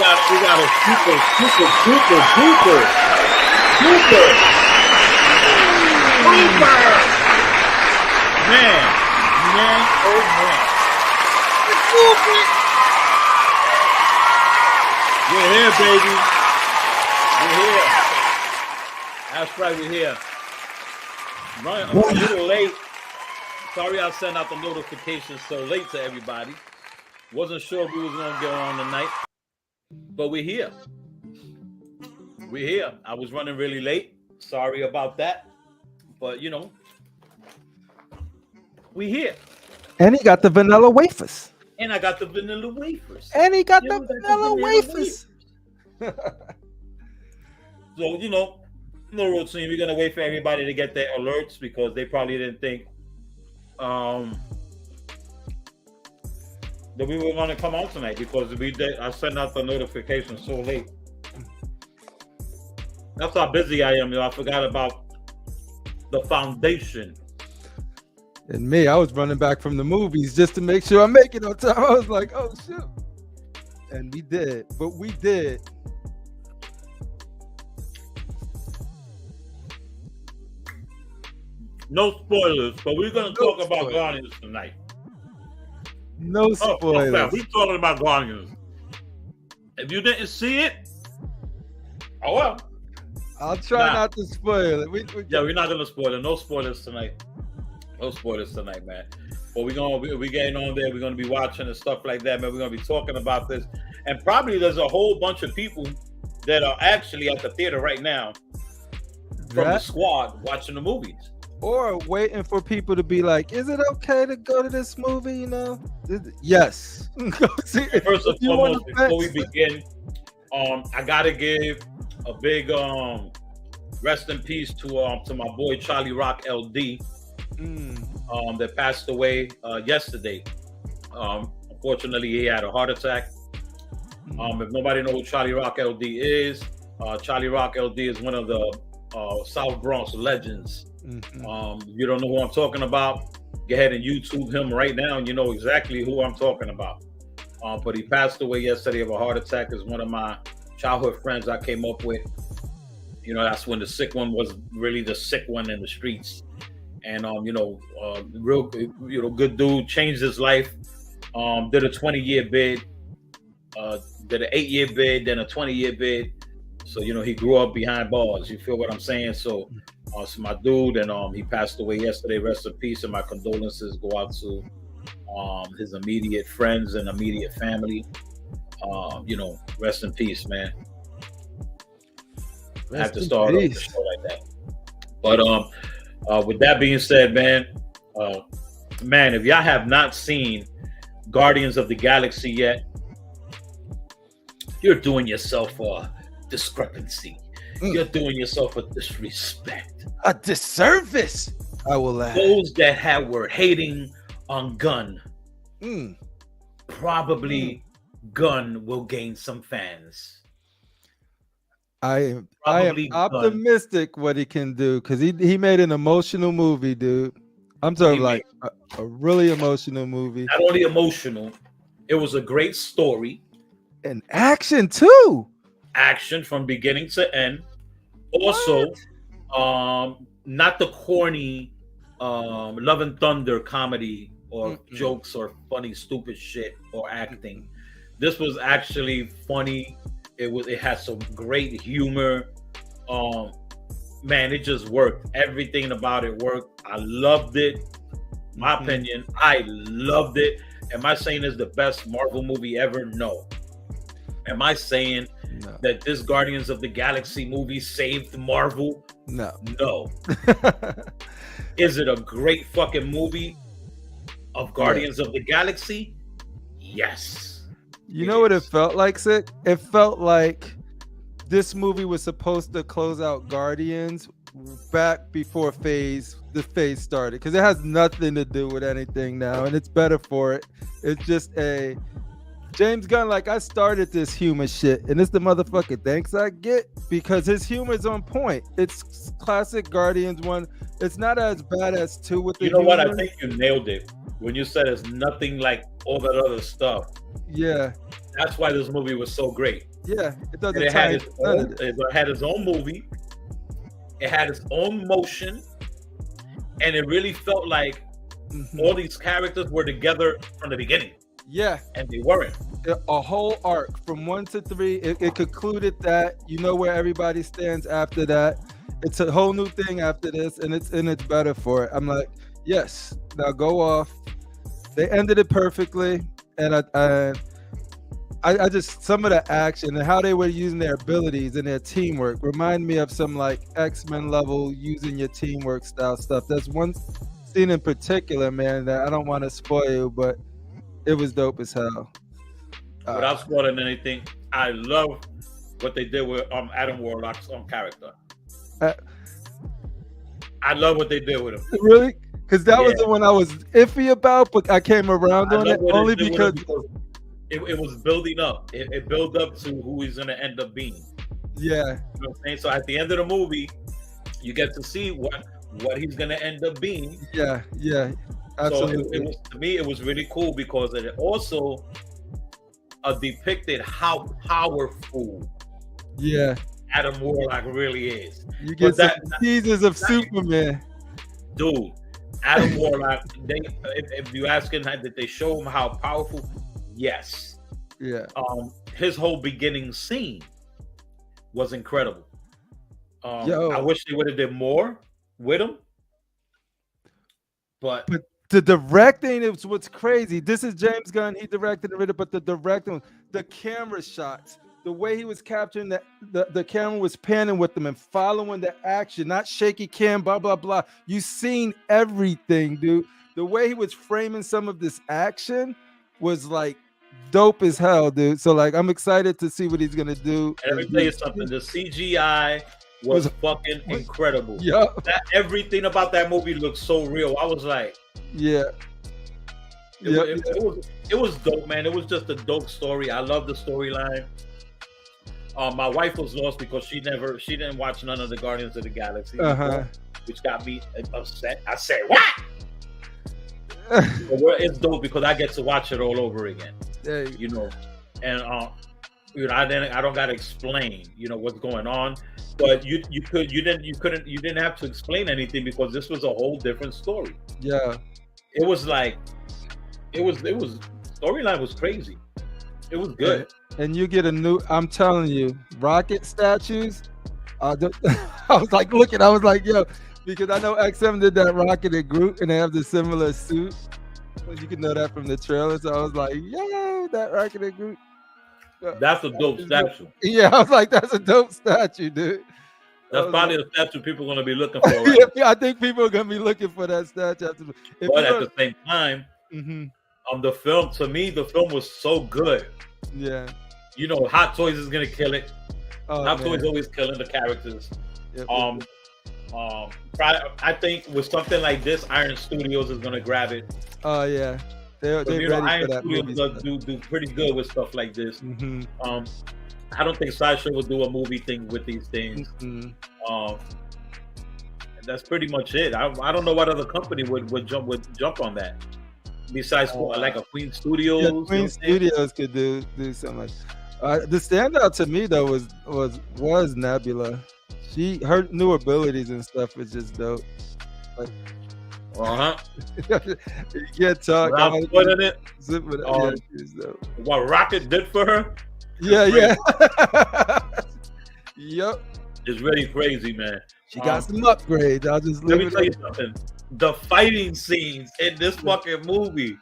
got a super man, oh man. We're here, baby. We're here. That's right, we're here. Right, I'm a little late. Sorry I sent out the notifications so late to everybody. Wasn't sure if we was gonna get on tonight, but we're here. We're here. I was running really late. Sorry about that, but you know, we here. And he got the vanilla wafers. And I got the vanilla wafers. And he got the vanilla wafers. So, you know, no routine. We're gonna wait for everybody to get their alerts because they probably didn't think that we were gonna come out tonight because I sent out the notification so late. That's how busy I am, I forgot about the foundation. And me, I was running back from the movies just to make sure I make it on time. I was like, oh shoot. And we did, but we did. No spoilers, but we're gonna talk about Guardians tonight. No spoilers. We're talking about Guardians. If you didn't see it, oh well. I'll try not to spoil it. We're not gonna spoil it. No spoilers tonight. No spoilers tonight, man. But we're getting on there. We're gonna be watching and stuff like that, man. We're gonna be talking about this, and probably there's a whole bunch of people that are actually at the theater right now from the squad watching the movies, or waiting for people to be like, "Is it okay to go to this movie?" You know? Yes. Go see it. First and foremost, before we begin, I gotta give a big rest in peace to my boy Charlie Rock LD. That passed away yesterday. Unfortunately, he had a heart attack. If nobody knows who Charlie Rock LD is, Charlie Rock LD is one of the South Bronx legends. You don't know who I'm talking about, go ahead and YouTube him right now and you know exactly who I'm talking about. But he passed away yesterday of a heart attack. Is one of my childhood friends I came up with. You know, that's when the sick one was really the sick one in the streets. And real good dude, changed his life. Did a 20-year bid, did an 8-year bid, then a 20-year bid. So he grew up behind bars. You feel what I'm saying? So my dude, and he passed away yesterday. Rest in peace, and my condolences go out to his immediate friends and immediate family. Rest in peace, man. I have to start off the show like that. But with that being said, man, if y'all have not seen Guardians of the Galaxy yet, you're doing yourself a discrepancy. You're doing yourself a disrespect. A disservice, I will add. Those that were hating on Gunn, probably Gunn will gain some fans. I am optimistic what he can do because he made an emotional movie, dude. I'm talking like a really emotional movie. Not only emotional, it was a great story. And action too. Action from beginning to end. Also, not the corny Love and Thunder comedy or jokes or funny stupid shit or acting. This was actually funny. It had some great humor. Man, it just worked. Everything about it worked. I loved it. My opinion, I loved it. Am I saying it's the best Marvel movie ever? No. Am I saying that this Guardians of the Galaxy movie saved Marvel? No. Is it a great fucking movie of Guardians of the Galaxy? Yes. You know what it felt like, Sick? It felt like this movie was supposed to close out Guardians back before the phase started, because it has nothing to do with anything now, and it's better for it. It's just a James Gunn, like, I started this humor shit, and it's the motherfucking thanks I get, because his humor's on point. It's classic Guardians 1. It's not as bad as 2 with the humor. What? I think you nailed it when you said it's nothing like all that other stuff. Yeah. That's why this movie was so great. Yeah, it doesn't It tie had into its none own. of it. It had its own movie. It had its own motion, and it really felt like all these characters were together from the beginning, Yeah, and they weren't. a whole arc from 1 to 3. It concluded that you know where everybody stands after that. It's a whole new thing after this, and it's better for it. I'm like, yes, now go off. They ended it perfectly, and I just some of the action and how they were using their abilities and their teamwork remind me of some like X-Men level using your teamwork style stuff. There's one scene in particular, man, that I don't want to spoil you, but it was dope as hell. Without spoiling anything, I love what they did with Adam Warlock's character. I love what they did with him. Really? Because that was Yeah. the one I was iffy about, but I came around I on love it what only they did with him because it was building up. It built up to who he's gonna end up being. yeah, You know what I'm saying? So at the end of the movie, you get to see what he's gonna end up being. yeah, absolutely. So it was, to me, it was really cool because it also depicted how powerful Yeah, Adam Warlock really is. you get But some teasers of Superman. Dude, Adam Warlock. If you ask him, did they show him how powerful? Yes. Yeah, His whole beginning scene was incredible. Yo. I wish they would have did more with him, but the directing is what's crazy. This is James Gunn. He directed it, but the directing, the camera shots, the way he was capturing the camera was panning with them and following the action, not shaky cam, blah, blah, blah. You seen everything, dude. The way he was framing some of this action was like dope as hell, dude. So like, I'm excited to see what he's gonna do. let me tell you something. The CGI was fucking incredible. Yeah, Everything about that movie looked so real. I was like, yeah. It was dope, man. It was just a dope story. I love the storyline. My wife was lost because she didn't watch none of the Guardians of the Galaxy, which got me upset. I said, "What?" It's dope because I get to watch it all over again. You know, and I don't gotta explain, what's going on. But you didn't have to explain anything because this was a whole different story. Yeah. It was like, storyline was crazy. It was good. And you get a new, I'm telling you, rocket statues. I was like looking, I was like, yo, because I know XM did that Rocket and Groot and they have the similar suit. You can know that from the trailer. So I was like, yo, that Rocket and Groot. That's a dope statue. Yeah, I was like, that's a dope statue, dude. That's probably a statue people are going to be looking for. Right? Yeah, I think people are going to be looking for that statue. But at the same time, the film was so good. Yeah. Hot Toys is going to kill it. Hot man. Toys always killing the characters. Yep. I think with something like this, Iron Studios is going to grab it. Oh, yeah. They're ready Iron for that Studios do pretty good with stuff like this. I don't think Sideshow will do a movie thing with these things. That's pretty much it. I don't know what other company would jump on that. Besides, like a Queen Studios. Yeah, Queen Studios could do something like. The standout to me though was Nebula. Her new abilities and stuff is just dope. Like, you can't talk. Without putting it. What Rocket did for her. Yeah. Yep. It's really crazy, man. She got some upgrades. I'll just let me tell you something. The fighting scenes in this fucking movie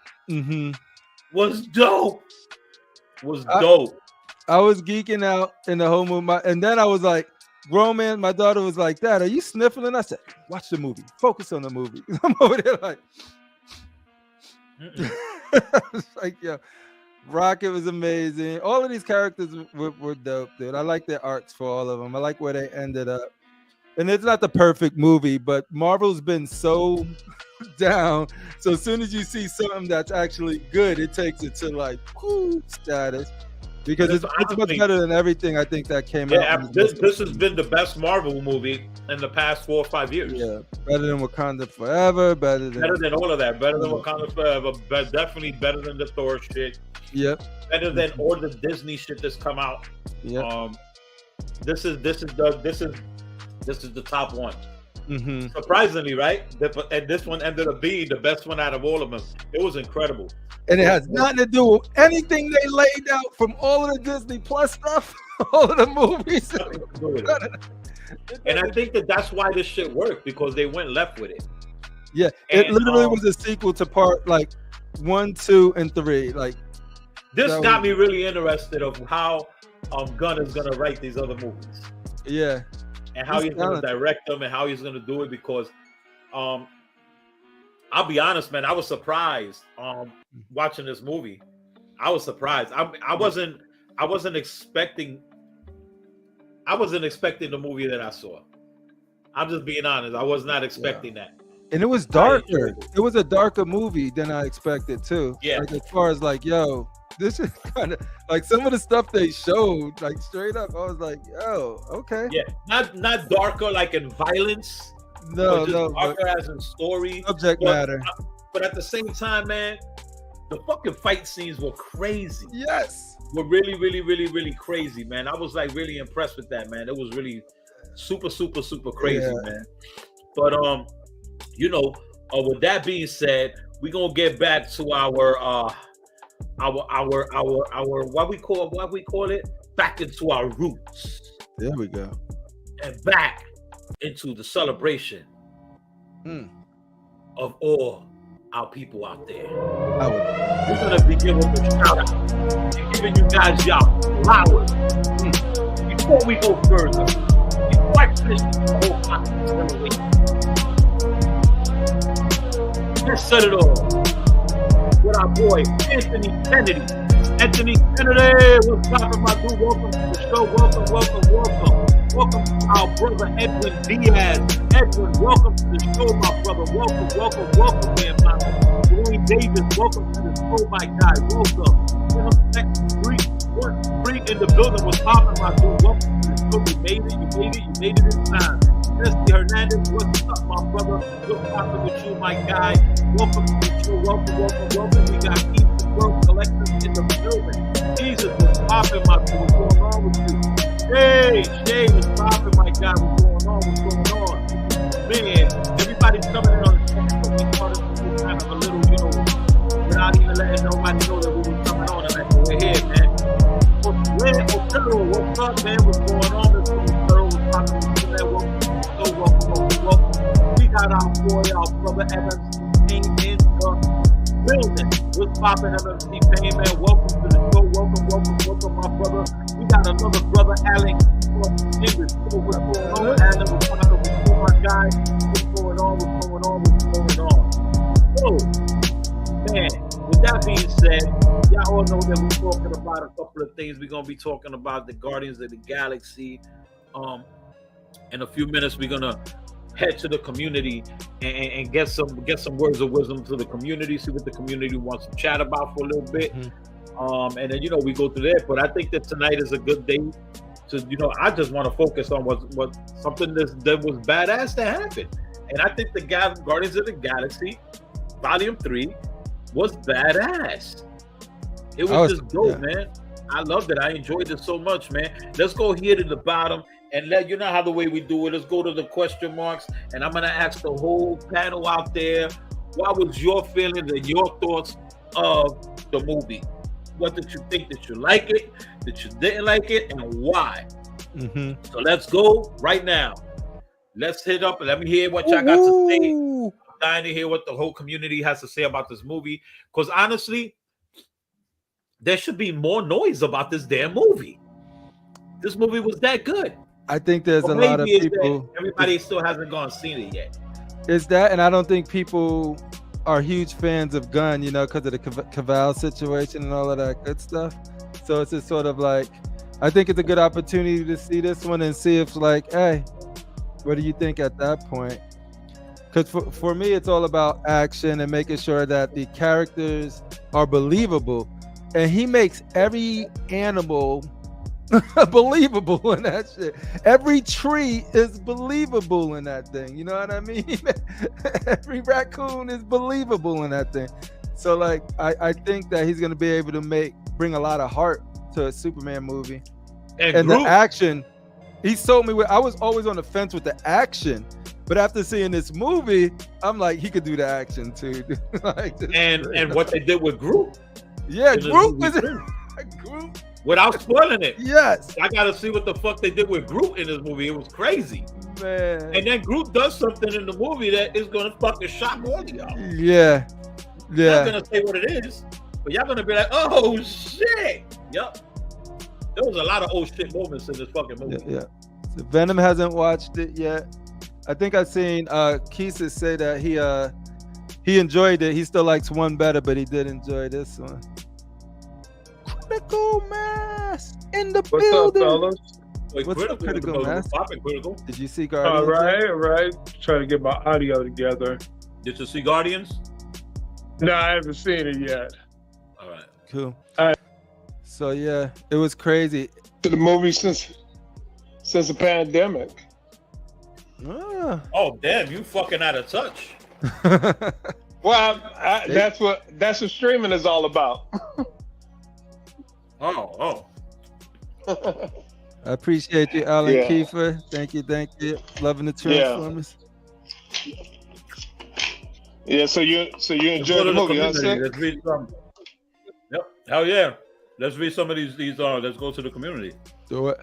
was dope. I was geeking out in the whole movie, and then I was like, grown man, my daughter was like, Dad, are you sniffling? I said, watch the movie. Focus on the movie. I'm over there like, like, yeah. Rocket was amazing. All of these characters were dope, dude. I like their arcs for all of them. I like where they ended up. And it's not the perfect movie, but Marvel's been so down. So as soon as you see something that's actually good, it takes it to like cool status. because it's much better than everything I think that came out. Yeah, this has been the best Marvel movie in the past 4 or 5 years. Yeah, better than Wakanda Forever, better than all of that, better than Wakanda Forever, but definitely better than the Thor shit. Yep. Better than all the Disney shit that's come out. Yep. This is the top one. Mm-hmm. Surprisingly, right? And this one ended up being the best one out of all of them. It was incredible. And it has nothing to do with anything they laid out from all of the Disney Plus stuff, all of the movies. And I think that's why this shit worked, because they went left with it. Yeah, it literally was a sequel to part like 1, 2, and 3. Like this got me really interested of how Gunn is gonna write these other movies. Yeah. And how he's gonna direct them and how he's gonna do it, because I'll be honest, man, I was surprised watching this movie. I was surprised. I wasn't expecting the movie that I saw. I'm just being honest. I was not expecting that. And it was darker. It was a darker movie than I expected too. Yeah. Like, as far as like, yo, this is kind of like some of the stuff they showed, like straight up, I was like, yo, okay. Yeah, not darker like in violence. No, darker as in story. Subject matter. But at the same time, man, the fucking fight scenes were crazy. Yes. Were really, really, really, really crazy, man. I was like really impressed with that, man. It was really super, super, super crazy, man. But with that being said, we're gonna get back to our what we call it, back into our roots. There we go. And back into the celebration of all our people out there. We're gonna begin with a shout out and giving you guys y'all flowers. Before we go further, before I finish the whole content, let's set it off with our boy Anthony Kennedy. Anthony Kennedy, what's poppin', my dude? Welcome to the show. Welcome. Welcome to our brother Edwin Diaz. Edwin, welcome to the show, my brother. Welcome, man, my Dwayne Davis. Welcome to the show, my guy. Welcome. Free in the building was popping, my dude. Welcome to the show. You made it in time. Leslie Hernandez, what's up, my brother? What's poppin' with you, my guy? Welcome to the show. Welcome. We got Keith the World Collectors in the building. Jesus was popping, my dude. What's going on with you? Hey, Shay was popping, my guy. What's going on? Man, everybody's coming in on the channel. We started to do kind of a little, without even letting nobody know that we were coming on. And like, we're here, man. Otero, what's up, man? What's going on? This Otero was popping with you, man. Welcome. We got our boy, our brother MMC Payne in the building. What's popping, MMC Payne, man? Welcome to the show. Welcome, my brother. We got another brother, Alex. What's going on, Alan? What's popping with you, my guy? What's going on? So, man, with that being said, y'all all know that we're talking about a couple of things. We're gonna be talking about the Guardians of the Galaxy. In a few minutes, we're gonna head to the community and get some words of wisdom to the community. See what the community wants to chat about for a little bit. And then we go through there. But I think that tonight is a good day to I just want to focus on what something that was badass that happened. And I think the Guardians of the Galaxy Volume 3 was badass. It was just dope, man. I loved it. I enjoyed it so much, man. Let's go here to the bottom and let you know how the way we do it. Let's go to the question marks, and I'm gonna ask the whole panel out there, what was your feelings and your thoughts of the movie? What did you think? Did you like it? Did you didn't like it? And why? So let's go right now. Let's hit up and let me hear what y'all got to say. I'm dying to hear what the whole community has to say about this movie. Because honestly, there should be more noise about this damn movie. This movie was that good. I think there's a lot of people. Everybody still hasn't gone seen it yet. Is that, and I don't think people are huge fans of Gunn, because of the Cavill situation and all of that good stuff. So it's just sort of like, I think it's a good opportunity to see this one and see if like, hey, what do you think at that point? Because for me, it's all about action and making sure that the characters are believable. and he makes every animal believable in that shit. Every tree is believable in that thing. You know what I mean? Every raccoon is believable in that thing. So like, I think that he's gonna be able to bring a lot of heart to a Superman movie. And the action, he sold me with. I was always on the fence with the action, but after seeing this movie, I'm like, he could do the action too. Like, and what they did with Groot. Yeah, Groot was Groot. Without spoiling it. Yes. I gotta see what the fuck they did with Groot in this movie. It was crazy. Man. And then Groot does something in the movie that is gonna fucking shock all of y'all. Yeah. Yeah. I'm not gonna say what it is, but y'all gonna be like, oh shit. Yup. There was a lot of old shit moments in this fucking movie. Yeah. So Venom hasn't watched it yet. I think I've seen Keesis say that he enjoyed it. He still likes one better, but he did enjoy this one. Critical mass in the building. What's up, fellas? What's up, Critical Mass? Critical. Did you see Guardians? All right. Trying to get my audio together. Did you see Guardians? No, I haven't seen it yet. All right. Cool. All right. So yeah, it was crazy. To the movie since the pandemic. Ah. Oh damn, you fucking out of touch. Well, that's what streaming is all about. Oh. I appreciate you, Alan Kiefer. Thank you. Loving the Transformers. Yeah, so you enjoyed the movie, huh? Let's read some. Yep. Hell yeah. Let's read some of these. Let's go to the community. Do it.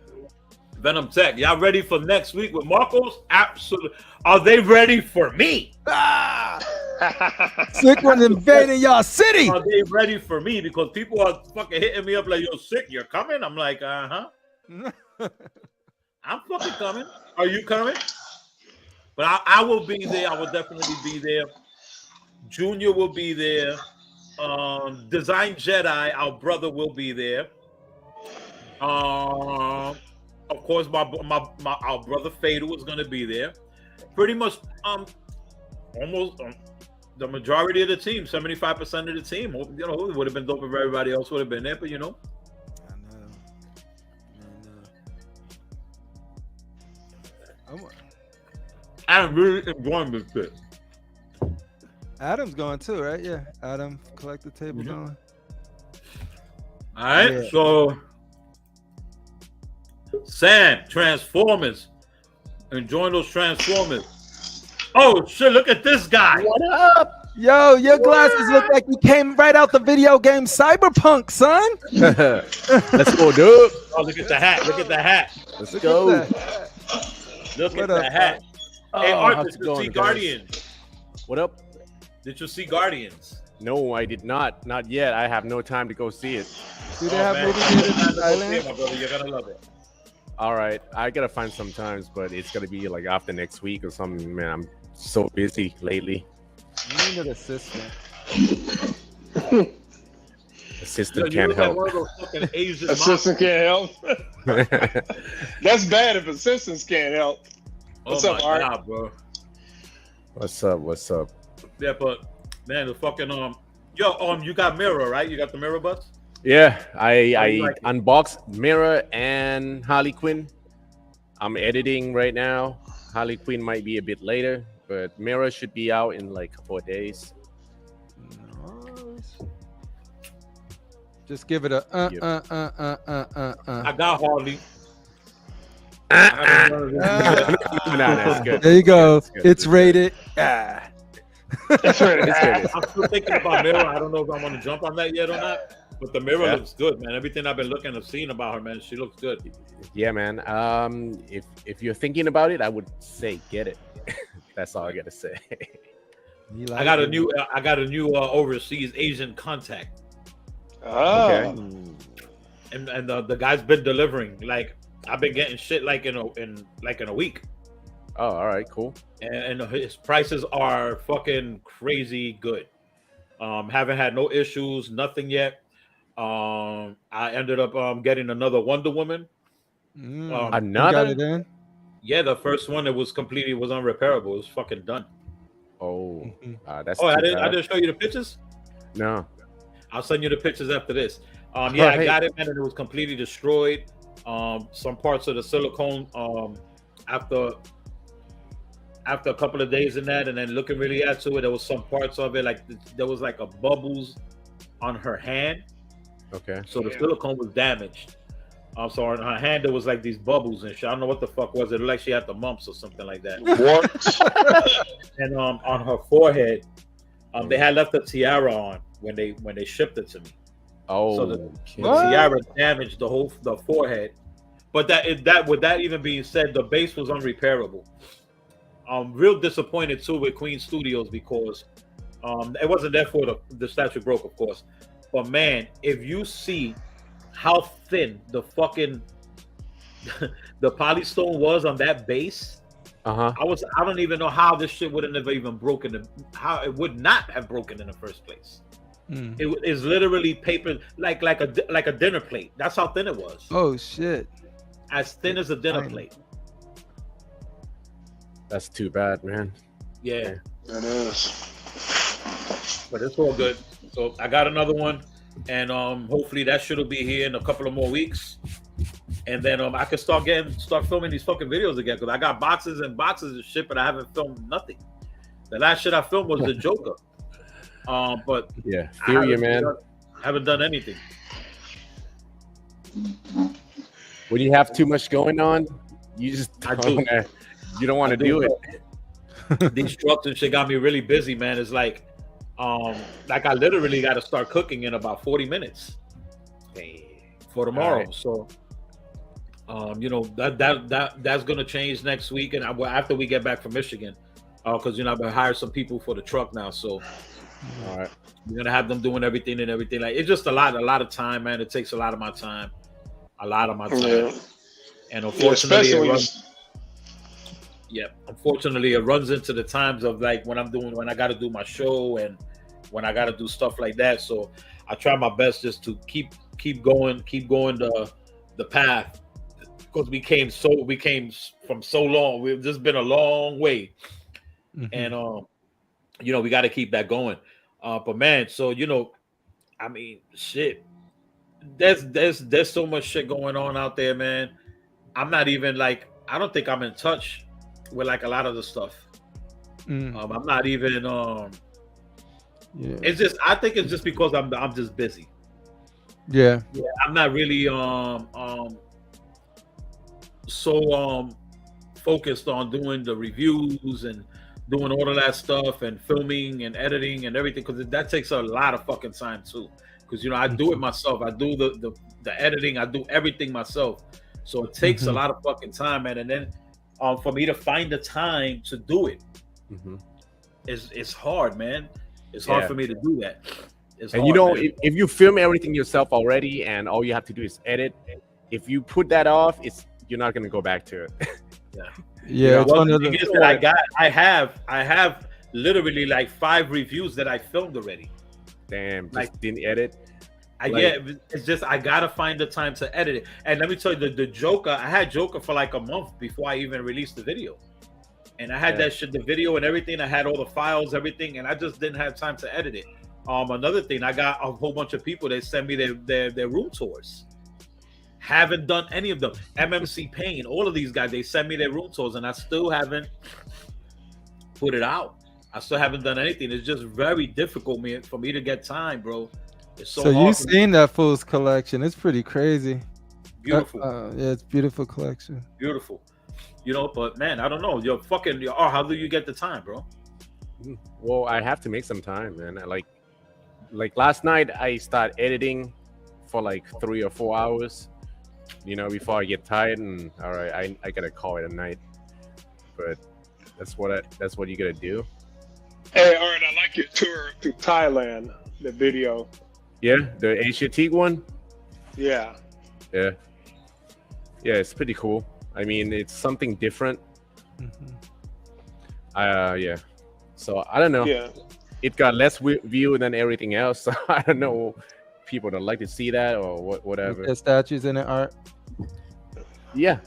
Venom Tech. Y'all ready for next week with Marcos? Absolutely. Are they ready for me? Sick one's invading y'all city. Are they ready for me? Because people are fucking hitting me up like, yo, Sick, you're coming? I'm like, I'm fucking coming. Are you coming? But I will be there. I will definitely be there. Junior will be there. Design Jedi, our brother, will be there. Of course, our brother Fatal is going to be there. Pretty much, almost the majority of the team, 75% of the team. You know, it would have been dope if everybody else would have been there, but you know. I'm really enjoying this shit. Adam's going too, right? Yeah, Adam, collect the table going. All right, so Sam, Transformers, enjoying those Transformers. Oh shit! Look at this guy. What up? Yo, your glasses look like you came right out the video game Cyberpunk, son. Let's go, dude. Oh, look at the hat. Look at the hat. Let's go. Look at the hat. Hey, Art, did you see Guardians? What up? Did you see Guardians? No, I did not. Not yet. I have no time to go see it. Do they have movie theaters in Thailand? My brother, you're gonna love it. All right, I gotta find some times, but it's gonna be like after next week or something. Man, I'm so busy lately. You need an assistant. Assistant can't help. Assistant can't help. That's bad if assistants can't help. What's up, Art? God, bro. What's up? Yeah, but man, the fucking you got Mirror, right? You got the Mirror bus? Yeah, I unboxed Mirror and Harley Quinn. I'm editing right now. Harley Quinn might be a bit later, but Mirror should be out in like 4 days. Nice. Just give it a I got Harley. No, that's good. There you go. It's rated. That's right. I'm still thinking about Mirror. I don't know if I want to jump on that yet or not. But the Mirror looks good, man. Everything I've been looking and seen about her, man, she looks good. Yeah, man. If you're thinking about it, I would say get it. That's all I gotta say. I got a new overseas Asian contact. Oh. Okay. And the guy's been delivering. Like I've been getting shit like in a week. Oh, all right, cool. And his prices are fucking crazy good. Haven't had no issues, nothing yet. I ended up getting another Wonder Woman. Another? Yeah, the first one it was unrepairable. It was fucking done. Oh, that's. I didn't show you the pictures. No. I'll send you the pictures after this. Yeah, I Right. got it, man, and it was completely destroyed. Some parts of the silicone, after a couple of days in that, and then looking really into it, there was some parts of it like there was like a bubbles on her hand, Okay. so the silicone was damaged. So on her hand there was like these bubbles and shit. I don't know what the fuck was it. It looked like she had the mumps or something like that. What? And on her forehead, they had left a tiara on when they shipped it to me. Oh, So the What? tiara damaged the forehead. But with that even being said, the base was unrepairable. I'm real disappointed too with Queen Studios because it wasn't there for the statue broke, of course. But man, if you see how thin the fucking the polystone was on that base, I don't even know how this shit wouldn't have even broken. How it would not have broken in the first place. It is literally paper like a dinner plate. That's how thin it was. Oh shit! As thin as a dinner plate. That's too bad, man. Yeah. It is. But it's all good. So I got another one, and hopefully that shit'll be here in a couple of more weeks, and then I can start filming these fucking videos again because I got boxes and boxes of shit, but I haven't filmed nothing. The last shit I filmed was the Joker. But yeah, feel you, man. Haven't done anything. When you have too much going on, you just you don't want to do it. These trucks and shit got me really busy, man. It's like I literally got to start cooking in about 40 minutes for tomorrow. Right. So, that's gonna change next week, and after we get back from Michigan, because I've been hired some people for the truck now. So, all right, we're gonna have them doing everything. Like it's just a lot of time, man. It takes a lot of my time, Yeah. And unfortunately, unfortunately, it runs into the times of like when I got to do my show and when I got to do stuff like that. So I try my best just to keep going the path because we came from so long. We've just been a long way, and we got to keep that going. But man, so I mean, shit. There's so much shit going on out there, man. I'm not even like I don't think I'm in touch with like a lot of the stuff. I'm not even it's just I think it's just because I'm just busy. Yeah, I'm not really so focused on doing the reviews and doing all of that stuff and filming and editing and everything because that takes a lot of fucking time too. Because I do it myself. I do the editing. I do everything myself. So it takes a lot of fucking time, man. And then for me to find the time to do it, it's hard, man. It's hard for me to do that. It's and hard, if you film everything yourself already, and all you have to do is edit, if you put that off, you're not gonna go back to it. Yeah. I have literally like 5 reviews that I filmed already. Damn, just didn't edit. It's just I gotta find the time to edit it. And let me tell you, the Joker, I had Joker for like a month before I even released the video. And I had that shit, the video and everything. I had all the files, everything, and I just didn't have time to edit it. Another thing, I got a whole bunch of people that send me their room tours. Haven't done any of them. MMC Pain, all of these guys, they send me their room tours, and I still haven't put it out. I still haven't done anything. It's just very difficult for me to get time, bro. It's so hard. You've seen that fool's collection. It's pretty crazy. Beautiful. Yeah, it's beautiful collection. Beautiful. But man, I don't know. How do you get the time, bro? Well, I have to make some time, man. Like last night, I start editing for like 3 or 4 hours, before I get tired, and all right, I gotta call it a night. But that's what you gotta do. Hey, all right, I like your tour to Thailand, the video. Yeah, the Asiatic one? Yeah. Yeah, it's pretty cool. I mean, it's something different. Yeah. So, I don't know. Yeah. It got less view than everything else, so I don't know. People don't like to see that or whatever. There's statues in it, art? Yeah.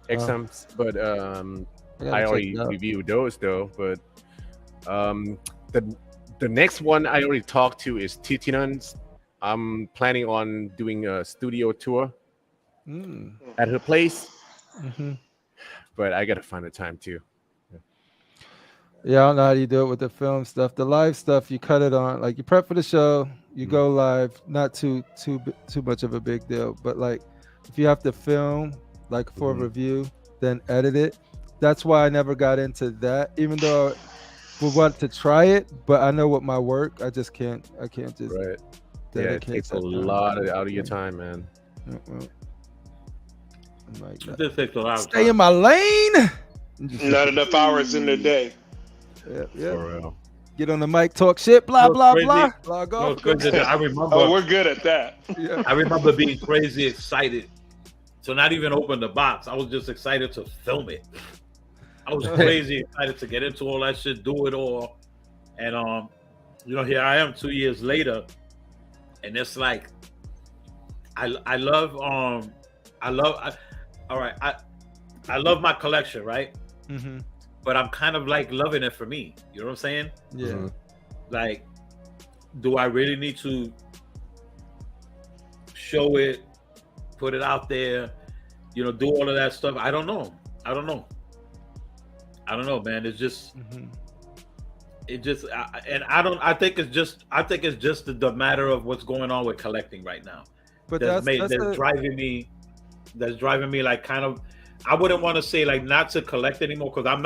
Exams, but I already reviewed those, though. But the next one I already talked to is Titanon's I'm planning on doing a studio tour Mm. at her place, Mm-hmm. but I gotta find the time too. Yeah, I don't know how you do it with the film stuff. The live stuff, you cut it on. Like you prep for the show, you go live. Not too much of a big deal. But like, if you have to film, like for a review, then edit it. That's why I never got into that. Even though I would want to try it, but I know with my work, I just can't. I can't just Right. Yeah, it dedicate takes a that time. lot out of your time, man. Mm-mm. I'm like, It just takes a lot of stay time. in my lane. Not enough hours in the day. Yeah. For real. Get on the mic, talk shit, blah You know blah what's blah. crazy? Log You know, off. it's crazy that I remember. Oh, we're good at that. Yeah. I remember being crazy excited to not even open the box. I was just excited to film it. I was crazy excited to get into all that shit, do it all, and you know, here I am 2 years later, and it's like, I love I love my collection, right? Mm-hmm. But I'm kind of like loving it for me. You know what I'm saying? Yeah. Mhm. Like, do I really need to show it, put it out there, you know, do all of that stuff? I don't know, man. It's just, I think it's just the matter of what's going on with collecting right now. But That's driving me like kind of, I wouldn't want to say like not to collect anymore, because I'm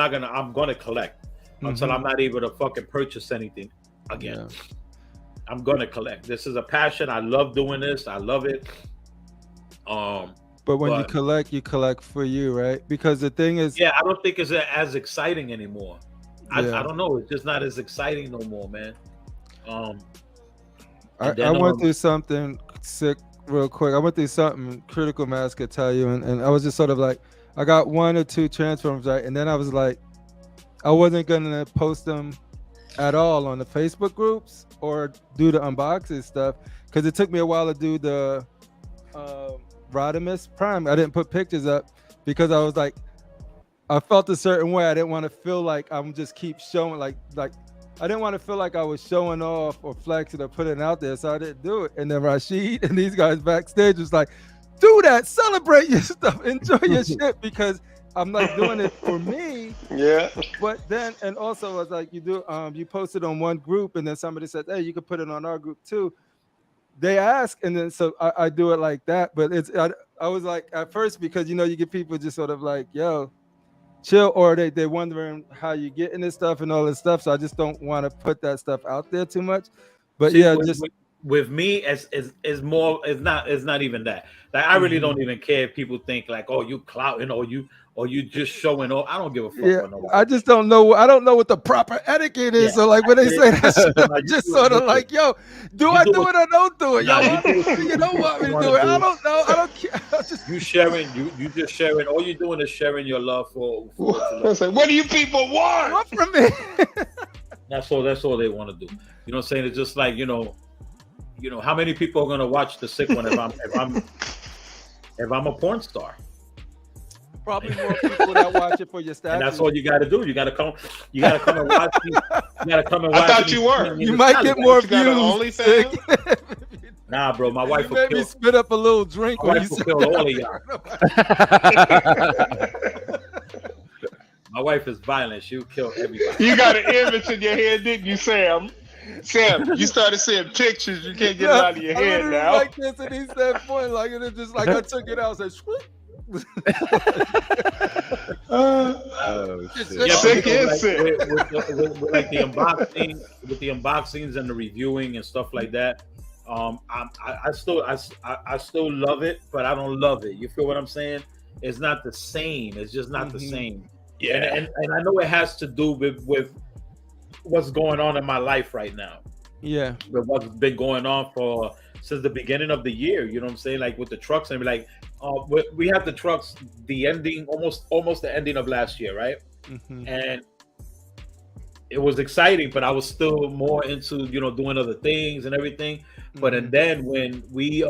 gonna collect until I'm not able to fucking purchase anything again. Yeah. I'm gonna collect. This is a passion. I love doing this. I love it. But when you collect for you, right? Because the thing is, yeah, I don't think it's as exciting anymore. I Yeah. don't know. It's just not as exciting no more, man. I went through something sick real quick. I went through something Critical Mass could tell you, and I was just sort of like, I got 1 or 2 transforms, right? And then I was like, I wasn't gonna post them at all on the Facebook groups or do the unboxing stuff, because it took me a while to do the Rodimus Prime. I didn't put pictures up because I was like, I felt a certain way. I didn't want to feel like I'm just keep showing like I didn't want to feel like I was showing off or flexing or putting it out there, so I didn't do it. And then Rashid and these guys backstage was like, do that, celebrate your stuff, enjoy your shit, because I'm like doing it for me. Yeah. But then, and also I was like, you posted on one group, and then somebody said, hey, you could put it on our group too. They ask, and then so I do it like that. But I was like, at first, because you get people just sort of like, yo, chill, or they're wondering how you getting this stuff and all this stuff. So I just don't want to put that stuff out there too much. But See, yeah, with me, it's not even that. Like, I really don't even care if people think like, oh, you clouting, or you just showing off. I don't give a fuck. yeah, about nobody. I just don't know. I don't know what the proper etiquette is. Yeah. So like when they say that shit, No, I'm you just do sort of it. like, yo, do You I do do it. it or don't do it? Nah, Yo, you don't want me to wanna do it. I do. don't know. I don't care. I just, You sharing, you just sharing. All you're doing is sharing your love for I was like, what do you people want? what from me? That's all they want to do. You know what I'm saying? It's just like, how many people are gonna watch the sick one if I'm a porn star? Probably more people that watch it for your status. And that's all you gotta do. You gotta come and watch me. You gotta come and watch. I thought me you were. You might get more You got an views. OnlyFans? Nah, bro, my wife You will made me kill. spit up a little drink My when wife you will said kill that. all of y'all. My wife is violent. She'll kill everybody. You got an image in your head, didn't you, Sam? Sam, you started seeing pictures. You can't get it out of your I head literally now. like this, and he said point like it, just like I took it out, and said, "Swoop." Oh, shit. Yeah, Sick but, is sick. with like the unboxings and the reviewing and stuff like that. I still love it, but I don't love it. You feel what I'm saying? It's not the same. It's just not the same. Yeah. And I know it has to do with what's going on in my life right now. Yeah. With what's been going on since the beginning of the year. You know what I'm saying? Like with the trucks and like we had the trucks the ending almost the ending of last year, right? Mm-hmm. And it was exciting, but I was still more into doing other things and everything. But and then when we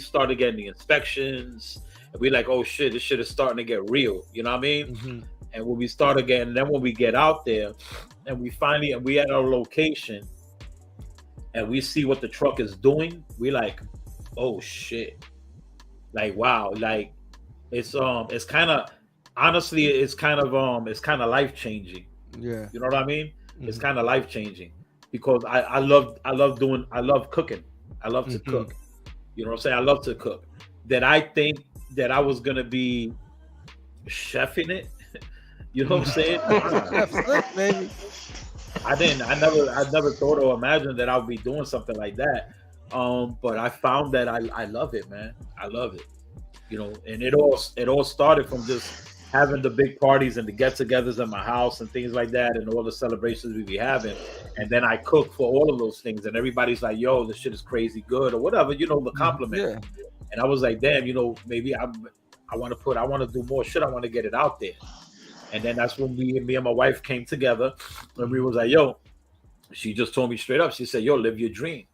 started getting the inspections, and we like, oh shit, this shit is starting to get real. You know what I mean? Mm-hmm. And when we start again, then when we get out there and we at our location, and we see what the truck is doing, we like, oh shit, like wow, like it's kind of honestly, it's kind of life changing. Yeah. You know what I mean? It's kind of life changing because I love cooking. I love to cook. You know what I'm saying? I love to cook. That I think that I was gonna be chefing it. You know what I'm saying? Maybe. I never thought or imagined that I would be doing something like that. But I found that I love it, man. I love it. You know, and it all started from just having the big parties and the get-togethers in my house and things like that, and all the celebrations we be having. And then I cook for all of those things, and everybody's like, "Yo, this shit is crazy good," or whatever, you know, the compliment. Yeah. And I was like, "Damn, you know, maybe I want to do more shit. I want to get it out there." And then that's when me and my wife came together, and we was like, "Yo," she just told me straight up. She said, "Yo, live your dream."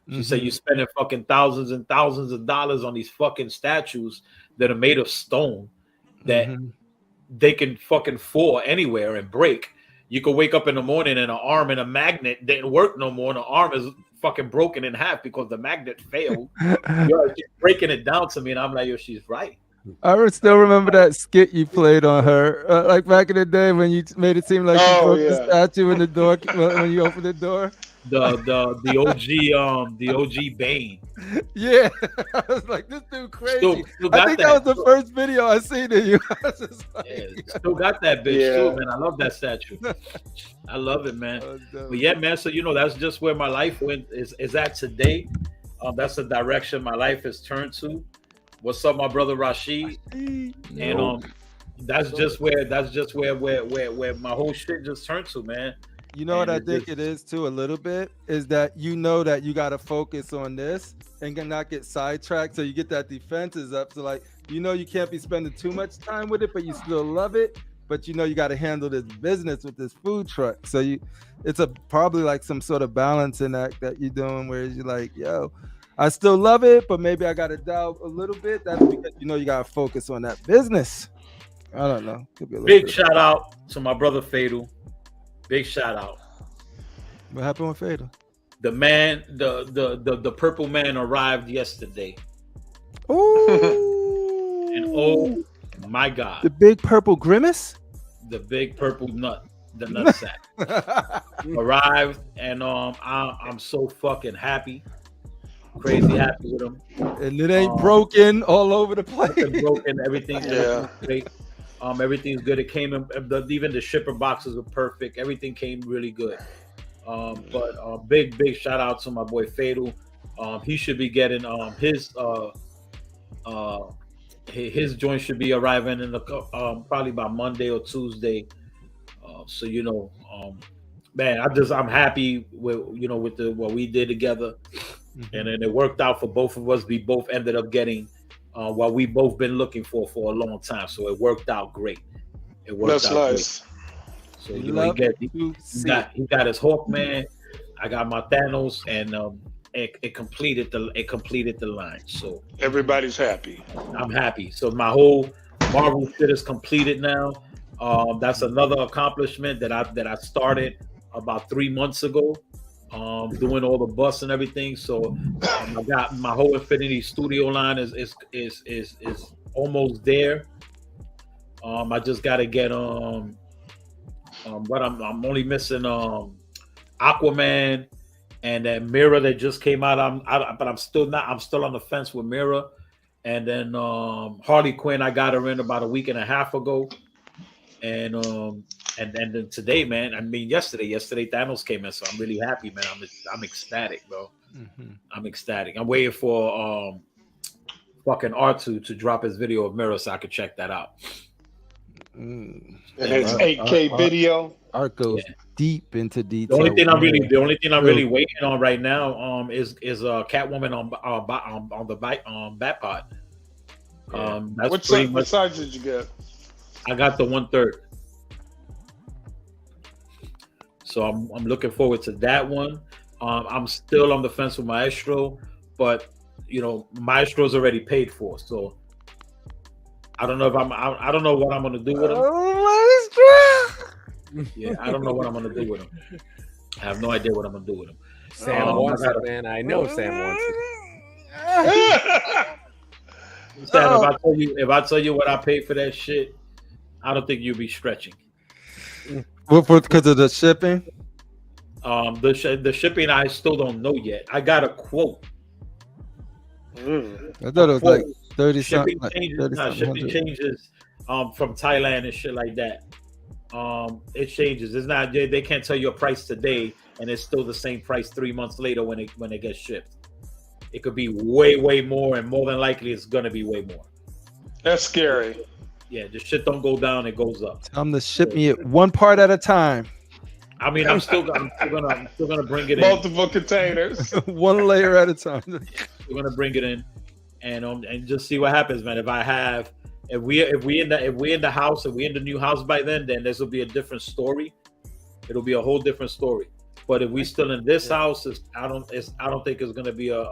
She said, "You spending fucking thousands and thousands of dollars on these fucking statues that are made of stone that they can fucking fall anywhere and break. You could wake up in the morning and an arm and a magnet didn't work no more, and the arm is fucking broken in half because the magnet failed." Yo, she's breaking it down to me, and I'm like, "Yo, she's right." I still remember that skit you played on her, like back in the day when you made it seem like you broke the statue in the door when you opened the door. The OG Bane. Yeah, I was like, this dude crazy. I think that was the first video I seen of you. I was just like, still got that bitch too, man. I love that statue. I love it, man. But yeah, man. So you know, that's just where my life is at today. That's the direction my life has turned to. What's up, my brother Rashid? And that's just where my whole shit just turned to, man. You know what I think it is too, a little bit, is that you know that you got to focus on this and not get sidetracked. So you get that defenses up. So like, you know, you can't be spending too much time with it, but you still love it. But you know, you got to handle this business with this food truck. So it's probably like some sort of balancing act that you're doing where you're like, yo, I still love it, but maybe I got to doubt a little bit. That's because, you know, you got to focus on that business. I don't know. Could be a big shout out to my brother Fatal. Big shout out. What happened with Fatal? The man, the purple man arrived yesterday. Oh, and oh my God, the big purple grimace, the big purple nut, the nutsack arrived, and I'm so fucking happy, crazy happy with him. And it ain't broken all over the place. Broken, everything's great. Everything's good. It came in, even the shipper boxes were perfect. Everything came really good. But big shout out to my boy Fatal. He should be getting his joint should be arriving in the probably by Monday or Tuesday. So you know, man, I'm happy with what we did together, and then it worked out for both of us. We both ended up getting what we both been looking for a long time. So it worked out great. It worked out nice. Great. So you know, he got his Hawkman. I got my Thanos, and it completed the line. So everybody's happy. I'm happy. So my whole Marvel shit is completed now. That's another accomplishment that I started about 3 months ago. Doing all the busts and everything. So I got my whole Infinity Studio line is almost there. I just got to get but I'm only missing Aquaman and that Mira that just came out. But I'm still on the fence with Mira. And then Harley Quinn, I got her in about a week and a half ago. And then today, man. I mean, yesterday Thanos came in, so I'm really happy, man. I'm ecstatic, bro. I'm ecstatic. I'm waiting for fucking R2 to drop his video of Mira so I could check that out. And it's 8K video. Art goes deep into detail. The only thing I'm really waiting on right now is Catwoman on the Batpod. That's what size did you get? I got the 1/3. So I'm looking forward to that one. I'm still on the fence with Maestro, but you know, Maestro's already paid for, so I don't know if I don't know what I'm gonna do with him. Oh, Maestro! Yeah, I don't know what I'm gonna do with him. I have no idea what I'm gonna do with them. Sam wants it, man. I know Sam wants it. Sam, if I tell you what I paid for that shit, I don't think you'll be stretching. Because of the shipping? The shipping I still don't know yet. I got a quote. I thought it was like 30 shipping something. changes, shipping changes from Thailand and shit like that. It changes. It's not they can't tell you a price today and it's still the same price 3 months later when it gets shipped. It could be way more, and more than likely it's gonna be way more. That's scary. Yeah, the shit don't go down, it goes up. Tell them to ship me it one part at a time. I mean, I'm still gonna bring it in. Multiple containers. One layer at a time. We're gonna bring it in and just see what happens, man. If we in the house, if we in the new house by then this will be a different story. It'll be a whole different story. But if we still in this house, I don't think it's gonna be a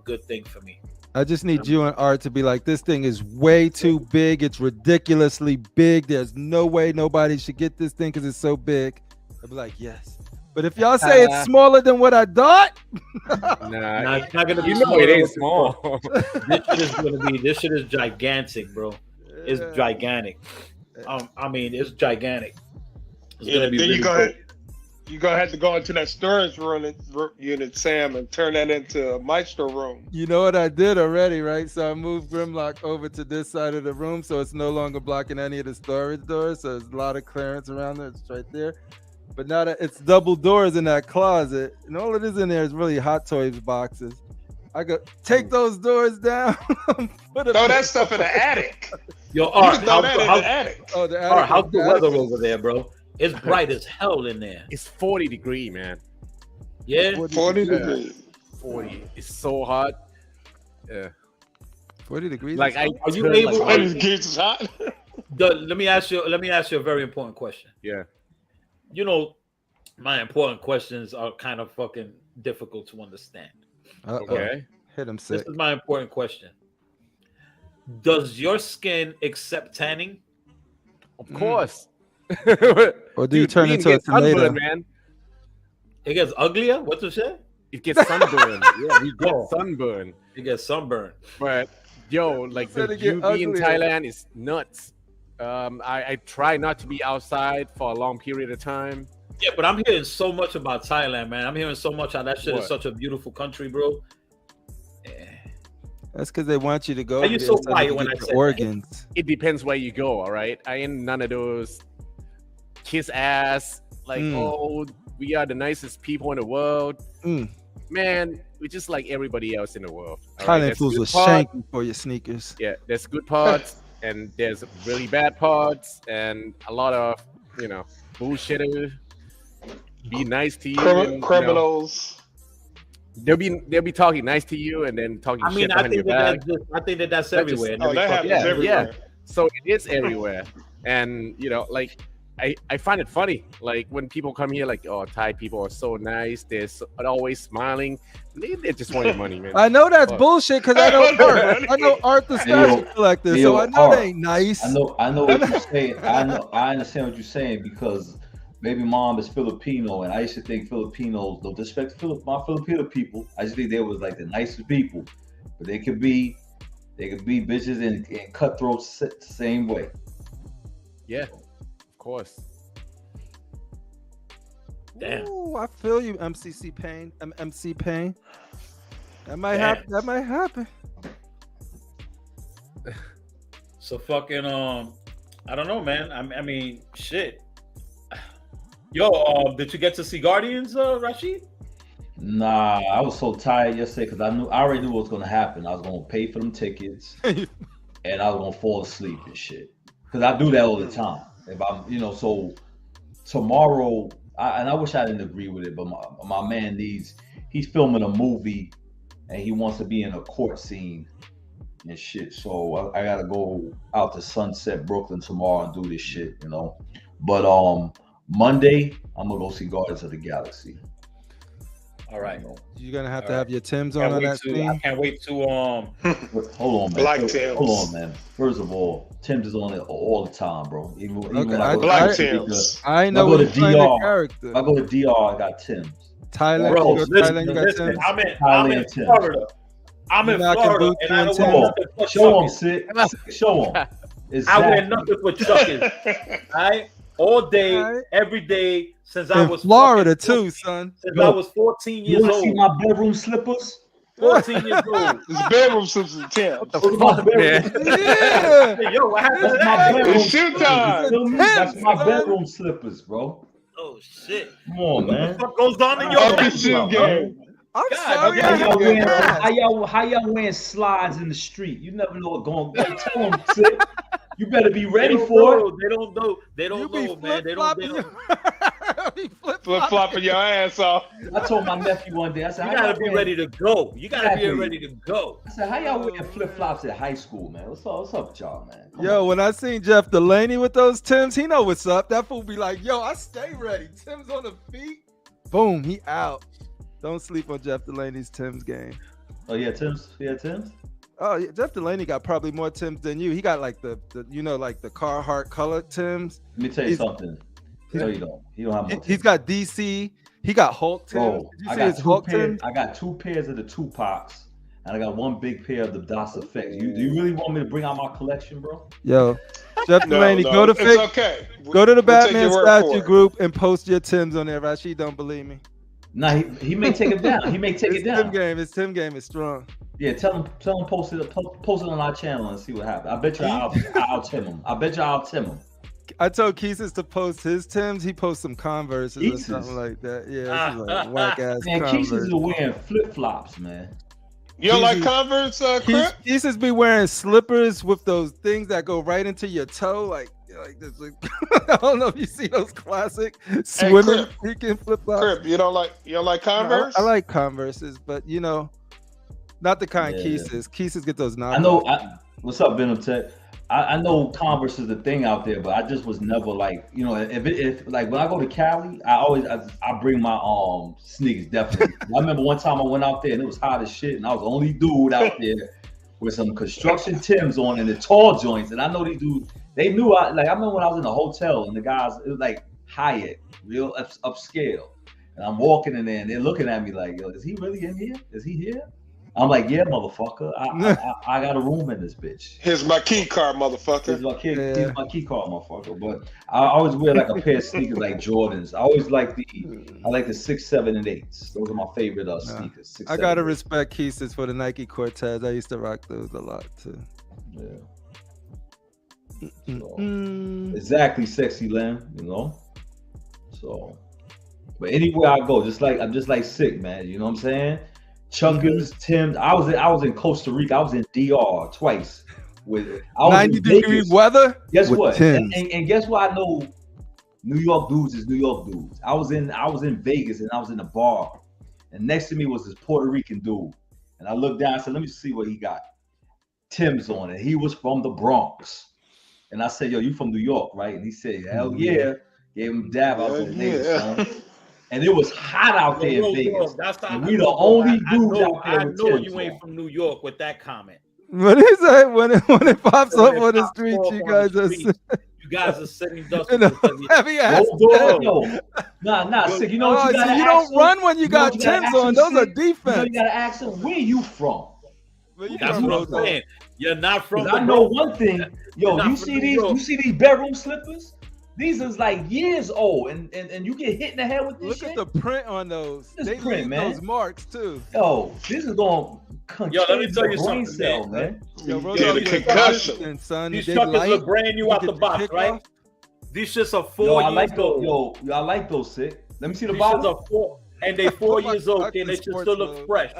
good thing for me. I just need you and Art to be like, this thing is way too big. It's ridiculously big. There's no way nobody should get this thing because it's so big. I'll be like, yes. But if y'all say it's smaller than what I thought, nah, it's not gonna be. It ain't small. This shit is gigantic, bro. It's gigantic. I mean, it's gigantic. It's gonna be then really you're gonna have to go into that storage unit, Sam, and turn that into a maestro room. You know what I did already, right? So I moved Grimlock over to this side of the room, so it's no longer blocking any of the storage doors. So there's a lot of clearance around there. It's right there. But now that it's double doors in that closet, and all it is in there is really Hot Toys boxes. I go take those doors down. Throw that stuff in the attic. Yo, Art, in the attic. Oh, the attic. Art, how's the weather over there, bro? It's bright as hell in there. It's 40 degrees, man. Yeah, 40 degrees. 40. It's so hot. Yeah. 40 degrees. Like, are you able? It's hot. Let me ask you a very important question. Yeah. You know, my important questions are kind of fucking difficult to understand. Okay. Hit him sick. This is my important question. Does your skin accept tanning? Of course. Or do you turn into a tomato? Sunburn, man. It gets uglier? What you say? It gets sunburned. Yeah, we get sunburn. It gets sunburned. But yo, like the UV in Thailand is nuts. I try not to be outside for a long period of time. Yeah, but I'm hearing so much about Thailand, man. I'm hearing so much how that shit is such a beautiful country, bro. That's because they want you to go. Are you so quiet when I say organs? It depends where you go, all right? I ain't none of those kiss ass, like, oh, we are the nicest people in the world. Man, we're just like everybody else in the world. Thailand fools will shank you for your sneakers. Yeah, there's good parts and there's really bad parts and a lot of, bullshitters. Be nice to you. Criminals. They'll be talking nice to you and then talking shit behind your back. I think that's everywhere. That happens everywhere. Yeah. So it is everywhere. And, like, I find it funny. Like, when people come here, like, oh, Thai people are so nice. They're always smiling. They just want your money, man. I know that's bullshit because I know Art. I know Art the statue collector, so I know they ain't nice. I know what you're saying. I understand what you're saying because maybe mom is Filipino, and I used to think Filipinos, no disrespect my Filipino people, I just think they was like the nicest people, but they could be bitches and cutthroats the same way. Yeah, of course. Damn. Ooh, I feel you, MC Pain. That might happen. That might happen. So fucking I don't know, man. I mean, shit. Yo, did you get to see Guardians, Rashid? Nah, I was so tired yesterday because I already knew what was gonna happen. I was gonna pay for them tickets, and I was gonna fall asleep and shit. Because I do that all the time. If I'm, so tomorrow, I wish I didn't agree with it, but my man he's filming a movie, and he wants to be in a court scene and shit. So I gotta go out to Sunset Brooklyn tomorrow and do this shit, But Monday, I'm gonna go see Guardians of the Galaxy. All right. You're gonna have to All have your Timbs on that I scene. can't wait to Hold on, man. Black Timbs. Hold on, man. First of all, Timbs is on it all the time, bro. Even Okay, when I go Black to Timbs. I know go what to you're playing the DR. character. If I go to DR, I got Timbs. Thailand, Bro, you go to listen, Thailand, you got listen, Timbs. I'm in Timbs. Florida. I'm in You're knocking Florida, boots and I don't doing wear Timbs? nothing but Show him, chuckers. Sid. Show him. I Exactly. wear nothing but chuckers. All right, all day, All right. every day since I In was Florida fucking- too, son. Since Yo, I was 14 You years want to see old. my bedroom slippers? 14 years old. It's bedroom Simpson Tim. Those are my bedroom Yeah. Hey, yo, what happened to That's my that? bedroom It's shoot slippers. time. You feel me? That's Timbs, my son. bedroom slippers, bro. Oh shit! Come on, What man. the fuck goes on in your Happy bedroom? shoe bro? game. I'm God, sorry. okay, I How had y'all to wearing, ask. how y'all wearing slides in the street? You never know what's going on. Tell them, Sid. You better be They ready don't for it. know. They don't know. They You don't be know, man. They don't. They flip-flopping. don't. You be Flip flip-flopping. flopping your ass off. I told my nephew one day, I said, You how gotta y'all be wearing- ready to go. You gotta be Exactly. ready to go. I said, how y'all wearing flip flops at high school, man? What's up with y'all, man? Come Yo, on. when I seen Jeff Delaney with those Timbs, he know what's up. That fool be like, yo, I stay ready. Timbs on the feet. Boom, he out. Don't sleep on Jeff Delaney's Timbs game. Oh yeah, Tim's. Yeah, Tim's. Oh, yeah, Jeff Delaney got probably more Timbs than you. He got like the like the Carhartt colored Timbs. Let me tell you He's- something. No, you don't. You don't have more. He's got DC. He got Hulk Timbs. Bro, Did you I see got his Hulk Timbs? I got 2 pairs of the Tupacs, and I got 1 big pair of the Das Effects. Do you really want me to bring out my collection, bro? Yo, Jeff Delaney, go to it's okay. go to the We'll take Batman your word for statue it. group and post your Timbs on there. Rashid don't believe me. Nah, he may take it down. He may take His it down. His Tim game is strong. Yeah, tell him post it on our channel and see what happens. I bet you I'll Tim him. I bet you I'll Tim him. I told Keesis to post his Timbs. He posts some Converses Keesis? or something like that. Yeah, this is like whack ass Man, Converse. Keesis is wearing flip flops, man. You don't like Keezy- Converse, Crip? Keesis be wearing slippers with those things that go right into your toe, like this. Like, I don't know if you see those classic swimming freaking flip flops. Crip, you don't like Converse? I like Converses, but not the kind Yeah. Keesis get those knockoffs. I know. What's up, Venom Tech? I know Converse is the thing out there, but I just was never like, if like when I go to Cali, I bring my sneakers definitely. I remember one time I went out there and it was hot as shit, and I was the only dude out there with some construction Timbs on and the tall joints, and I know these dudes. They knew I remember when I was in the hotel and the guys, it was like Hyatt, real upscale, and I'm walking in there and they're looking at me like, yo, is he really in here? Is he here? I'm like, yeah, motherfucker. I got a room in this bitch. Here's my key card, motherfucker. Here's my key card, motherfucker. But I always wear like a pair of sneakers like Jordans. I like the 6, 7, and 8s. Those are my favorite sneakers. 6, I 7, gotta 8s. respect Keesis for the Nike Cortez. I used to rock those a lot too. Yeah. Mm. Exactly, sexy lamb. So, but anywhere I go, I'm just like sick, man. You know what I'm saying? Chuckers, Timbs. I was in Costa Rica. I was in DR twice. I was 90-degree in Vegas. weather. Guess with what? Timbs. And guess what? I know New York dudes is New York dudes. I was in Vegas and I was in a bar, and next to me was this Puerto Rican dude. And I looked down. I said, "Let me see what he got." Timbs on it. He was from the Bronx. And I said, "Yo, you from New York, right?" And he said, "Hell yeah." Gave him a dab. I was like, "Nigga, son." And it was hot out there in Vegas. And we the only dudes out there I with know Timbs you ain't on. from New York with that comment. What is that when it pops up on the street? Pops You up guys on are the street. You guys are sitting dust. in a heavy ass. Yo, nah, sick. You know what you gotta you ask don't them? run when you got what you gotta Timbs ask on. them, Those are Sid? You know defense. you gotta ask them, where you from? But you That's from what I'm Rosedale. saying. You're not from. Because the I know Bronx. one thing. Yo, Not you from see New these? York. You see these bedroom slippers? These is like years old, and you get hit in the head with this Look shit. at the print on those. This They print, leave man. those marks too. Yo, this is gonna Yo, let me contain tell your you brain something, cell, man. man. Yo, Yeah, Rosedale the is concussion. consistent, son. These They chuckers light, look brand new you out get the box, kick right? off. These shits are 4 Yo, I years like those. old. Yo, I like those, sick. Let me see the These shits bottom. are 4, and they 4 years old, Fuck and they the should sports still look mode. fresh.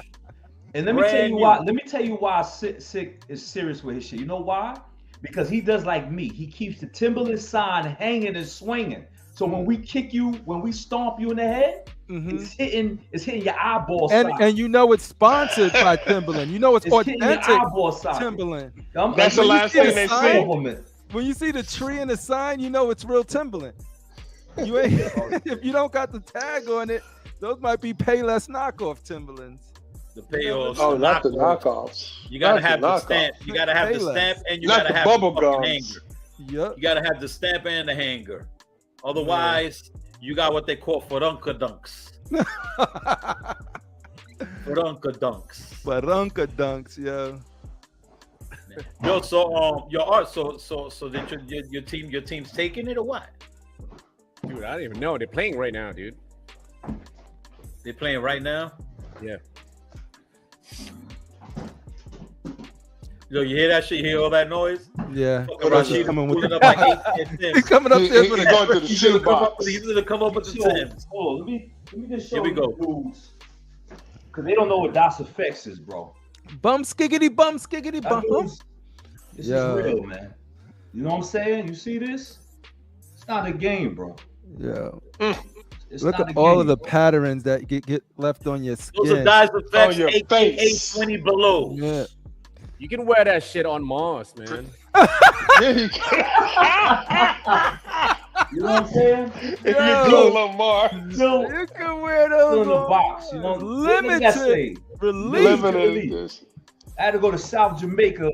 And let me tell Brand you new. why. Let me tell you why Sick is serious with his shit. You know why? Because he does like me. He keeps the Timberland sign hanging and swinging. So when we kick you, when we stomp you in the head, it's hitting your eyeball side. And you know it's sponsored by Timberland. You know it's It's hitting your authentic eyeball side. Timberland. That's the when you last see thing the they sign- say. When you see the tree and the sign, you know it's real Timberland. You ain't if you don't got the tag on it, Those might be Payless knockoff Timberlands. The payoffs. Oh, not the knockoff. knockoffs. You gotta Not have the knockoff. stamp. You gotta have the Payless. stamp, and you Not gotta the have bubble the fucking gums. hanger. Yep. You gotta have the stamp and the hanger. Otherwise, you got what they call dunks. Dunks. Barunka dunks, yo. Yo, so your art. So that your team's taking it or what? Dude, I don't even know. They're playing right now, dude. They playing right now. Yeah. Yo, you hear that shit? You hear all that noise? Yeah. Fucking What is Rashid it? Coming with pulling the- up like 8 He's Tims. coming up there for He's the going to the He's gonna come up. shoebox. He's gonna come up with the Tims. Oh, let me just show Here we you go. dudes. Because they don't know what DOS effects is, bro. bum skiggity bum skiggity bum. This Yo. is real, man. You know what I'm saying? You see this? It's not a game, bro. Yeah. It's Look not at a all game, of the bro. patterns that get left on your skin. Those are Dice Effects, your aka face. 20 below. Yeah. You can wear that shit on Mars, man. Yeah, you can. You know what I'm saying? If you do Lamar, Still, You can wear still those in the on box. You know, Limited. What does that say? Release. living in Release. this. I had to go to South Jamaica.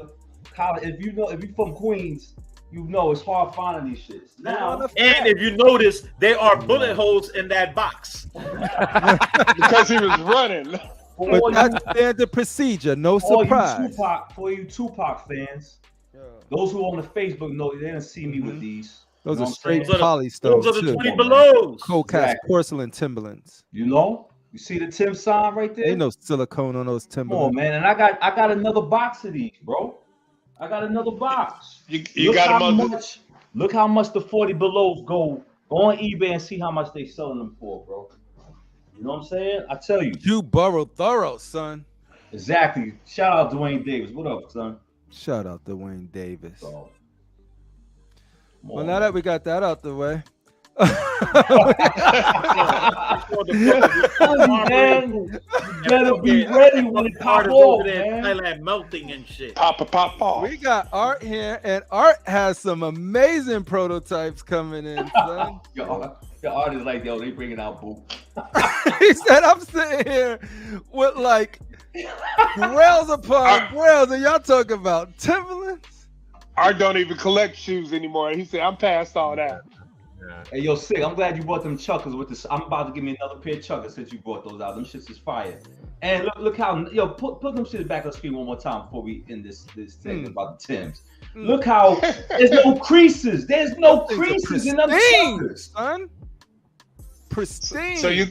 College. If you from Queens, you know it's hard finding these shits. Now, And if you notice, there are bullet holes in that box. Because he was running. for But all that's standard procedure. No surprise. for you Tupac fans, those who on the Facebook know they didn't see me with these. Those You are know straight Those are the- polystones Those are the too. 20 belows. Cold-cast Exactly. porcelain Timberlands. You know, you see the Tim sign right there. Ain't no silicone on those Come on, Timberlands. man, and I got another box of these, bro. I got another box. You Look got how him on. much. Look how much the 40 belows go. Go on eBay and see how much they selling them for, bro. You know what I'm saying? I tell you. You burrow thorough, son. Exactly. Shout out Dwayne Davis. What up, son? Shout out to Wayne Davis. So, come Well, on, now that we got that out the way, man, you better be ready when it pop Artists off, over there in man. Thailand melting and shit. Pop off. we got Art here, and Art has some amazing prototypes coming in, son. Your artists like, yo, they bringing out boo. He said, I'm sitting here with like rails upon rails, and y'all talking about Timberlands? Art don't even collect shoes anymore. He said, I'm past all that. Hey, yo, Sick, I'm glad you bought them chuckers with this. I'm about to give me another pair of chuckers since you brought those out. Them shits is fire. And look how, yo, put them shits back on screen one more time before we end this thing about the Tims. Look how there's no creases. There's no Those things are creases in them pristine, chuckers. son. Pristine. So you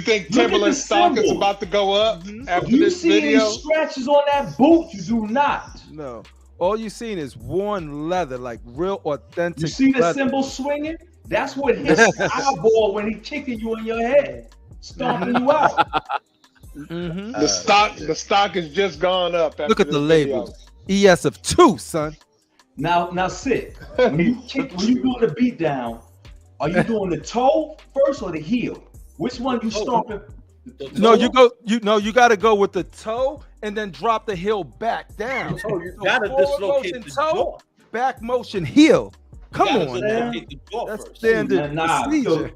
think Look at Timberland the stock is symbol. about to go up after You this see video? any scratches on that boot? You do not. No. All you seen is worn leather, like real authentic You see the leather. symbol swinging? That's what his eyeball when he kicking you in your head, stomping you out. Mhm. The stock has just gone up. After Look at this the video. labels. ES of 2, son. Now, Sid, when you doing the beat down, are you doing the toe first or the heel? Which one you stomping? No, you gotta go with the toe and then drop the heel back down. Oh, you So gotta forward dislocate motion the toe, jaw. back motion heel. Come You gotta on, man. dislocate the jaw That's first. standard Nah, procedure.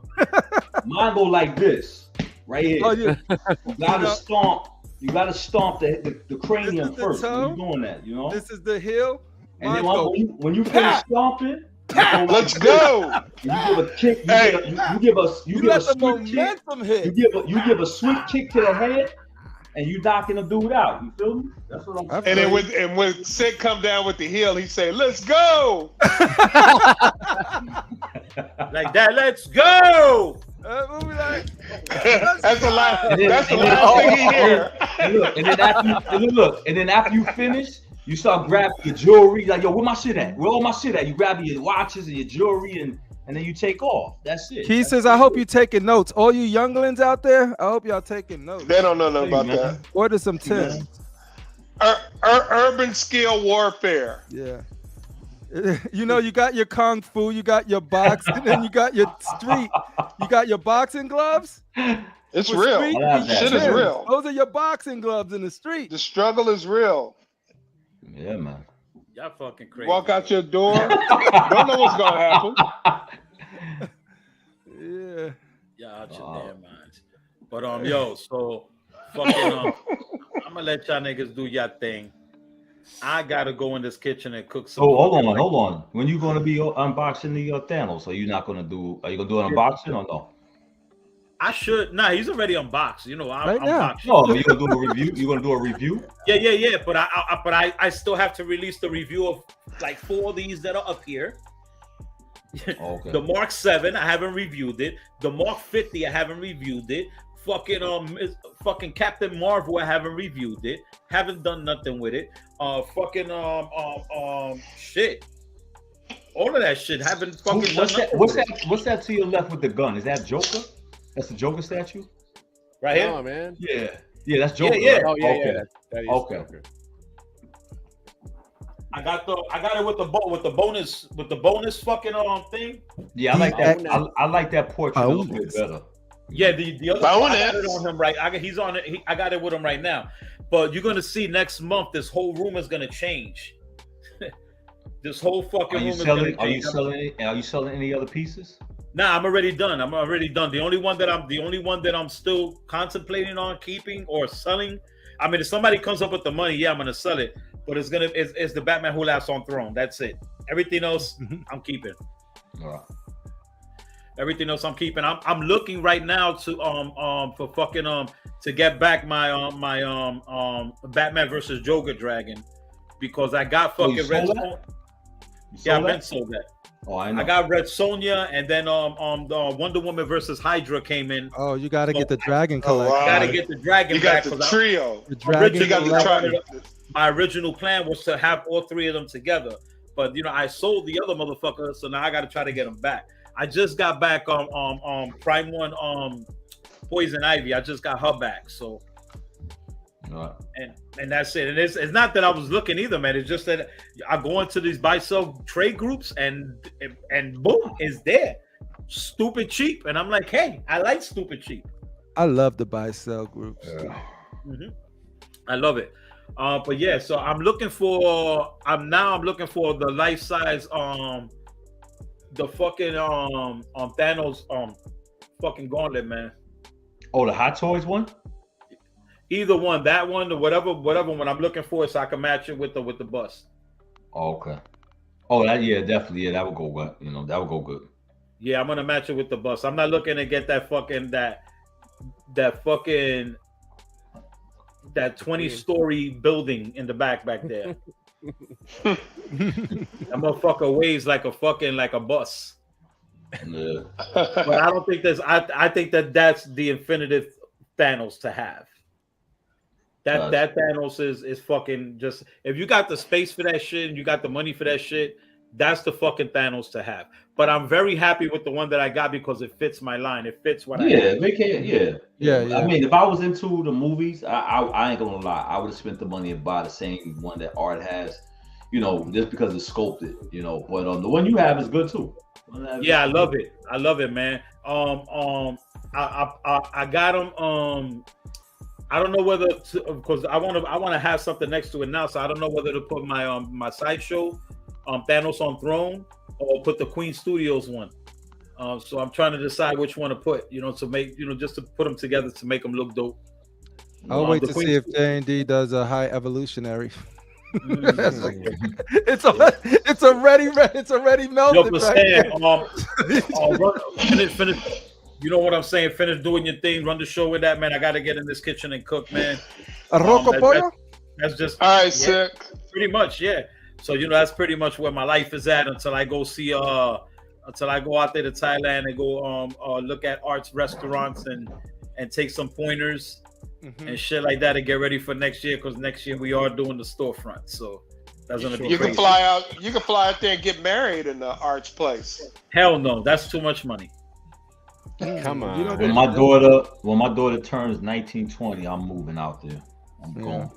mine go like this, right here. Oh, yeah. You gotta stomp. You gotta stomp the cranium This is the first. When toe? you doing that, you know. This is the heel. And then Mine go, when you finish stomping, you go like Let's this. go. You give a kick. You Hey. give a you sweet let the kick. momentum hit. You give a sweet kick to the head, and you knocking the dude out. You feel me? That's what I'm saying. And then when Sid come down with the heel, he say, "Let's go." Like that, let's go. We'll be like, That's the last. And then- That's the and then- last thing he hear. And then after you finish, you start grabbing your jewelry. Like, yo, where my shit at? Where all my shit at? You grab your watches and your jewelry, and then you take off. That's it. He says, I hope you taking notes. All you younglings out there, I hope y'all taking notes. They don't know nothing about Hey, man. that. Order some Tims. Urban skill warfare. Yeah. You know, you got your kung fu, you got your box, and then you got your street. You got your boxing gloves. It's For real. street, I love you that. Shit got is Tims. real. Those are your boxing gloves in the street. The struggle is real. Yeah, man. Y'all fucking crazy. Walk out your door. Don't know what's gonna happen. Yeah. Y'all out your Wow. damn minds. But But yo, so fucking I'm gonna let y'all niggas do your thing. I gotta go in this kitchen and cook some. Oh, hold on. When you gonna be unboxing the Thanos? Are you gonna do an unboxing or no? I should. Nah, he's already unboxed. You know, I'm now. unboxed. No, you gonna do a review? You gonna do a review? Yeah. But I still have to release the review of like 4 of these that are up here. Okay. The Mark 7, I haven't reviewed it. The Mark 50, I haven't reviewed it. Fucking Captain Marvel, I haven't reviewed it. Haven't done nothing with it. Shit. All of that shit haven't fucking What's done that? What's that to your left with the gun? Is that Joker? That's the Joker statue? Right here? Oh man. Yeah, that's Joker. Yeah. Right? Oh yeah, Okay. yeah. That is Okay. Joker. I got it with the bonus fucking thing. Yeah, I like that. I like that portrait a little bit better. Yeah, the other I got it on him right. He's on it. I got it with him right now. But you're gonna see next month this whole room is gonna change. This whole fucking room is gonna change. Are you selling any other pieces? Nah, I'm already done. The only one that I'm still contemplating on keeping or selling. I mean, if somebody comes up with the money, yeah, I'm gonna sell it. But it's the Batman Who Laughs on Throne. That's it. Everything else, I'm keeping. All right. Everything else I'm keeping. I'm looking right now to for fucking to get back my Batman versus Joker Dragon because I got fucking Red Sonja. Yeah, I meant sold that. Oh, I know. I got Red Sonja, and then the Wonder Woman versus Hydra came in. Oh, you got to get the Dragon collection. wow. Got to get the Dragon. You got back the trio. The Dragon. You got the trio. My original plan was to have all 3 of them together, but I sold the other motherfucker, so now I got to try to get them back. I just got back Prime 1 Poison Ivy. I just got her back, so and that's it. And it's not that I was looking either, man. It's just that I go into these buy-sell trade groups and boom, it's there. Stupid cheap, and I'm like, hey, I like stupid cheap. I love the buy-sell groups. I love it. But yeah, so I'm looking for the life size the fucking Thanos fucking gauntlet, man. Oh, the Hot Toys one? Either one, that one or whatever one I'm looking for, so I can match it with the bust. Oh, okay. Oh, definitely. Yeah, that would go well. That would go good. Yeah, I'm gonna match it with the bust. I'm not looking to get that fucking that 20-story building in the back there. That motherfucker weighs like a bus. Yeah. But I don't think I think that's the infinitive Thanos to have. That Thanos is fucking just, if you got the space for that shit and you got the money for that shit, that's the fucking Thanos to have. But I'm very happy with the one that I got because it fits my line. It fits what I have. Yeah. I mean, if I was into the movies, I ain't gonna lie, I would have spent the money and buy the same one that Art has, just because it's sculpted, But the one you have is good too. Yeah, I love it. I love it, man. I got them. I don't know whether because I want to have something next to it now, so I don't know whether to put my my sideshow Thanos on Throne or put the Queen Studios one. So I'm trying to decide which one to put, to make, just to put them together to make them look dope. I'll wait to see if J&D does a high evolutionary. It's already melted. Finish. You know what I'm saying? Finish doing your thing. Run the show with that, man. I got to get in this kitchen and cook, man. That's just all right, sick. Pretty much, yeah. So that's pretty much where my life is at until I go see until I go out there to Thailand and go look at Art's restaurants and take some pointers and shit like that and get ready for next year, because next year we are doing the storefront. So that's gonna be. You can fly out there and get married in the Art's place. Hell no, that's too much money. Come on. When my daughter turns 1920, I'm moving out there. I'm going.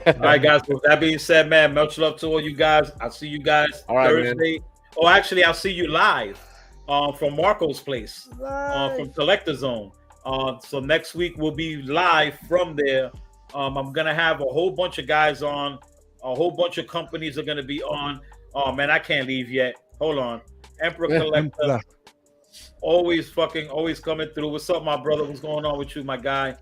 All right, guys. With that being said, man, much love to all you guys. I'll see you guys Thursday. Man. Oh, actually, I'll see you live from Marco's place from Collector Zone. So next week we'll be live from there. I'm gonna have a whole bunch of guys on. A whole bunch of companies are gonna be on. Oh man, I can't leave yet. Hold on. Emperor Collector. always coming through. What's up, my brother? What's going on with you, my guy?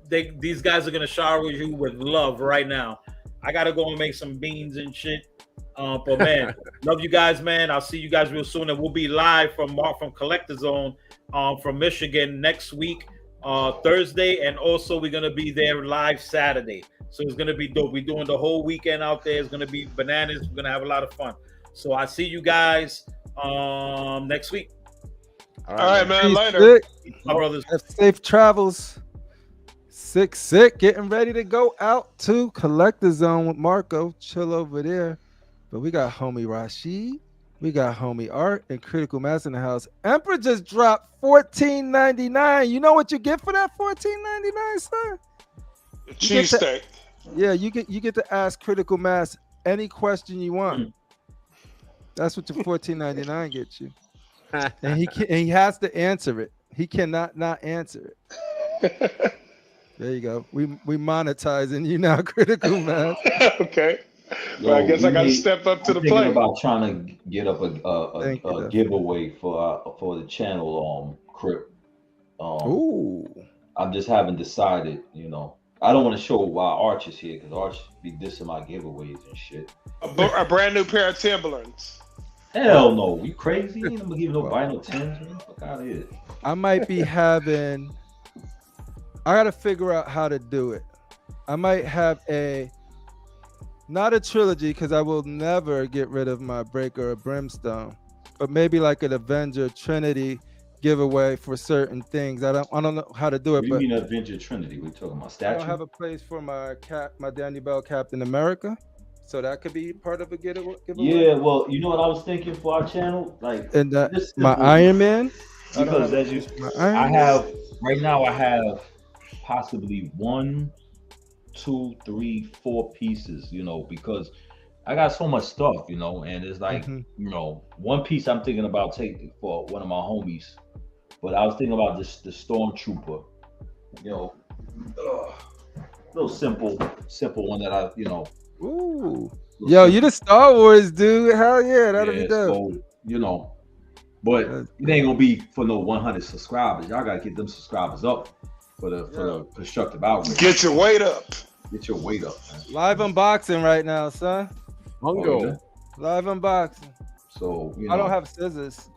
These guys are gonna shower you with love right now. I gotta go and make some beans and shit. But man, love you guys, man. I'll see you guys real soon, and we'll be live from Collector Zone, from Michigan next week, Thursday, and also we're gonna be there live Saturday. So it's gonna be dope. We're doing the whole weekend out there. It's gonna be bananas. We're gonna have a lot of fun. So I see you guys next week. All right, man. Peace, Later. Sick. My brothers. Have safe travels. Sick. Getting ready to go out to Collector Zone with Marco. Chill over there. But we got homie Rashid. We got homie Art and Critical Mass in the house. Emperor just dropped $14.99. You know what you get for that $14.99, sir? Cheesesteak. Yeah, you get to ask Critical Mass any question you want. That's what your $14.99 gets you. And he has to answer it. He cannot not answer it. There you go. We monetizing you now, Critical Mass. Okay. Well, I guess I got to step up to the plate. I'm thinking about trying to get up a giveaway for the channel Crip. Ooh. I just haven't decided. You know, I don't want to show why Arch is here because Arch be dissing my giveaways and shit. A brand new pair of Timberlands. Hell no, you crazy? You ain't gonna give no vinyl Timbs, man. Fuck out of here. I might be having. I gotta figure out how to do it. I might have not a trilogy because I will never get rid of my Breaker or Brimstone, but maybe like an Avenger Trinity giveaway for certain things. I don't know how to do it. What do you mean Avenger Trinity? We're talking about statue. I don't have a place for my Daniel Bell Captain America, so that could be part of a giveaway. Yeah, well, you know what I was thinking for our channel, like, and my Iron Man. Because as you, I have right now, I have possibly 1, 2, 3, 4 pieces, you know, because I got so much stuff, you know, and it's like, you know, one piece I'm thinking about taking for one of my homies, but I was thinking about this, the Stormtrooper, you know, little simple one that I, you know. Ooh, yo, you the Star Wars dude? Hell yeah, that'll be dope. So, you know, but it ain't gonna be for no 100 subscribers. Y'all gotta get them subscribers up for the constructive outreach. Get your weight up. Get your weight up, man. Live unboxing right now, son. Funko. Live unboxing. So you know, I don't have scissors.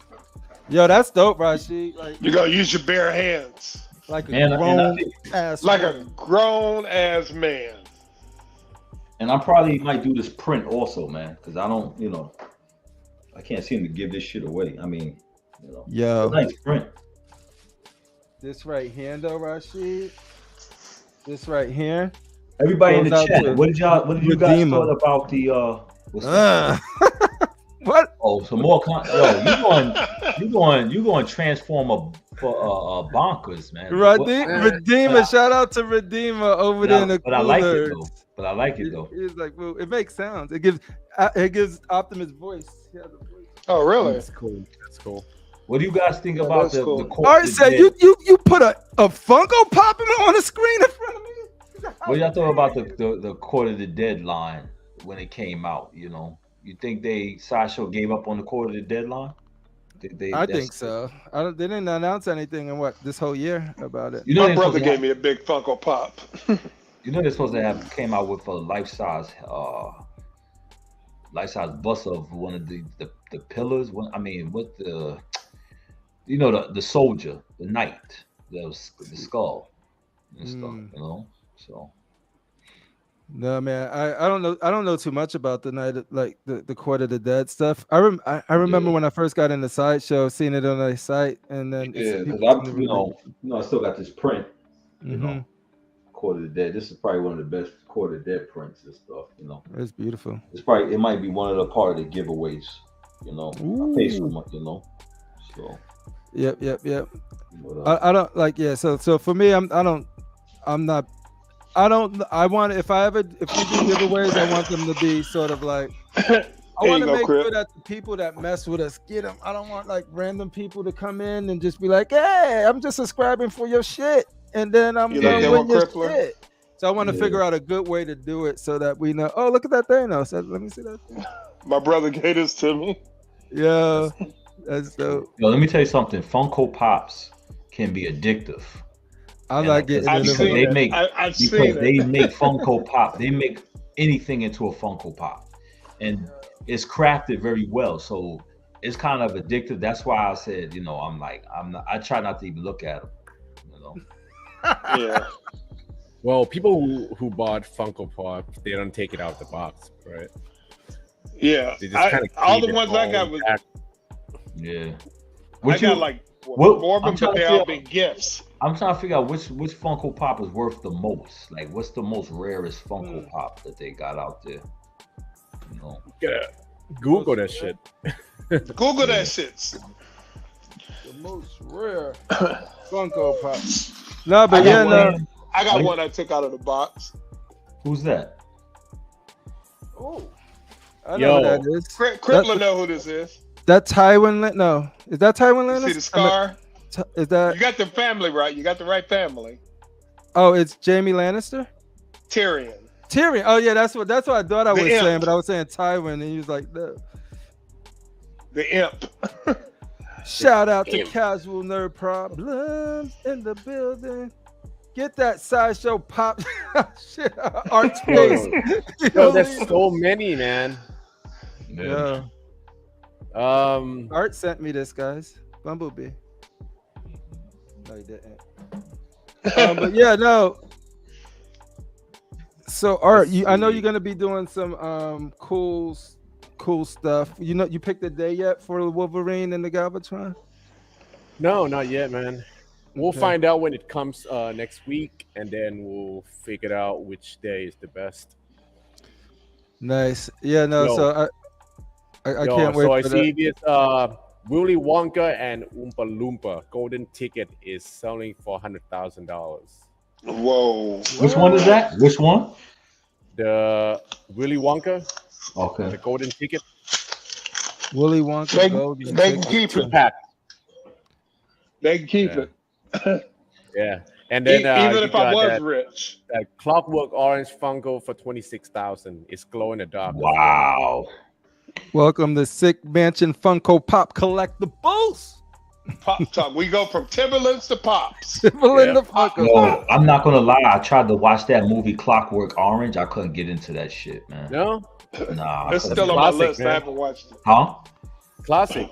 Yo, that's dope, Rashid. Like, You're gonna use your bare hands. Like a grown ass. Like a grown ass man. And I probably might do this print also, man, because I don't, you know, I can't seem to give this shit away. I mean, you know, yo, nice print. This right here, though, Rashid. This right here. Everybody in the chat, what did you guys thought about the what? Oh, some more you going to transform a bonkers, man. Redeemer, shout out to Redeemer over there in the But I like it though. But I like it though. It's like, well, it makes sounds. It gives Optimus voice. Oh, really? That's cool. That's cool. What do you guys think about the Art said you put a Funko Pop on the screen in front of me? What do y'all thought about the Court of the Dead line when it came out? You know, you think Sideshow gave up on the Court of the Dead line? I think so. They didn't announce anything in this whole year about it. You know, my brother gave me a big Funko Pop. You know they're supposed to have came out with a life-size bust of one of the pillars. With the, you know, the soldier, the knight, the skull and stuff. You know, so. No, man, I don't know too much about the night, like the Court of the Dead stuff. I remember when I first got into Sideshow, seeing it on their site, and then I still got this print. You know, Court of the Dead. This is probably one of the best Court of the Dead prints and stuff. You know, it's beautiful. It might be one of the part of the giveaways. You know, I pay so much. You know, so. Yep. I don't like So for me, if you do giveaways, I want them to be sort of like, I want to make sure that the people that mess with us get them. I don't want like random people to come in and just be like, hey, I'm just subscribing for your shit, and then I'm going to win your shit. So I want to figure out a good way to do it so that we know, oh, look at that Thanos. Let me see that thing. My brother gave this to me. Yeah. That's dope. Yo, let me tell you something. Funko Pops can be addictive. I'm And not getting I've into seen it. it. I've seen They it. make Funko Pop. They make anything into a Funko Pop, and it's crafted very well. So it's kind of addictive. That's why I said, I'm not. I try not to even look at them. You know. Yeah. Well, people who bought Funko Pop, they don't take it out of the box, right? Yeah. They just kind of All the ones I got was Yeah. I got like what- four of them, I'm trying but to they all figure- been gifts. I'm trying to figure out which Funko Pop is worth the most. Like, what's the most rarest Funko Pop that they got out there? You know. Yeah. Google that shit. Google that shit. The most rare Funko Pop. No, but yeah, no. I got one I took out of the box. Who's that? Oh, I know who that is. Crippler know who this is. That Tywin? No, is that Tywin Lannister? See the scar? Is that? You got the family right. You got the right family. Oh, it's Jaime Lannister. Tyrion. Tyrion. Oh yeah, that's what I thought I was The imp. saying, but I was saying Tywin, and he was like, no. The imp. Shout out to Casual Nerd Problems in the building. Get that sideshow pop shit, art space. Yo, there's so many, man. Yeah. Art sent me this, guys. Bumblebee. No, he didn't. But yeah, no. So Art, I know you're gonna be doing some cool stuff. You know, you picked a day yet for the Wolverine and the Galvatron? No, not yet, man. We'll find out when it comes next week, and then we'll figure out which day is the best. Nice. Yeah, no. Yo. So I can't wait. So I for see that. this Willy Wonka and Oompa Loompa golden ticket is selling for $100,000. Whoa. Which one is that? Which one? The Willy Wonka, the Okay. golden ticket, Willy Wonka. They Golden can Ticket. keep it. pack. They can keep Yeah. it. Yeah, and then Even you if I got was rich. that Clockwork Orange Funko for $26,000. It's glow in the dark. Wow. Welcome to Sick Mansion Funko Pop Collectibles. Pop talk. We go from Timberlands to Pops. Melinda Funko. Yo, I'm not gonna lie. I tried to watch that movie Clockwork Orange. I couldn't get into that shit, man. No, Nah. It's I couldn't still do on it. my Classic, list. man. I haven't watched it. Huh? classic.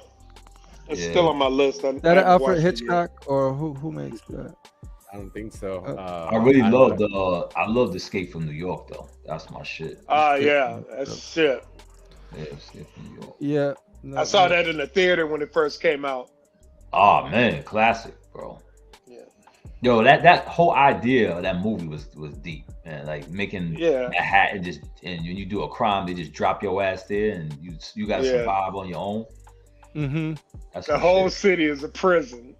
It's Yeah. still on my list. Is that an Alfred Hitchcock or who makes that? I don't think so. I really love I love the Escape from New York though. That's my shit. Yeah, that's shit. Yeah, Escape from New York. Yeah. No, I saw that in the theater when it first came out. Oh man, classic, bro. Yeah. Yo, that whole idea of that movie was deep, man. Like making Yeah. a hat and when you do a crime, they just drop your ass there and you gotta Yeah. survive on your own. Mm-hmm. That's The some whole shit. city is a prison,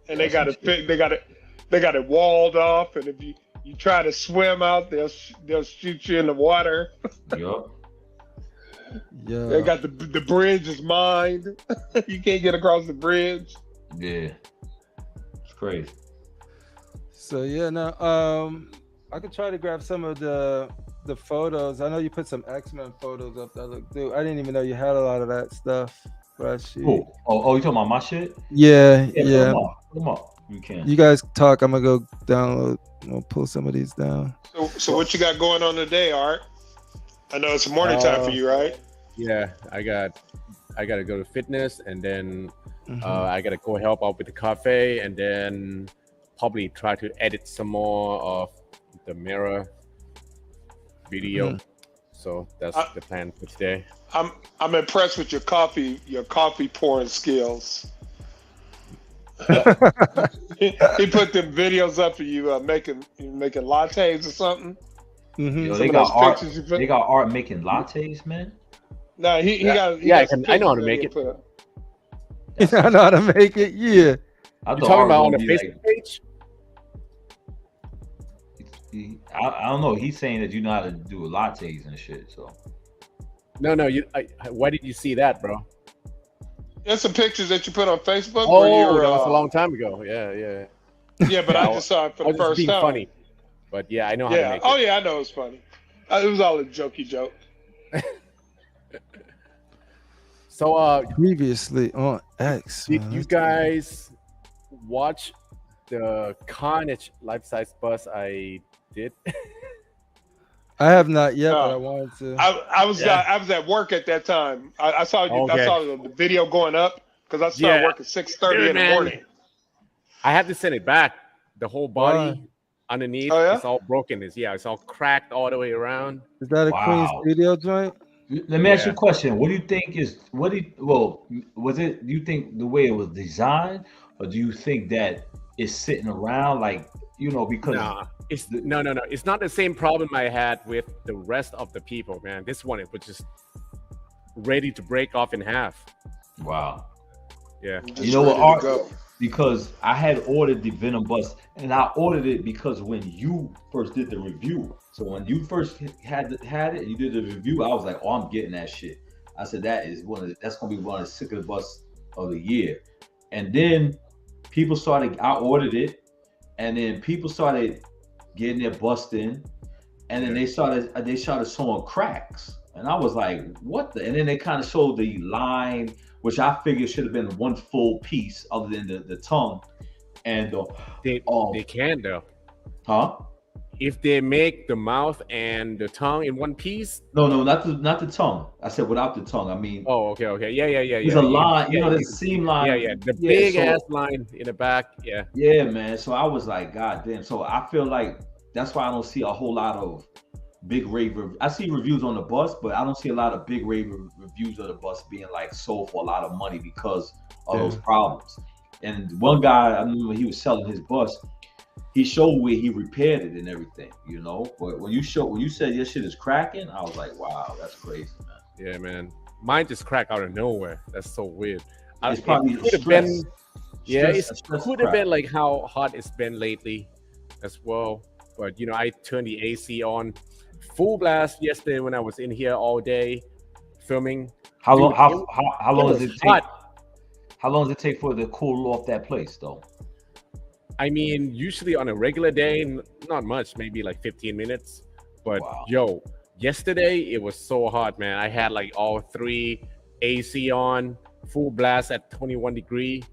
and they That's got some it. They got it walled off, and if you try to swim out, they'll shoot you in the water. Yup. Yeah. They got the bridge is mined. You can't get across the bridge. Yeah. It's crazy. So yeah, no. I could try to grab some of the photos. I know you put some X-Men photos up that look dude. I didn't even know you had a lot of that stuff. Cool. Oh, you talking about my shit? Yeah. Put 'em up. You can. You guys talk. I'm gonna go download. I'll pull some of these down. So what you got going on today, Art? I know it's morning time for you, right? Yeah, I gotta go to fitness, and then Mhm. I gotta go help out with the cafe, and then probably try to edit some more of the mirror video. So that's the plan for today. I'm impressed with your coffee pouring skills. He put them videos up of you making lattes or something. Mhm. Yo, Some they of got those art. pictures you put- They got art making lattes, man. No, he got. I know how to make it. I know how to make it. Yeah. I You thought talking art about on gonna the be Facebook page? I don't know. He's saying that you know how to do lattes and shit. So No. Why did you see that, bro? There's some pictures that you put on Facebook. Oh, where you're, that was a long time ago. Yeah. Yeah, but I just saw it for I the was just first being time. funny, but yeah, I know how to Yeah. make Oh it. yeah, I know it's funny. It was all a jokey joke. So, Previously on X. did man, you that's- guys watch the Carnage life-size bus I did? I have not yet, but No. I wanted to. I was Yeah. I was at work at that time. I saw you. I Okay. saw the video going up because I started Yeah. work at 6:30 Dude, in the man. morning. I had to send it back. The whole body underneath, Oh, yeah? it's all broken. It's all cracked all the way around. Is that a Queen Wow. Studio joint? Let me ask you Yeah. a question. What do you think is was it, do you think the way it was designed, or do you think that it's sitting around like, because Nah, no. It's not the same problem I had with the rest of the people, man. This one, it was just ready to break off in half. wow. Yeah. Just You know what, ready Art? to go. Because I had ordered the Venom bus, and I ordered it because when you first did the review, so when you first had it, and you did the review, I was like, "Oh, I'm getting that shit." I said that's gonna be one of the sickest bus of the year. And then I ordered it, and then people started getting their bust in, and then they started showing cracks, and I was like, "What the?" And then they kind of showed the line, which I figured should have been one full piece, other than the tongue and the They can though. huh? If they make the mouth and the tongue in one piece. No, not the tongue. I said without the tongue. I mean, Oh, okay. Yeah. there's a line, Yeah, the seam line. Yeah. The big so- ass line in the back. Yeah. Yeah, man. So I was like, God damn. So I feel like that's why I don't see a whole lot of big rave. I see reviews on the bus, but I don't see a lot of big rave reviews of the bus being like sold for a lot of money because of those problems. And one guy, I remember he was selling his bus. He showed where he repaired it and everything, But when you said your shit is cracking, I was like, wow, that's crazy, man. Yeah, man. Mine just cracked out of nowhere. That's so weird. It's probably could have stress. been. Yeah, it Stress could have crack. been like how hot it's been lately, as well. But I turned the AC on full blast yesterday when I was in here all day filming. How long? Dude, How long does it take? hot. How long does it take for it to cool off that place, though? I mean, usually on a regular day, not much, maybe like 15 minutes. But Wow. yesterday it was so hot, man. I had like all 3 AC on, full blast at 21 degree,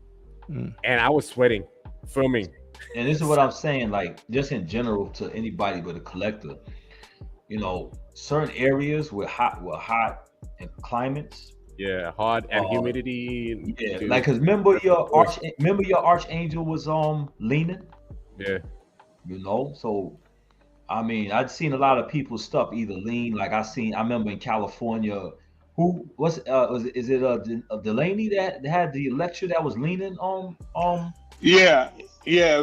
and I was sweating, filming. And this is what I'm saying, like just in general to anybody but a collector, certain areas with hot and climates. Yeah, hot and humidity. Yeah, dude. like cause remember your archangel was leaning. Yeah. So I mean, I'd seen a lot of people's stuff either lean. Like I remember in California, is it Delaney that had the lecture that was leaning on? Yeah,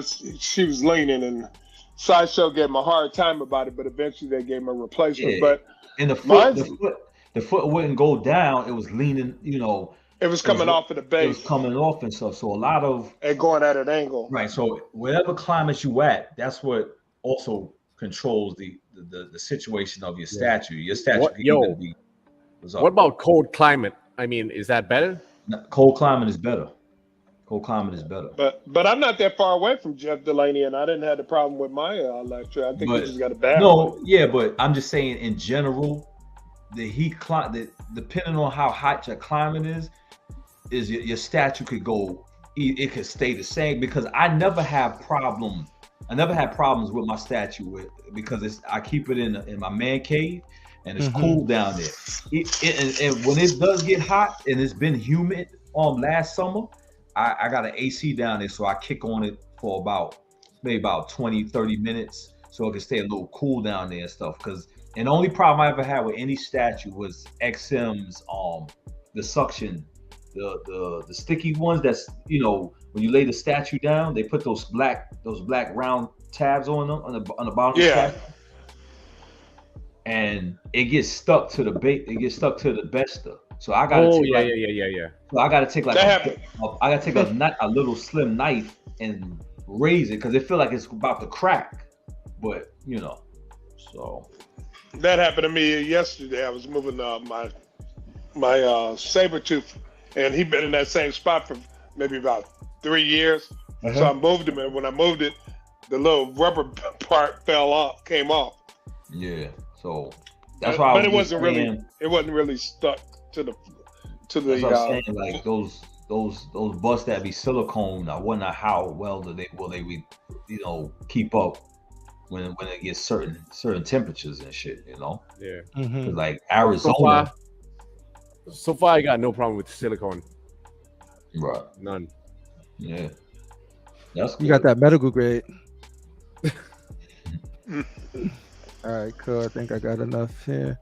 she was leaning, and Sideshow gave him a hard time about it, but eventually they gave him a replacement. Yeah. But And the foot wouldn't go down. It was leaning, it was coming off of the it was base coming off and stuff. So a lot of and going at an angle. right. So whatever climate you at, that's what also controls the situation of your statue. Your statue What- can yo, either be. What about cold climate? I mean, is that better? Cold climate is better. Cold climate is better. But I'm not that far away from Jeff Delaney, and I didn't have the problem with my lecture. I think he just got a bad one. No, yeah, but I'm just saying in general, the heat climate, depending on how hot your climate is your statue could go. It could stay the same because I never have problems with my statue because I keep it in my man cave and it's cool down there. And when it does get hot and it's been humid last summer, I got an AC down there, so I kick on it for maybe about 20-30 minutes so it can stay a little cool down there and stuff. And the only problem I ever had with any statue was XM's the suction, the sticky ones that's when you lay the statue down, they put those black round tabs on them on the bottom of the statue. And it gets stuck to the bait, it gets stuck to the besta. So I gotta yeah. So I gotta take That I gotta take a little slim knife and raise it because it feel like it's about to crack. But so That happened to me yesterday. I was moving my saber tooth, and he'd been in that same spot for maybe about 3 years. So I moved him, and when I moved it, the little rubber part came off. yeah. So that's why. But it wasn't really stuck to the to the. That's what I'm saying. Like those busts that be silicone. I wonder how well they keep up when it gets certain temperatures and shit. Yeah. 'Cause, like Arizona. So far, I got no problem with silicone. Right. None. Yeah. That's good. You got that medical grade. All right, cool. I think I got enough here.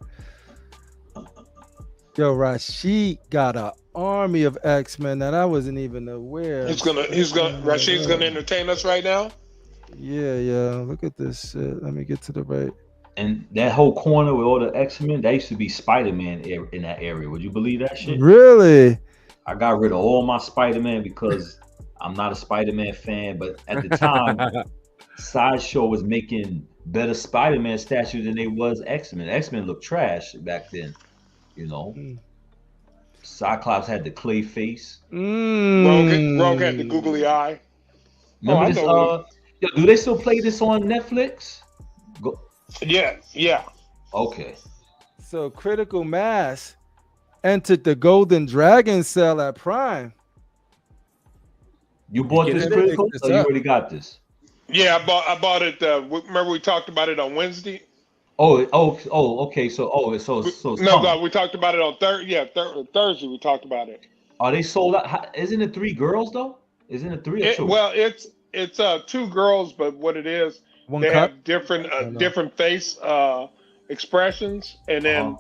Yo, Rashid got an army of X-Men that I wasn't even aware. Rashid's gonna entertain us right now. Yeah. Look at this shit. Let me get to the right. And that whole corner with all the X-Men, that used to be Spider-Man in that area. Would you believe that shit? Really? I got rid of all my Spider-Man because I'm not a Spider-Man fan. But at the time, Sideshow was making better Spider-Man statues than they was X-Men. X-Men looked trash back then, Cyclops had the clay face. Rogue had the googly eye. Remember this? Do they still play this on Netflix? Yeah. Okay. So Critical Mass entered the Golden Dragon sale at Prime. You bought this Critical, or you already got this? Yeah, I bought it. Remember we talked about it on Wednesday. Okay. So it's no, we talked about it on Thursday. Yeah, Thursday we talked about it. Are they sold out? Isn't it 3 girls though? Isn't it 3 or 2? Well, it's 2 girls, but what it is, they have different face expressions, and then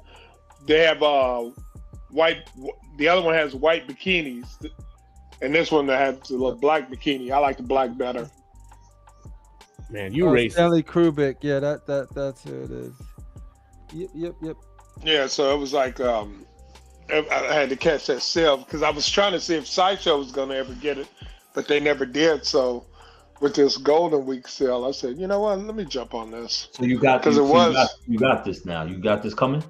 they have white. The other one has white bikinis, and this one has a black bikini. I like the black better. Man, you racist. Stanley Kubrick. Yeah, that's who it is. Yep. Yeah, so it was like I had to catch that sale because I was trying to see if Sideshow was going to ever get it, but they never did. So with this Golden Week sale, I said, you know what? Let me jump on this. So you got this now. You got this coming?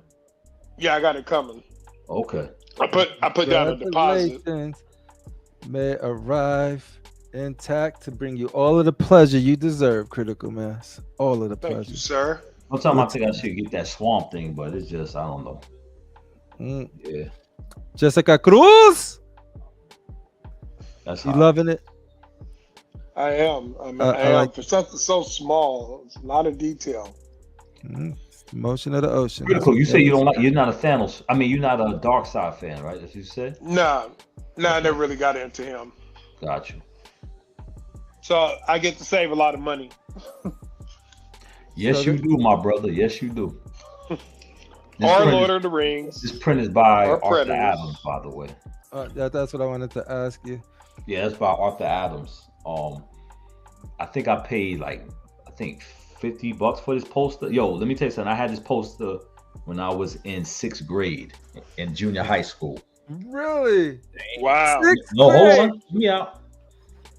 Yeah, I got it coming. Okay. I put down a deposit. May arrive intact to bring you all of the pleasure you deserve, Critical Mass. All of the pleasure. Thank you, sir. Sometimes I think I should get that swamp thing, but it's just, I don't know. Yeah. Jessica Cruz. That's you loving it? I am. I am. For something so small, it's a lot of detail. It's the motion of the ocean. Critical. You say you're not a Thanos. I mean, you're not a Dark Side fan, right? That's what you said? No, I never really got into him. Got you. So I get to save a lot of money. Yes, you do, my brother. Yes, you do. Or Lord of the Rings. This print is by Arthur Adams, by the way. That's what I wanted to ask you. Yeah, that's by Arthur Adams. I think I paid $50 for this poster. Yo, let me tell you something. I had this poster when I was in 6th grade in junior high school. Really? Wow. No, hold on. Hear me out.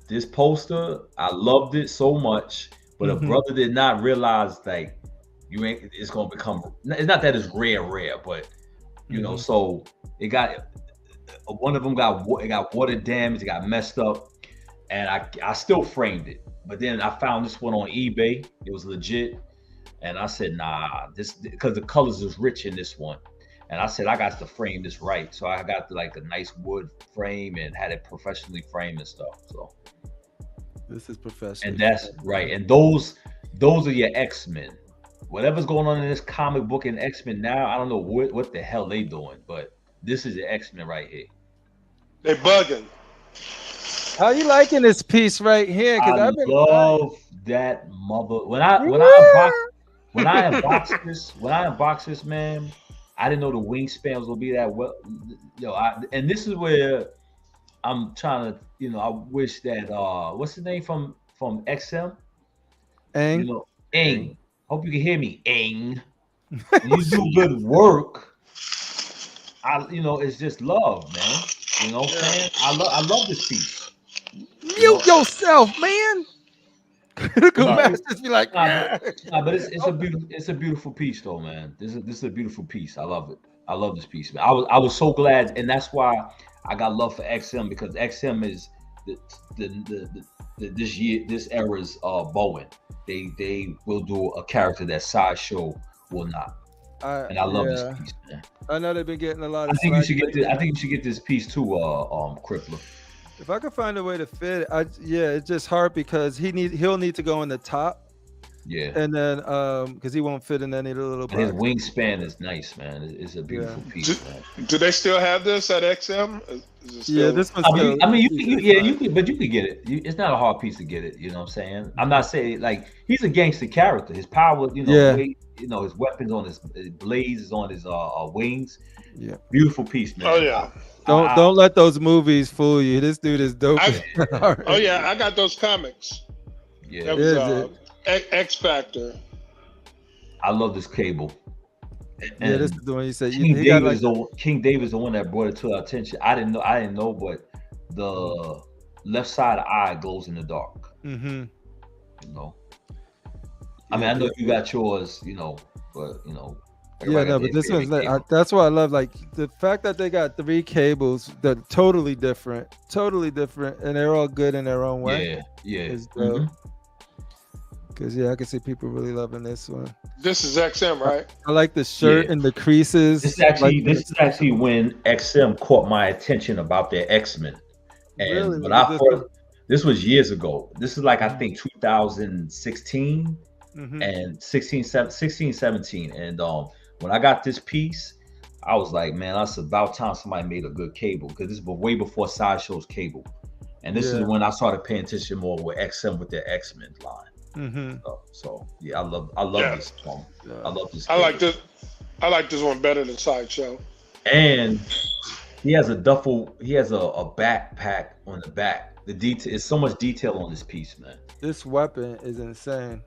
This poster, I loved it so much, but a brother did not realize it's gonna become. It's not that it's rare, but so it got. One of them got water damage. It got messed up, and I still framed it. But then I found this one on eBay. It was legit, and I said, nah, this because the colors is rich in this one. And I said, I got to frame this right. So I got a nice wood frame and had it professionally framed and stuff. So this is professional. And that's right. And those are your X-Men. Whatever's going on in this comic book and X-Men now, I don't know what the hell they doing, but this is the X-Men right here. They bugging. How you liking this piece right here? I love that mother. When I unbox this, man, I didn't know the wingspan was gonna be that well. And this is where I'm trying to, I wish that what's his name from XM? Aang. Aang. Hope you can hear me, Aang. You do good work. It's just love, man. You know what I'm saying? I love this piece. Mute yourself, man. Critical Mass just be like, but it's a beautiful piece though, man. This is a beautiful piece. I love it. I love this piece, man. I was so glad, and that's why I got love for XM, because XM is this era's Bowen. They will do a character that Sideshow will not. and I love this piece, man. I know they've been getting a lot of. I think you should get this. I think you should get this piece too, Crippler. If I could find a way to fit it, it's just hard because he'll need to go in the top. Yeah. And then because he won't fit in any of the little. His wingspan is nice, man. It's a beautiful piece. Man. Do they still have this at XM? Yeah, this one's I mean, you could get it. It's not a hard piece to get it. You know what I'm saying? I'm not saying like he's a gangster character. His power, weight, his weapons on his blades is on his wings. Yeah, beautiful piece, man. Oh yeah. Don't let those movies fool you. This dude is dope. Oh yeah, I got those comics. Yeah, that was X Factor. I love this cable. And this is the one you said. King David's the one that brought it to our attention. I didn't know, but the left side eye glows in the dark. Mm-hmm. I mean, I know you got yours, but but this one's that's why I love the fact that they got 3 cables that are totally different, and they're all good in their own way. Yeah. It's dope. Because I can see people really loving this one. This is XM, right? I like the shirt and the creases. This is actually when XM caught my attention about their X-Men. And really? This was years ago. This is I think 2016 and 16, 17. And when I got this piece, I was like, man, that's about time somebody made a good cable, because this was way before Sideshow's cable. And this is when I started paying attention more with XM with their X-Men line. So I love this song. I love this. I like this one better than Sideshow. And he has a duffel. He has a backpack on the back. The detail is so much detail on this piece, man. This weapon is insane.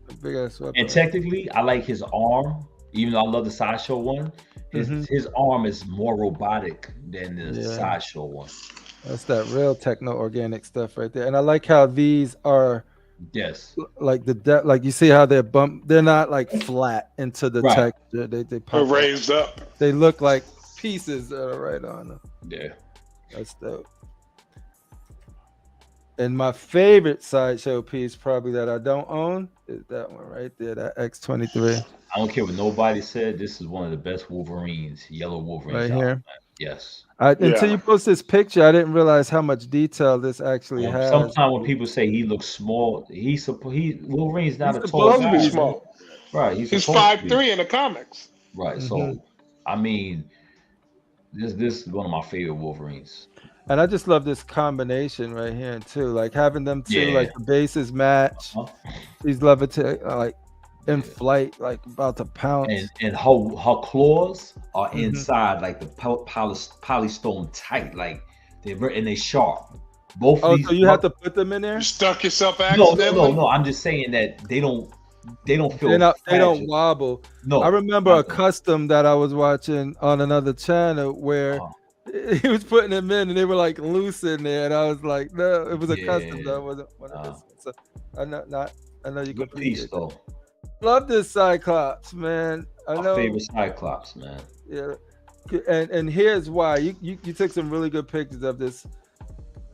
A big ass weapon. And technically, I like his arm. Even though I love the Sideshow one, his arm is more robotic than the Sideshow one. That's that real techno organic stuff right there. And I like how these are. Yes, like the depth, like you see how they're they're not flat into the texture. They pop raised up. They look like pieces that are right on them. Yeah, that's dope. And my favorite Sideshow piece, probably that I don't own, is that one right there, that X-23. I don't care what nobody said. This is one of the best Wolverines, yellow Wolverines. Right here. Man. Yes. Until you post this picture, I didn't realize how much detail this actually has. Sometimes when people say he looks small, Wolverine's not a tall guy. Small. Right. He's 5'3" in the comics. Right. So, I mean, this is one of my favorite Wolverines. And I just love this combination right here too, having them two, the bases match. He's levitate, in flight, about to pounce. And her claws are inside, the polystone tight, they sharp. Both. Oh, so you have to put them in there? You stuck yourself accidentally? No. I'm just saying that they don't feel. They don't wobble. No. I remember a custom that I was watching on another channel where he was putting them in and they were loose in there, and I was like, no, it was a custom that wasn't one of this. So I know you can piece though. Love this Cyclops, man. I know. Favorite Cyclops, man. Yeah, and here's why. You took some really good pictures of this,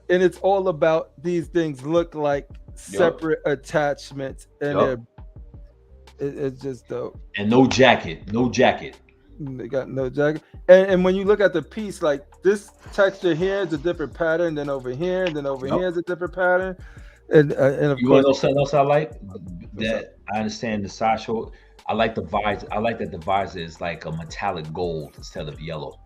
and it's all about these things look like separate attachments, and it's just dope. And no jacket. They got no jacket, and when you look at the piece, this texture here is a different pattern than over here, and then over here is a different pattern. And of you want to know something else I like? That I understand the Sideshow. I like the visor. I like that the visor is a metallic gold instead of yellow.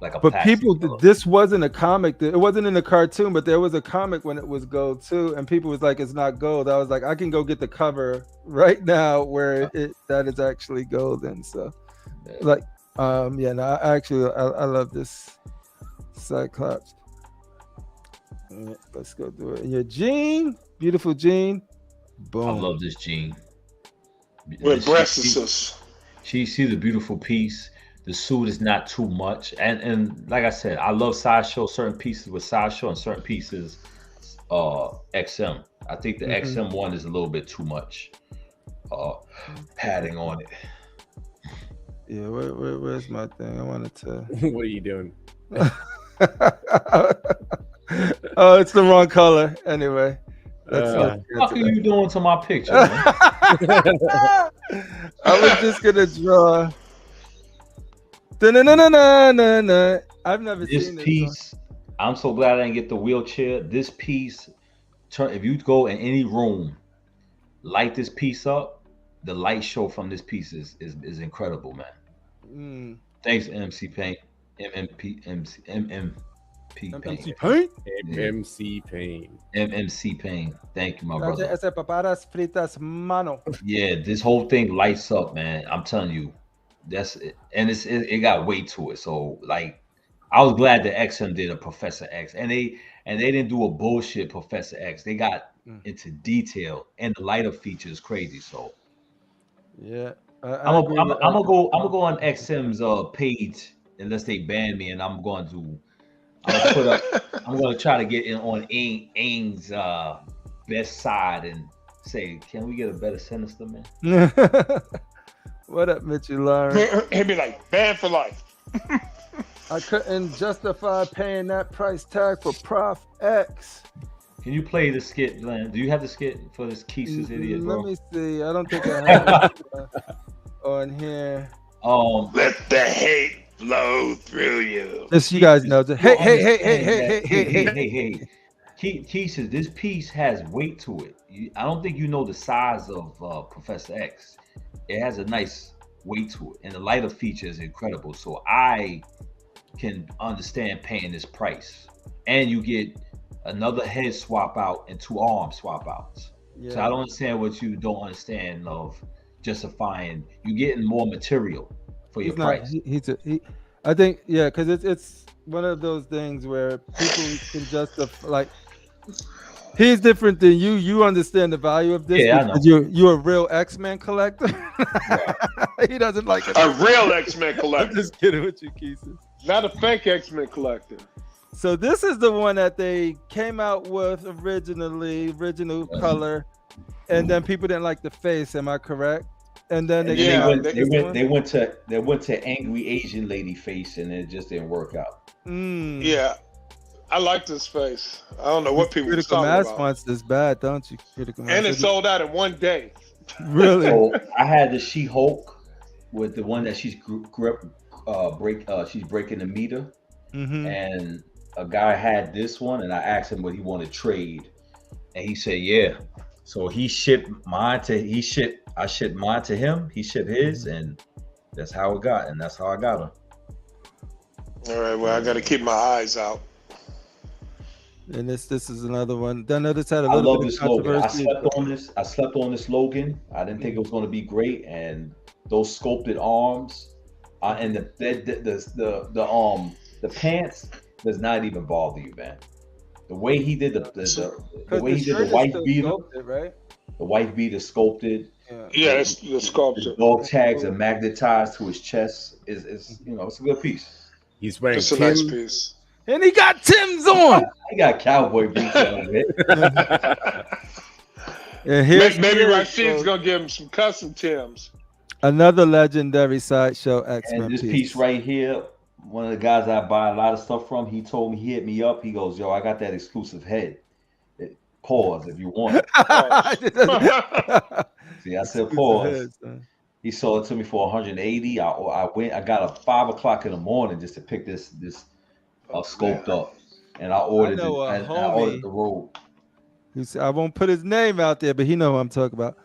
But people, this wasn't a comic. It wasn't in the cartoon, but there was a comic when it was gold too. And people was like, "It's not gold." I was like, "I can go get the cover right now where that is actually gold." And so, I love this Cyclops. Let's go do it. And your jean, beautiful jean. Boom. I love this jean. With breasts. She's a beautiful piece. The suit is not too much, and like I said, I love Sideshow. Certain pieces with Sideshow and certain pieces, XM. I think the XM one is a little bit too much padding on it. Yeah, where's my thing? I wanted to. What are you doing? Oh, it's the wrong color. Anyway, What the fuck are you doing to my picture, man? I was just gonna draw. Da-na-na-na-na-na. I've never This seen this piece, I'm so glad I didn't get the wheelchair. This piece, if you go in any room, light this piece up, the light show from this piece is incredible, man. Thanks, MC Paint. MMP Paint. MMC Paint. Thank you, my brother. Ese papadas fritas mano. Yeah, this whole thing lights up, man. I'm telling you, that's it. And it got weight to it. So like, I was glad that XM did a Professor X, and they didn't do a bullshit Professor X. They got into detail, and the lighter feature is crazy. So yeah, I'm gonna go on XM's page unless they ban me, and I'm going to try to get in on Aang's best side and say, can we get a better Sinister, man? What up, Mitchell Lauren? He'd be like, banned for life. I couldn't justify paying that price tag for Prof X. Can you play the skit, Glenn? Do you have the skit for this Keese's idiot, bro? Let me see. I don't think I have it on here. Let the hate flow through you. Just so you guys know. Hey. Keese's, this piece has weight to it. I don't think you know the size of Professor X. It has a nice weight to it, and the lighter feature is incredible. So I can understand paying this price, and you get another head swap out and 2 arm swap outs. Yeah. So I don't understand what you don't understand of justifying. You're getting more material for your price. I think, yeah, because it's one of those things where people can justify, like, he's different than you. You understand the value of this because you're a real X-Men collector. He doesn't like it. A real X-Men collector. I'm just kidding with you, Keesus. Not a fake X-Men collector. So this is the one that they came out with original color, and then people didn't like the face. Am I correct? And then they went to angry Asian lady face, and it just didn't work out. Yeah, I like this face. I don't know what people are Critical talking Mass about. wants this bad, don't you? Critical Mass. And it sold out in one day. Really? So I had the She-Hulk with the one that she's she's breaking the meter, and a guy had this one, and I asked him what he wanted to trade, and he said, yeah. So he shipped mine to I shipped mine to him, he shipped his, and that's how it got, and that's how I got him. All right, well, I got to keep my eyes out. And this is another one. I noticed had a I little love bit this of slogan. controversy. I slept on this slogan. I didn't think it was going to be great, and those sculpted arms, and the pants does not even bother you, man. The way he did the wife beater, right? The wife beater sculpted. Yeah, it's the sculpture. The dog tags are magnetized to his chest. Is it's a good piece. He's wearing It's a nice piece. And he got Tim's on. He got cowboy boots on it. And maybe Rashid's gonna give him some custom Tims. Another legendary sideshow X-Men and this piece right here, one of the guys I buy a lot of stuff from, he told me, he hit me up. He goes, yo, I got that exclusive head. Pause if you want it. See, I said pause. He sold it to me for 180. I got up 5 o'clock in the morning just to pick this sculpt up, and I ordered I ordered the robe. I won't put his name out there, but he know who I'm talking about.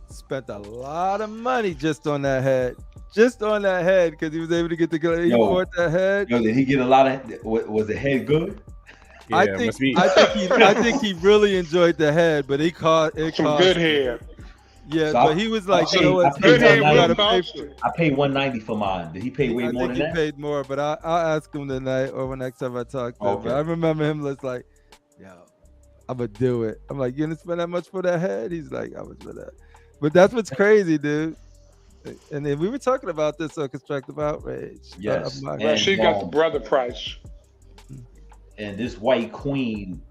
Spent a lot of money just on that head. Because he was able to get the he bought that head. Yo, did he get a lot of? Was the head good? Yeah, I think he really enjoyed the head, but it cost some good hair. Yeah, so but he was like, I paid $190 for mine. Did he pay way more than that? He paid more, but I'll ask him tonight or next time I talk to him. But I remember him was like, yo, I'm gonna do it. I'm like, you gonna spend that much for that head? He's like, I was for that. But that's what's crazy, dude. And then we were talking about this on Constructive Outrage. Yes. She got the brother price. And this White Queen,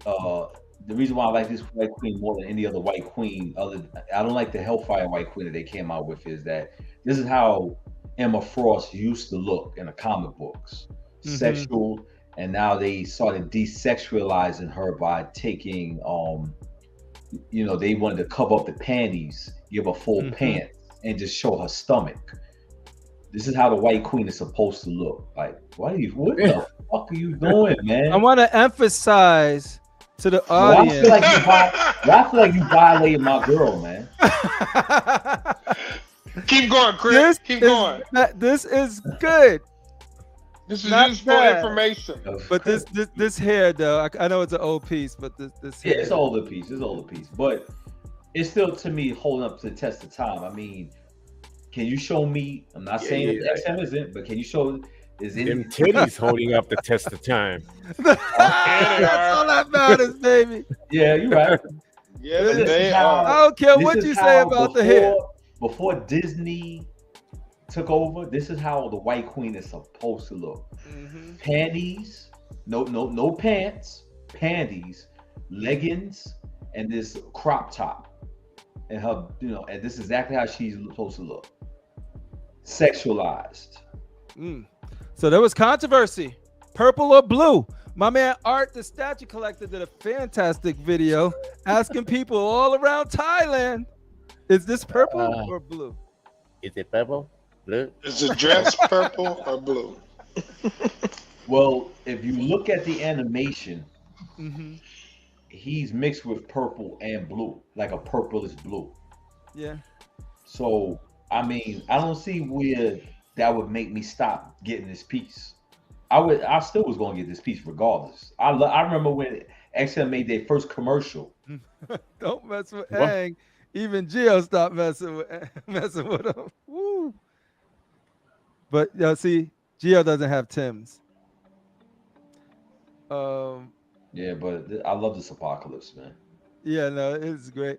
the reason why I like this White Queen more than any other White Queen, I don't like the Hellfire White Queen that they came out with, is that this is how Emma Frost used to look in the comic books. Sexual, and now they started desexualizing her by taking they wanted to cover up the panties, give her full pants, and just show her stomach. This is how the White Queen is supposed to look. Like, what the fuck are you doing, man? I want to emphasize to the Why I audience. feel like you violated my girl, man. Keep going, Chris. Keep going. This is good. This is Not useful bad. information. But this hair though, I know it's an old piece, but this hair. Yeah, it's an older piece. But it's still, to me, holding up to the test of time. I mean, can you show me? I'm not saying that XM isn't, but can you show? Is it Them titties holding up the test of time? That's all that matters, baby. Yeah, you're right. Yeah, they are. I don't care what you say about the hair. Before Disney took over, this is how the White Queen is supposed to look. Panties, no pants, panties, leggings, and this crop top. And her, and this is exactly how she's supposed to look. Sexualized. So there was controversy. Purple or blue? My man Art, the statue collector, did a fantastic video asking people all around Thailand, is this purple or blue? Is it purple? Blue? Is the dress purple or blue? Well, if you look at the animation, he's mixed with purple and blue, like a purplish blue. Yeah. So, I mean, I don't see where that would make me stop getting this piece. I still was going to get this piece regardless. I remember when XM made their first commercial. Don't mess with Aang. Even Gio stopped messing with him. Woo. But see, Gio doesn't have Tim's. Yeah, but I love this apocalypse, man. Yeah, no, it's great.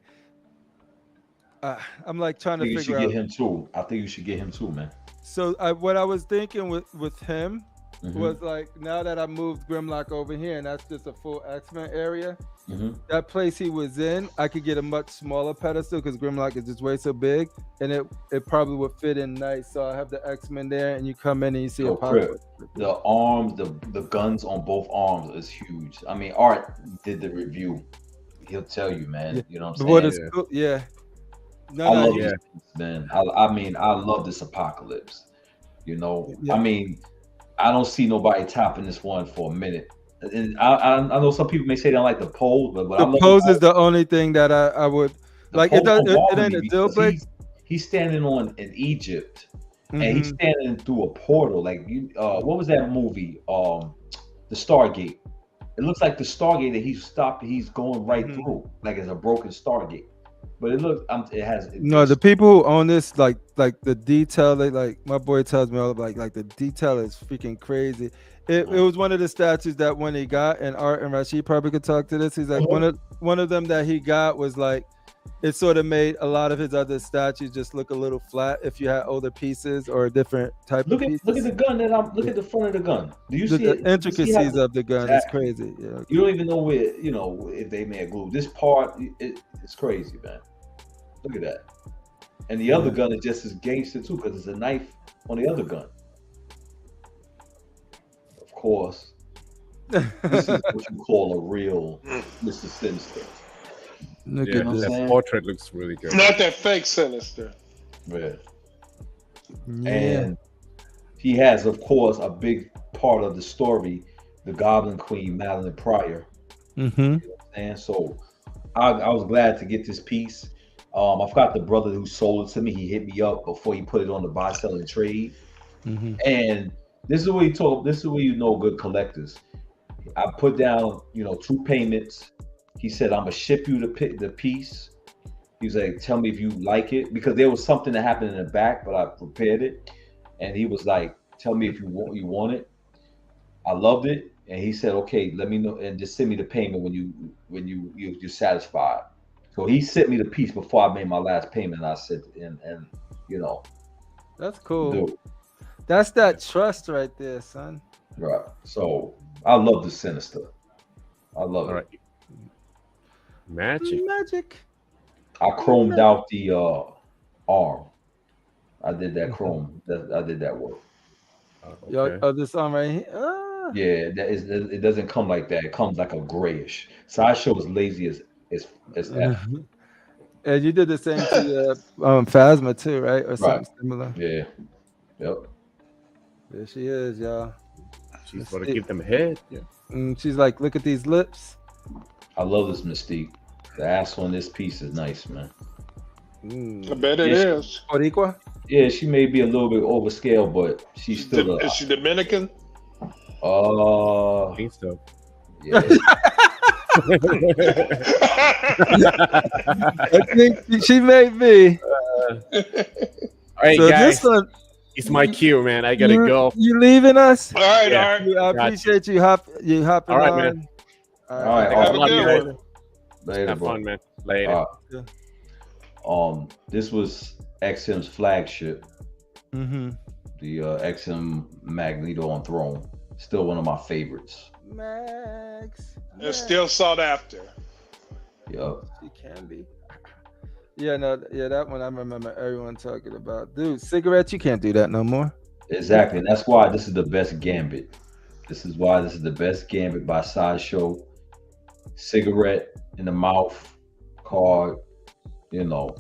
I'm like trying to figure out. You should get him too. I think you should get him too, man. So what I was thinking with him was like, now that I moved Grimlock over here, and that's just a full X-Men area, that place he was in, I could get a much smaller pedestal because Grimlock is just way so big, and it probably would fit in nice. So I have the X-Men there, and you come in and you see a pop. The arms, the guns on both arms is huge. I mean, Art did the review. He'll tell you, man. Yeah. You know what I'm saying? Yeah. I love this, man. I mean, I love this apocalypse. I mean, I don't see nobody topping this one for a minute. And I know some people may say they don't like the pose, but the pose is the only thing that I would like. It ain't a deal breaker. He's standing in Egypt, and he's standing through a portal. Like what was that movie? The Stargate. It looks like the Stargate that he's going right through, like it's a broken Stargate. But it looks, the people who own this, like the detail, like my boy tells me all about, like the detail is freaking crazy. It was one of the statues that when he got, and Art and Rashid probably could talk to this. He's like one of them that he got was like, it sort of made a lot of his other statues just look a little flat if you had older pieces or a different type of pieces. Look at the gun look at the front of the gun. Do you see the intricacies of the gun? It's crazy. Yeah. You don't even know where, if they may have glued this part. It's crazy, man. Look at that. And the other gun is just as gangster too, because there's a knife on the other gun. Of course, this is what you call a real Mr. Sinister. Look at that portrait looks really good. Not that fake Sinister. Yeah. And he has, of course, a big part of the story, the Goblin Queen, Madeline Pryor. And so I was glad to get this piece. I forgot the brother who sold it to me. He hit me up before he put it on the buy, sell, and trade. And this is what he told. This is where good collectors. I put down, 2 payments. He said, "I'm gonna ship you the piece." He was like, "Tell me if you like it," because there was something that happened in the back, but I prepared it. And he was like, "Tell me if you want it." I loved it, and he said, "Okay, let me know, and just send me the payment when you're satisfied." So he sent me the piece before I made my last payment. I said, and that's cool. Dude. That's that trust right there, son. Right. So I love the Sinister. I love it. Right. Magic. I chromed out the arm. I did that chrome. I did that work. Okay. This arm right here. Yeah, it doesn't come like that. It comes like a grayish. Sideshow is lazy as It's epic. And you did the same to Phasma too, right? Or something similar. Yeah. Yep. There she is, y'all. She's going to give them a head. Yeah. She's like, look at these lips. I love this Mystique. The ass on this piece is nice, man. I bet it is. Boricua? Yeah, she may be a little bit overscale, but she's still. Is she Dominican? I think so. Yeah. I think she may be. All right, So guys. this one, It's my cue, man. I gotta go. You leaving us? All right, Yeah. all right. I appreciate you hopping All right, on. man. All right. Have a Love good you, one. man. Later, Have bro. fun, man. Later. This was XM's flagship, Mm-hmm. the XM Magneto on Throne. Still one of my favorites. Max. It's still sought after. Yup. She can be. Yeah, that one I remember everyone talking about. Dude, cigarettes, you can't do that no more. Exactly. And that's why this is the best Gambit. This is why this is the best Gambit by Sideshow. Cigarette in the mouth, card,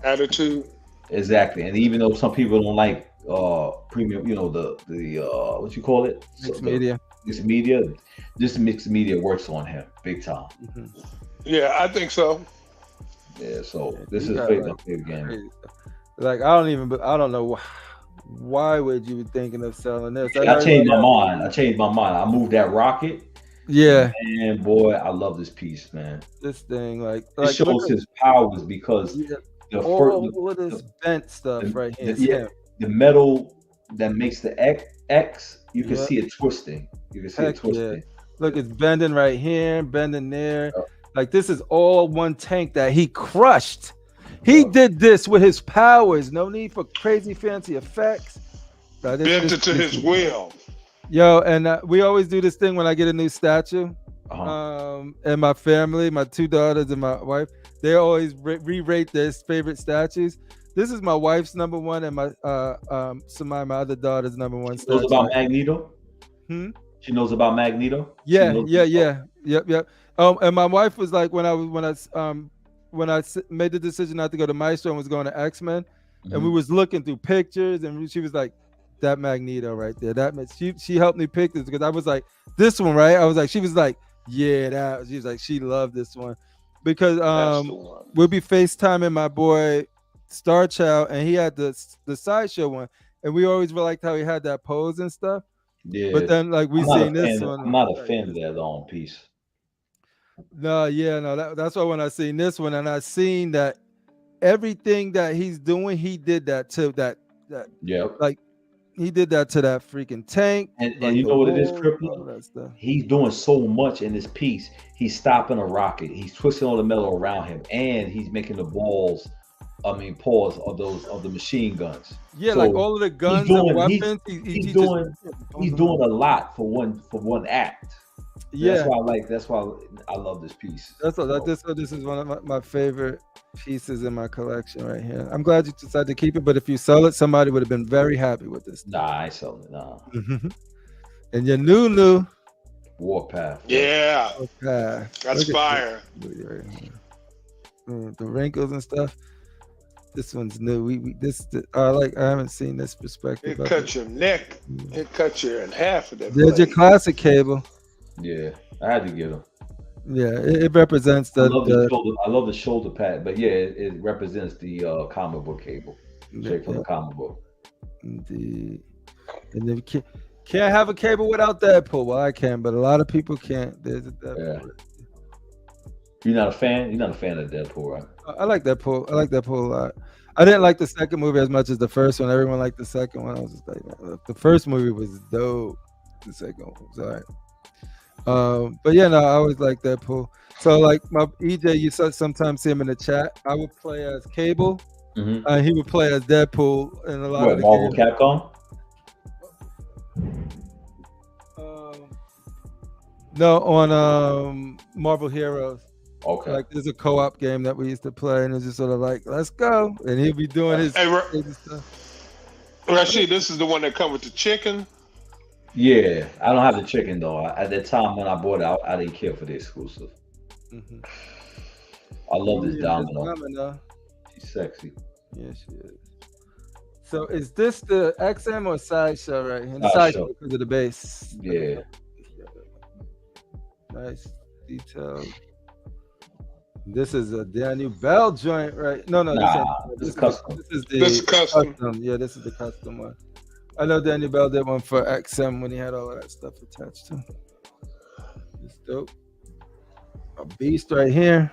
Attitude. Exactly. And even though some people don't like premium, the what you call it? Mixed media. Mixed media. This mixed media works on him big time. Mm-hmm. Yeah, I think so. Yeah, so this You is got, my like, favorite game. Like I don't know why would you be thinking of selling this? I changed my mind. I moved that rocket. Yeah. And boy, I love this piece, man. This thing, like It shows his powers because all of this bent stuff right here. The metal that makes the X, you can see it twisting. You can see it twisting. Yeah. Look, it's bending right here, bending there. Like this is all one tank that he crushed. He did this with his powers. No need for crazy fancy effects. Bent it to his will. Yo, and we always do this thing when I get a new statue. And my family, my two daughters and my wife, they always re-rate their favorite statues. This is my wife's number one, and my my other daughter's number one statue. Knows about Magneto? She knows about Magneto? Yeah. Yep. And my wife was like, when I made the decision not to go to Maestro and was going to X-Men, and we was looking through pictures, and she was like, that Magneto right there. She helped me pick this because I was like, this one, right? I was like, she was like, yeah, she was like, she loved this one because we'll be FaceTiming my boy Star Child, and he had the Sideshow one, and we always liked how he had that pose and stuff. Yeah, but then like we seen this one. I'm not a fan of that long piece. That's why when I seen this one and I seen that everything that he's doing, he did that to that. Like he did that to that freaking tank. And like you know what it is, Crippler? He's doing so much in this piece. He's stopping a rocket. He's twisting all the metal around him, and he's making the paws of the machine guns. Yeah, so like all of the guns and weapons. He's doing a lot for one act. Yeah, that's why I love this piece. This is one of my favorite pieces in my collection right here. I'm glad you decided to keep it, but if you sell it, somebody would have been very happy with this. Nah, I ain't selling it. Nah. And your new Warpath. Yeah. Warpath. That's fire. The wrinkles and stuff. This one's new. I haven't seen this perspective. It cut your neck. It cut you in half of that. There's your classic cable. Yeah, I had to get them. Yeah, it represents I love the shoulder pad, but yeah, it represents the comic book cable, straight from the comic book. Indeed. And then can't have a cable without Deadpool. Well, I can, but a lot of people can't. There's a Deadpool. Yeah. You're not a fan? You're not a fan of Deadpool, right? I like Deadpool. I like Deadpool a lot. I didn't like the second movie as much as the first one. Everyone liked the second one. I was just like, the first movie was dope. The second one was all right. But yeah, no, I always like Deadpool. So like my EJ, you sometimes see him in the chat. I would play as Cable, and he would play as Deadpool in a lot of the Marvel games. Capcom? No, on Marvel Heroes. Okay. Like there's a co-op game that we used to play, and it's just sort of like, let's go, and he'll be doing his stuff. Rashid, this is the one that comes with the chicken. Yeah, I don't have the chicken though. At that time when I bought it, I didn't care for the exclusive. I love this Yeah, domino. Domino. She's sexy. Yeah, she is. So is this the XM or sideshow right here? The Sideshow. sideshow because of the base. Yeah. Nice detail. This is a Daniel Bell joint, right? No, Nah, this this is custom. This is the This is custom. Yeah, this is the custom one. I know Daniel Bell did one for XM when he had all of that stuff attached to him. It's dope. A beast right here.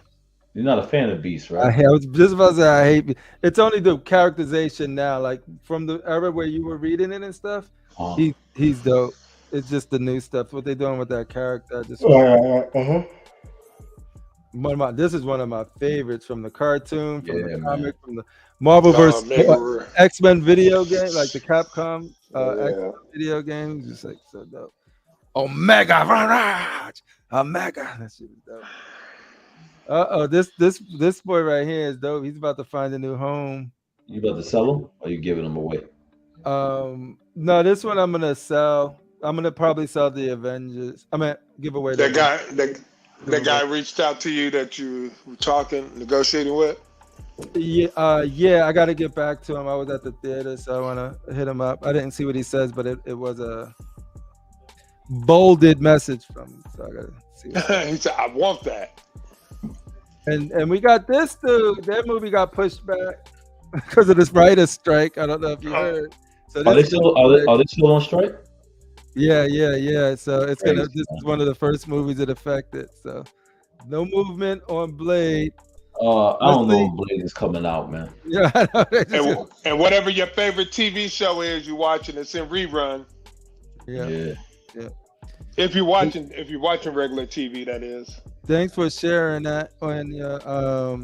You're not a fan of Beast, right? I was just about to say I hate. It's only the characterization now, like from the era where you were reading it and stuff. He's dope. It's just the new stuff. What they doing with that character? I just this is one of my favorites from the cartoon, from the comic, from the Marvel vs. X-Men video game, like the Capcom X-Men video game. Just like so dope. Omega Raj, Omega. That shit is dope. This boy right here is dope. He's about to find a new home. You about to sell them, or you giving them away? No, this one I'm gonna sell. I'm gonna probably sell the Avengers. I mean, give away that guy reached out to you that you were negotiating with. Yeah. I got to get back to him. I was at the theater, so I want to hit him up. I didn't see what he says, but it was a bolded message from him, so I got to see. He said, "I want that." And we got this dude. That movie got pushed back because of this writer's strike. I don't know if you heard. So are they still on strike? Yeah. So it's gonna. This is one of the first movies it affected. So no movement on Blade. I don't know if Blade is coming out, man. Yeah. And whatever your favorite TV show is, you watching it's in rerun. Yeah. If you're watching regular TV, that is. Thanks for sharing that on your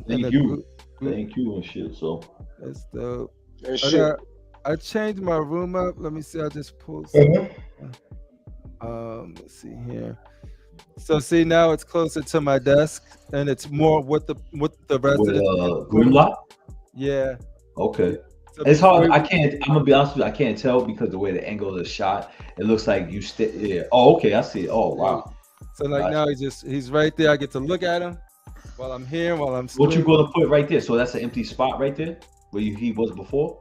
Thank you. Thank you and shit. So that's dope. And I changed my room up. Let me see. I just pulled. Let's see here. So see now it's closer to my desk and it's more with the rest of the Grimlock? Yeah. Okay. So it's hard. I'm gonna be honest with you. I can't tell because the way the angle of the shot, it looks like you Yeah. Oh, okay. I see it. Oh, wow. So like now he's right there. I get to look at him while I'm here, while I'm. What you gonna put right there? So that's an empty spot right there where he was before.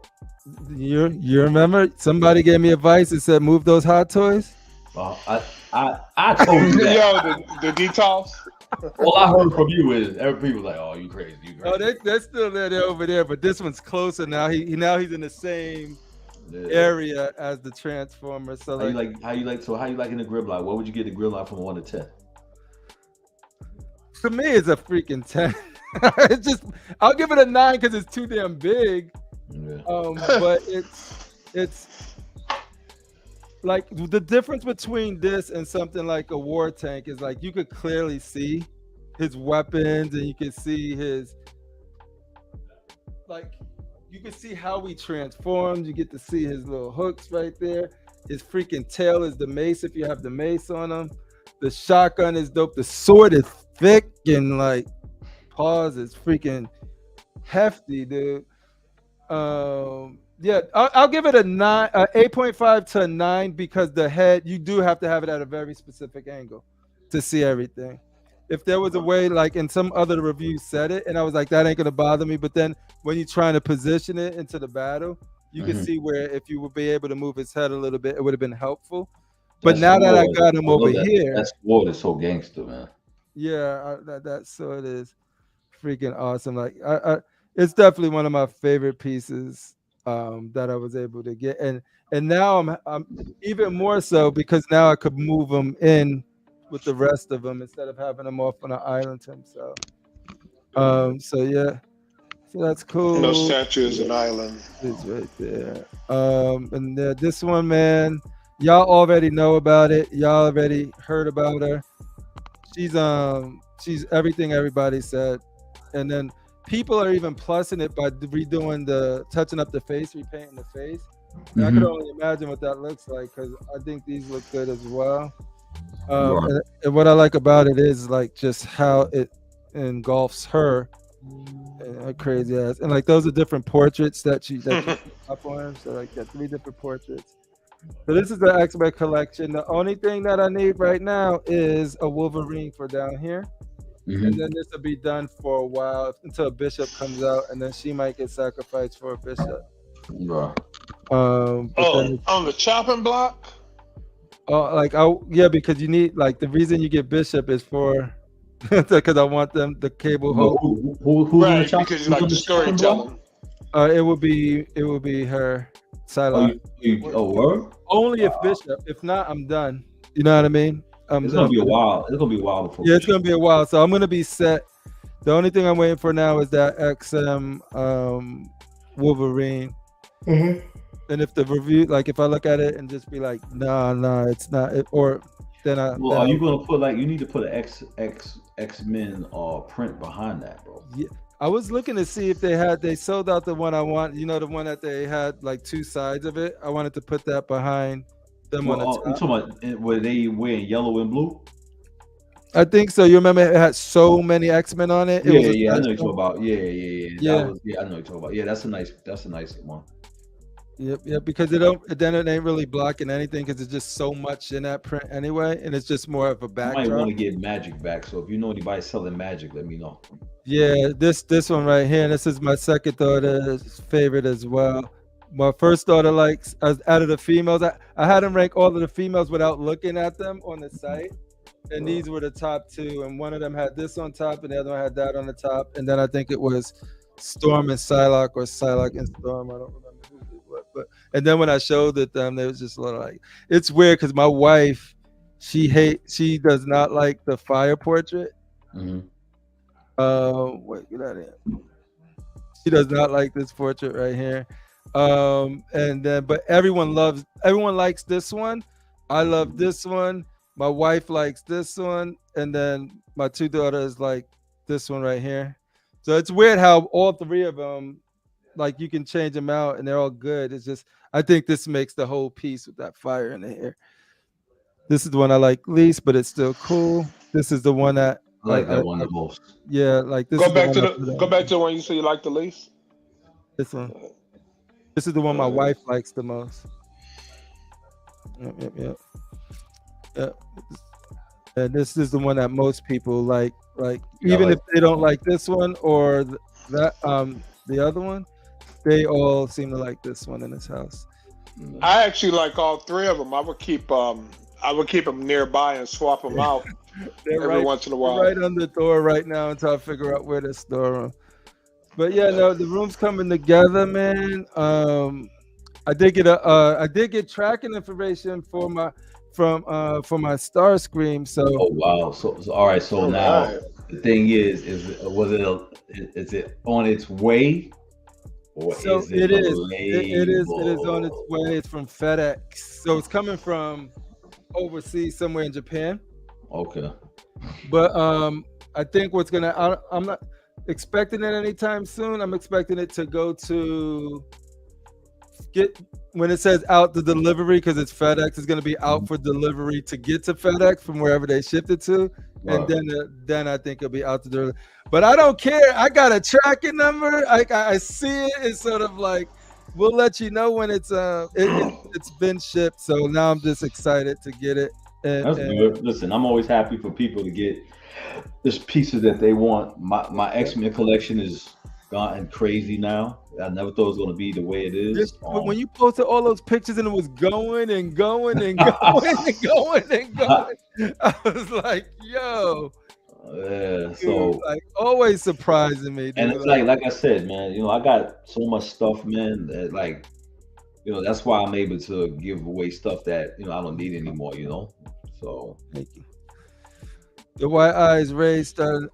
You remember somebody gave me advice and said move those hot toys. I told you that. Yo, the detox. All I heard from you is people like, "Oh, you crazy, you crazy." Oh, they're still there. They're over there, but this one's closer now. He's in the same area as the Transformer. So how you liking the Grimlock? What would you get the Grimlock from 1 to 10? To me, it's a freaking 10. It's just I'll give it a 9 because it's too damn big. Yeah. But it's like the difference between this and something like a war tank is like you could clearly see his weapons and you can see you can see how he transforms. You get to see his little hooks right there. His freaking tail is the mace if you have the mace on him. The shotgun is dope. The sword is thick and like paws is freaking hefty, dude. Yeah, I'll give it a 8.5 to a 9 because the head, you do have to have it at a very specific angle to see everything. If there was a way, like in some other reviews said it, and I was like, that ain't gonna bother me. But then when you're trying to position it into the battle, you can see where if you would be able to move his head a little bit, it would have been helpful. But now that I got him over here, that sword is so gangster, man. Yeah, that sword is freaking awesome. Like, it's definitely one of my favorite pieces that I was able to get, and now I'm even more so because now I could move them in with the rest of them instead of having them off on an island to himself. So yeah, so that's cool. No statue is an island. It's right there. And this one, man, y'all already know about it. Y'all already heard about her. She's everything everybody said, and then people are even plussing it by touching up the face, repainting the face. I could only imagine what that looks like because I think these look good as well. And what I like about it is like just how it engulfs her and her crazy ass. And like those are different portraits that she up on her. So like got 3 different portraits. So this is the X-Men collection. The only thing that I need right now is a Wolverine for down here. and then this will be done for a while until a bishop comes out, and then she might get sacrificed for a bishop. Right. But then On the chopping block. because you need like the reason you get bishop is for because I want them the cable No, hope. who's Right, on the chop? because you Who's like on the the chopping block? storytelling. It will be her Oh, Psylocke. word? Only if bishop. If not, I'm done. You know what I mean? I'm It's done. gonna be a while. It's gonna be a while before. Yeah, it's gonna be a while. So I'm gonna be set. The only thing I'm waiting for now is that XM Wolverine. And if the review, like, if I look at it and just be like, nah, it's not, or then I. Well, are you gonna put like you need to put an X-Men print behind that, bro? Yeah, I was looking to see if they sold out the one I want. You know, the one that they had like two sides of it. I wanted to put that behind them on the top. You talking about were they wearing yellow and blue? I think so. You remember it had so many X-Men on it. Yeah, I know what you're talking about. Yeah. I know what you're talking about. Yeah, that's a nice one. Yep. Because it ain't really blocking anything because it's just so much in that print anyway, and it's just more of a backdrop. I might want to get Magic back. So if you know anybody selling Magic, let me know. Yeah, this one right here. And this is my second daughter's favorite as well. My first daughter likes out of the females. I had them rank all of the females without looking at them on the site. And these were the top two, and one of them had this on top, and the other one had that on the top, and then I think it was Storm and Psylocke, or Psylocke and Storm. I don't remember who it was, but and then when I showed it them, they was just a little like, it's weird because my wife, she does not like the fire portrait. Mm-hmm. Wait, get out of here. She does not like this portrait right here. And then but everyone likes this one. I love this one. My wife likes this one, and then my two daughters like this one right here. So it's weird how all three of them, like you can change them out and they're all good. It's just I think this makes the whole piece with that fire in the hair. This is the one I like least, but it's still cool. This is the one that I like that one the most. Yeah, like this. Go back to the one you say you like the least. This one. This is the one my wife likes the most. Yep. And this is the one that most people like even if they don't like this one or that the other one, they all seem to like this one in this house. I actually like all three of them. I would keep them nearby and swap them out every once in a while. Right on the door right now until I figure out where to store them. But yeah, no, the room's coming together, man. I did get tracking information for my Starscream. So wow. So all right. So now the thing is it on its way? Or so is it is on its way. It's from FedEx. So it's coming from overseas somewhere in Japan. Okay. But I think I'm not expecting it anytime soon. I'm expecting it to go to when it says out the delivery, because it's FedEx, it's going to be out for delivery to get to FedEx from wherever they shipped it to. Right. And then I think it'll be out the door. But I don't care. I got a tracking number. I see it. It's sort of like, we'll let you know when it's been shipped. So now I'm just excited to get it. That's good. Listen, I'm always happy for people to get this pieces that they want. My X-Men collection is gotten crazy now. I never thought it was going to be the way it is. When you posted all those pictures and it was going and going and going and going and going, I was like, yo. Yeah, so like always surprising me. Dude. And it's like I said, man, I got so much stuff, man, that that's why I'm able to give away stuff that, I don't need anymore, So thank you. The White Eyes Ray starting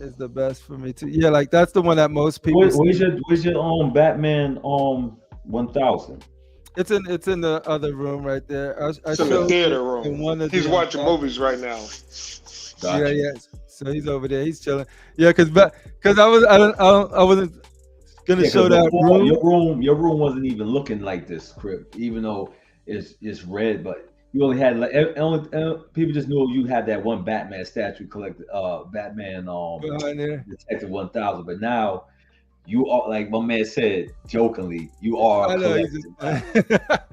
is the best for me too. Yeah, like that's the one that most people. Where's your Batman 1000? It's in the other room right there. It's in the theater room. He's watching movies right now. Gotcha. Yeah. So he's over there. He's chilling. Yeah, because I wasn't gonna show that room. Your room wasn't even looking like this, Crip. Even though it's red, but you only had people just knew you had that one Batman statue collected. Batman Detective 1000, but now. You are, like my man said jokingly, you are a collector.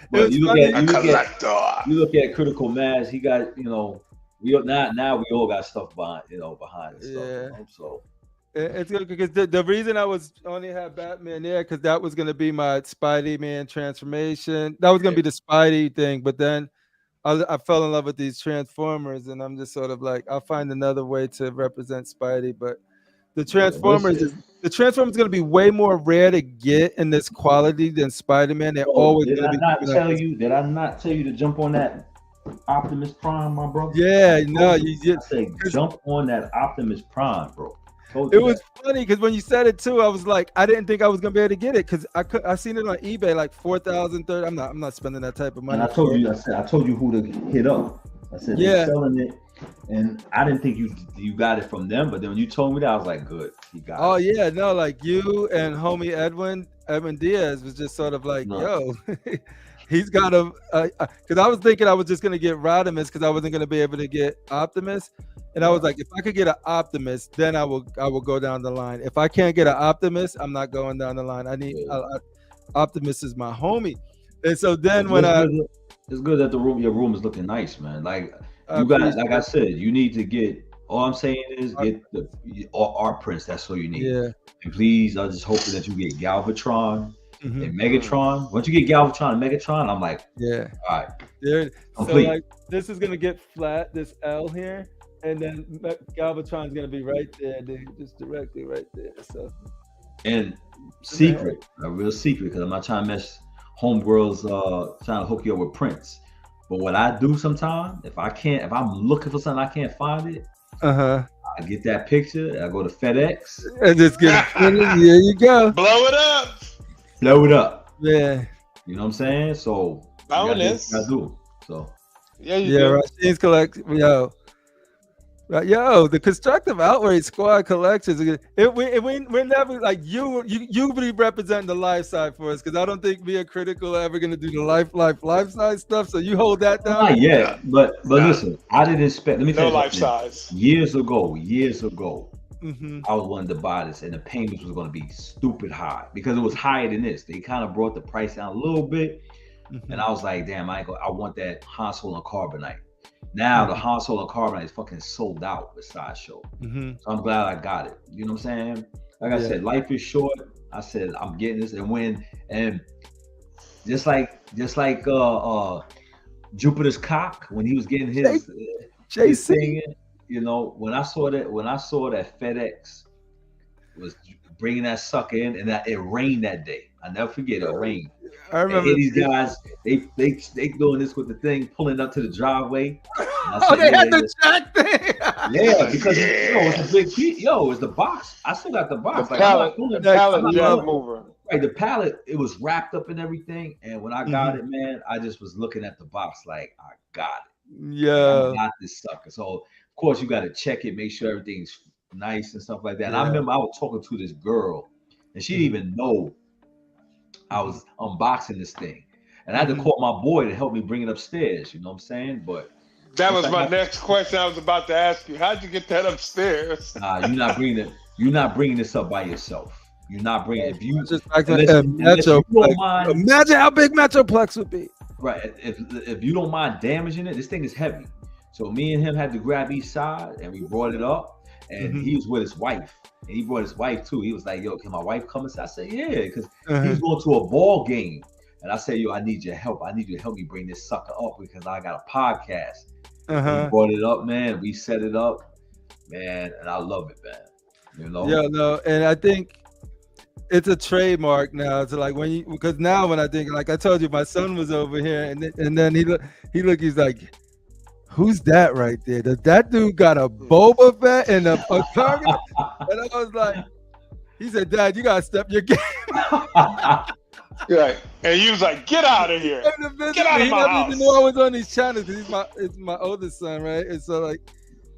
But you look at Critical Mass, he got, we all got stuff behind and stuff. Yeah. So it's good because the reason I was only had Batman there because that was gonna be my Spidey Man transformation. That was gonna be the Spidey thing, but then I fell in love with these Transformers, and I'm just sort of like, I'll find another way to represent Spidey. But the Transformers is going to be way more rare to get in this quality than Spider-Man. They're always going to be. Did I not tell you to jump on that Optimus Prime, my bro? Yeah, no, you just say jump on that Optimus Prime, bro. It was funny because when you said it too, I was like, I didn't think I was gonna be able to get it because I seen it on eBay like 4,000, 30. I'm not spending that type of money. And I told you who to hit up. I said they're selling it, and I didn't think you got it from them. But then when you told me that, I was like, good, you got it. Oh yeah, no, like you and homie Edwin Diaz was just sort of like, yo. He's got a because I was thinking I was just gonna get Rodimus because I wasn't gonna be able to get Optimus, and I was like, if I could get an Optimus, then I will go down the line. If I can't get an Optimus, I'm not going down the line. I need Optimus is my homie, and so then it's good that your room is looking nice, man. Like you got, like I said, you need to get. All I'm saying is get the art prints. That's all you need. Yeah. And please, I'm just hoping that you get Galvatron. And Megatron. Once you get Galvatron and Megatron, I'm like, yeah, all right. So like this is gonna get flat, this L here, and then Galvatron's gonna be right there, dude, just directly right there. So and secret, a real secret, because I'm not trying to mess homegirls trying to hook you up with prints. But what I do sometimes, if I'm looking for something I can't find it, I get that picture, I go to FedEx and just get it. There you go. Blow it up. Blow it up. Yeah. You know what I'm saying? So bonus. I do. So yeah, Rasheed's collection. Yo, the Constructive Outrage Squad collections. We're never like you be representing the life side for us because I don't think me and Critical are ever gonna do the life size stuff. So you hold that down. Not yet, but listen, I didn't expect. Let me tell you life size. Years ago. I was wanting to buy this, and the payments was going to be stupid high because it was higher than this. They kind of brought the price down a little bit, and I was like, "Damn, I want that Han Solo and Carbonite." Now the Han Solo and Carbonite is fucking sold out with Sideshow, so I'm glad I got it. You know what I'm saying? Like I said, life is short. I said I'm getting this, and just like Jupiter's cock when he was getting his thing. You know, when I saw that FedEx was bringing that sucker in, and that it rained that day. I never forget it rained. I remember these guys. They doing this with the thing, pulling up to the driveway. They had the jack thing. Yeah, because it's a big piece. It's the box. I still got the box. The pallet jack mover. Right, the pallet. It was wrapped up and everything. And when I got it, man, I just was looking at the box like I got it. Yeah, I got this sucker. So. Of course, you got to check it, make sure everything's nice and stuff like that. And I remember I was talking to this girl, and she didn't even know I was unboxing this thing. And I had to call my boy to help me bring it upstairs. You know what I'm saying? But that was my next question. I was about to ask you, how'd you get that upstairs? Nah, you're not bringing it. You're not bringing this up by yourself. You're not bringing it. If you just like imagine how big Metroplex would be. Right. If you don't mind damaging it, this thing is heavy. So me and him had to grab each side, and we brought it up. And he was with his wife, and he brought his wife too. He was like, "Yo, can my wife come?" And I said, "Yeah," because he was going to a ball game. And I said, "Yo, I need your help. I need you to help me bring this sucker up because I got a podcast." He brought it up, man. We set it up, man, and I love it, man. You know? Yeah, no, and I think it's a trademark now. It's like because now when I think, like I told you, my son was over here, and then he's like, who's that right there? Does that dude got a Boba Fett and a target? And I was like, he said, Dad, you gotta step your game. Right. And you was like, get out of here. Get out of my house. He never even knew I was on these channels because it's my oldest son, right? And so like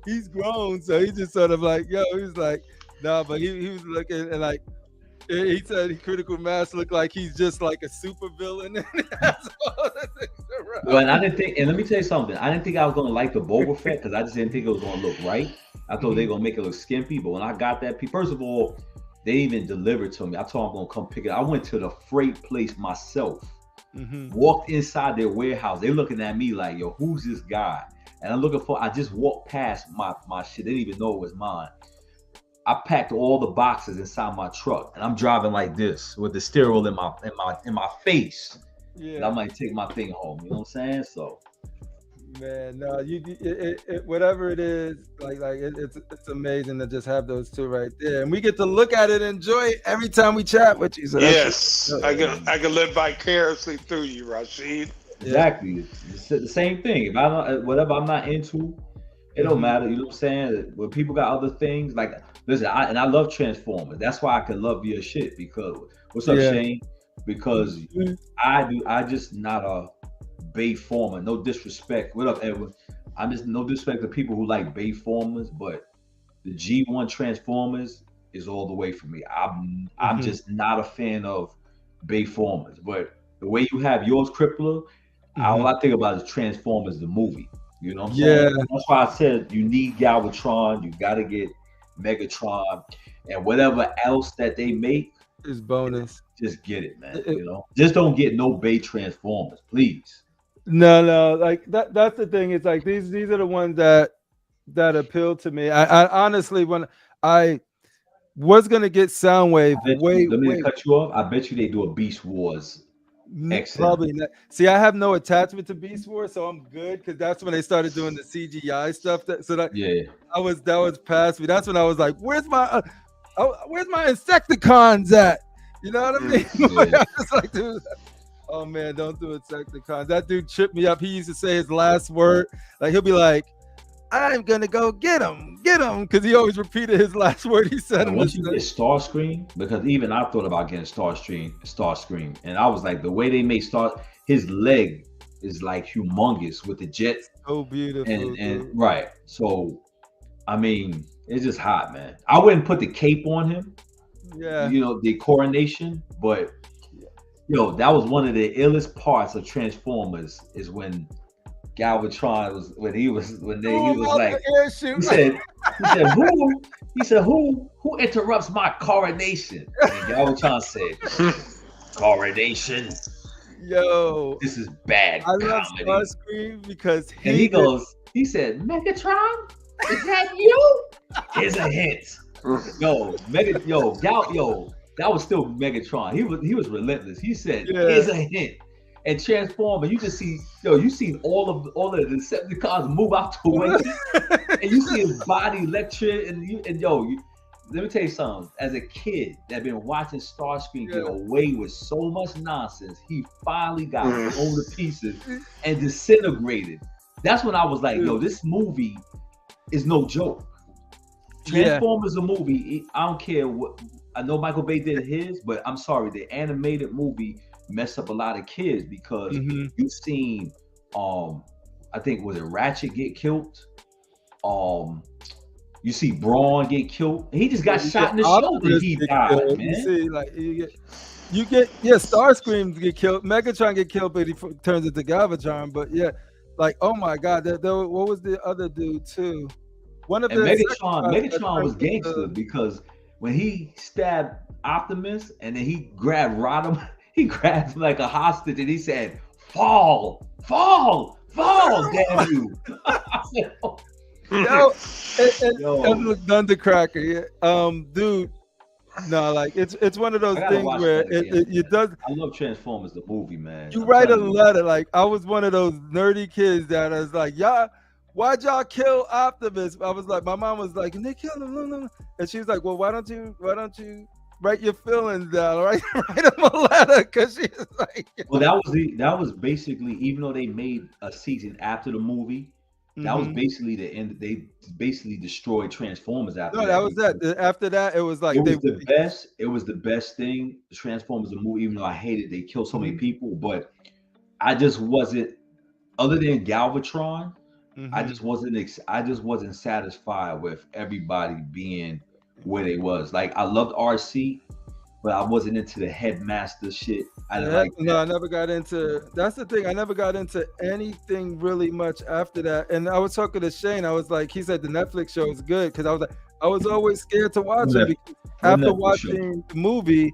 he's grown, so he just sort of like, he was like, nah, but he was looking and like he said Critical Mass looked like he's just like a super villain. Well, and I didn't think, and let me tell you something. I didn't think I was gonna like the Boba Fett because I just didn't think it was gonna look right. I thought they were gonna make it look skimpy, but when I got that piece, first of all, they even delivered to me. I told them I'm gonna come pick it. I went to the freight place myself. Walked inside their warehouse. They looking at me like, yo, who's this guy? and I'm looking for. I just walked past my shit. They didn't even know it was mine. I packed all the boxes inside my truck, and I'm driving like this with the steering in my face. Yeah. And I might take my thing home. You know what I'm saying? So. Man, no, whatever it is, it's amazing to just have those two right there, and we get to look at it and enjoy it every time we chat with you. So yes, I can live vicariously through you, Rashid. Exactly, it's the same thing. If I don't, whatever I'm not into, it don't matter. You know what I'm saying? When people got other things, like listen, I love Transformers. That's why I can love your shit because what's up, Shane? Because I just not a Bayformer, no disrespect. What up, Edwin? I'm just no disrespect to people who like Bayformers, but the G1 Transformers is all the way for me. I'm just not a fan of Bayformers, but the way you have yours, Crippler, all I think about is Transformers the movie. You know what I'm saying? That's why I said you need Galvatron, you got to get Megatron, and whatever else that they make is bonus. Just get it, man. You know, just don't get no Bay Transformers, please. No, like that's the thing. It's like these are the ones that appeal to me. I honestly, when I was gonna get Soundwave, let me cut you off. I bet you they do a Beast Wars. Probably not. See, I have no attachment to Beast Wars, so I'm good because that's when they started doing the CGI stuff. That was past me. That's when I was like, where's my Insecticons at? You know what I mean? I was like, dude. Oh man, don't do Insecticons. That dude tripped me up. He used to say his last word. Like he'll be like, I'm gonna go get him, because he always repeated his last word he said. Once you get Starscream, because even I thought about getting Starscream, and I was like, the way they made his leg is like humongous with the jet. So beautiful. And right. So I mean, it's just hot, man. I wouldn't put the cape on him. Yeah. You know, the coronation, but that was one of the illest parts of Transformers is when Galvatron was he was like he said who interrupts my coronation? And Galvatron said coronation. Yo, this is bad. I love Starscream because he said Megatron, is that you? Here's a hint. That was still Megatron. He was relentless. He said, "Here's a hint." And Transformer, you just see, you seen all of the Decepticons move out the way, and you see his body lecture, and let me tell you something. As a kid that been watching Starscream get away with so much nonsense, he finally got blown to pieces and disintegrated. That's when I was like, this movie is no joke. Transformers a movie. I don't care what. I know Michael Bay did his, but I'm sorry, the animated movie messed up a lot of kids because you've seen, I think was it Ratchet get killed? You see Brawn get killed. He just got shot in the shoulder. He died, man. You see, like you get Starscream get killed, Megatron get killed, but he turns into Galvatron. But like oh my God, what was the other dude too? One of the Megatron was gangster because when he stabbed Optimus and then he grabbed Rodimus, he grabbed him like a hostage and he said, fall, damn you. Thundercracker, dude. No, like it's one of those things where it does. I love Transformers the movie, man. You write a letter. Like I was one of those nerdy kids that was like, why'd y'all kill Optimus? I was like, my mom was like, and they killed him. And she was like, well, why don't you write your feelings down, write him a letter? Because she was like, well, that was basically, even though they made a season after the movie, that was basically the end. They basically destroyed Transformers after that. No, that was that. After that, it was like it was the best thing. The Transformers the movie, even though I hated they killed so many people, but I just wasn't. Other than Galvatron, I just wasn't satisfied with everybody being where they was. Like I loved RC, but I wasn't into the headmaster shit. I never got into. That's the thing. I never got into anything really much after that. And I was talking to Shane. I was like, he said the Netflix show is good because I was like, I was always scared to watch it because after watching the movie,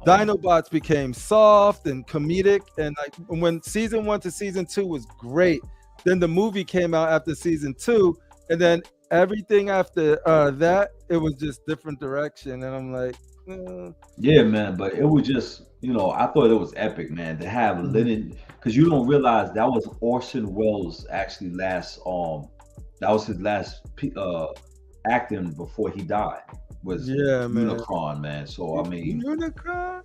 Dinobots became soft and comedic. And like when season 1 to season 2 was great, Then the movie came out after season 2, and then everything after that, it was just different direction. And I'm like, yeah, man. But it was just, I thought it was epic, man, to have Lennon, because you don't realize that was Orson Welles actually that was his last acting before he died. Was Unicron, man. So I mean, Unicron.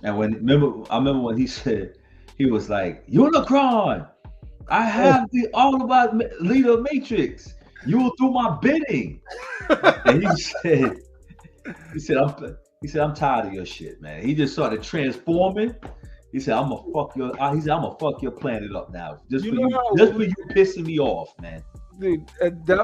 And I remember when he said, he was like, Unicron, I have the Autobot leader Matrix. You will do my bidding. And he said, I'm tired of your shit, man. He just started transforming. He said, I'm gonna fuck your planet up now. Just for you pissing me off, man. Dude,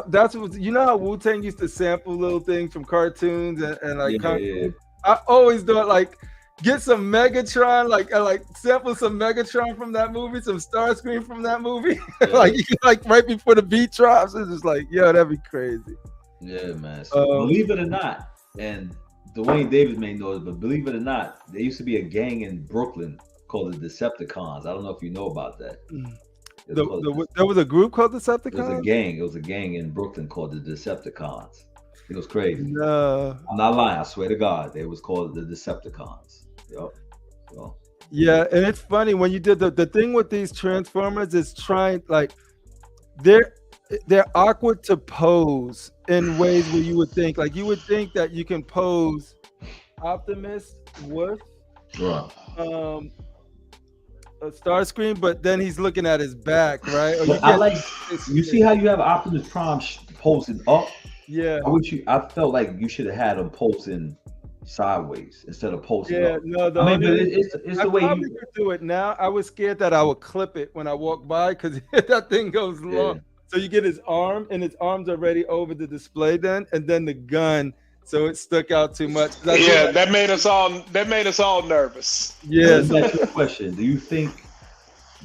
that's what, how Wu-Tang used to sample little things from cartoons and like cartoons? I always thought, like, get some Megatron, like sample some Megatron from that movie, some Starscream from that movie, like right before the beat drops. It's just like, yo, that'd be crazy. Yeah, man. So believe it or not, and Dwayne Davis may know it, but believe it or not, there used to be a gang in Brooklyn called the Decepticons. I don't know if you know about that. There was a group called Decepticons? It was a gang in Brooklyn called the Decepticons. It was crazy. No. I'm not lying. I swear to God. They was called the Decepticons. Yep. So. Yeah, and it's funny when you did the thing with these Transformers is trying, like, they're awkward to pose in ways where you would think that you can pose Optimus with a Starscream, but then he's looking at his back, right? You see how you have Optimus Prime posing up? Yeah. I felt like you should have had him posing sideways instead of posting up. No, but it's the way you could do it now. I was scared that I would clip it when I walk by because that thing goes long. So you get his arm, and his arm's already over the display then, and then the gun, so it stuck out too much. Yeah, that made us all nervous. Yeah. That's your question.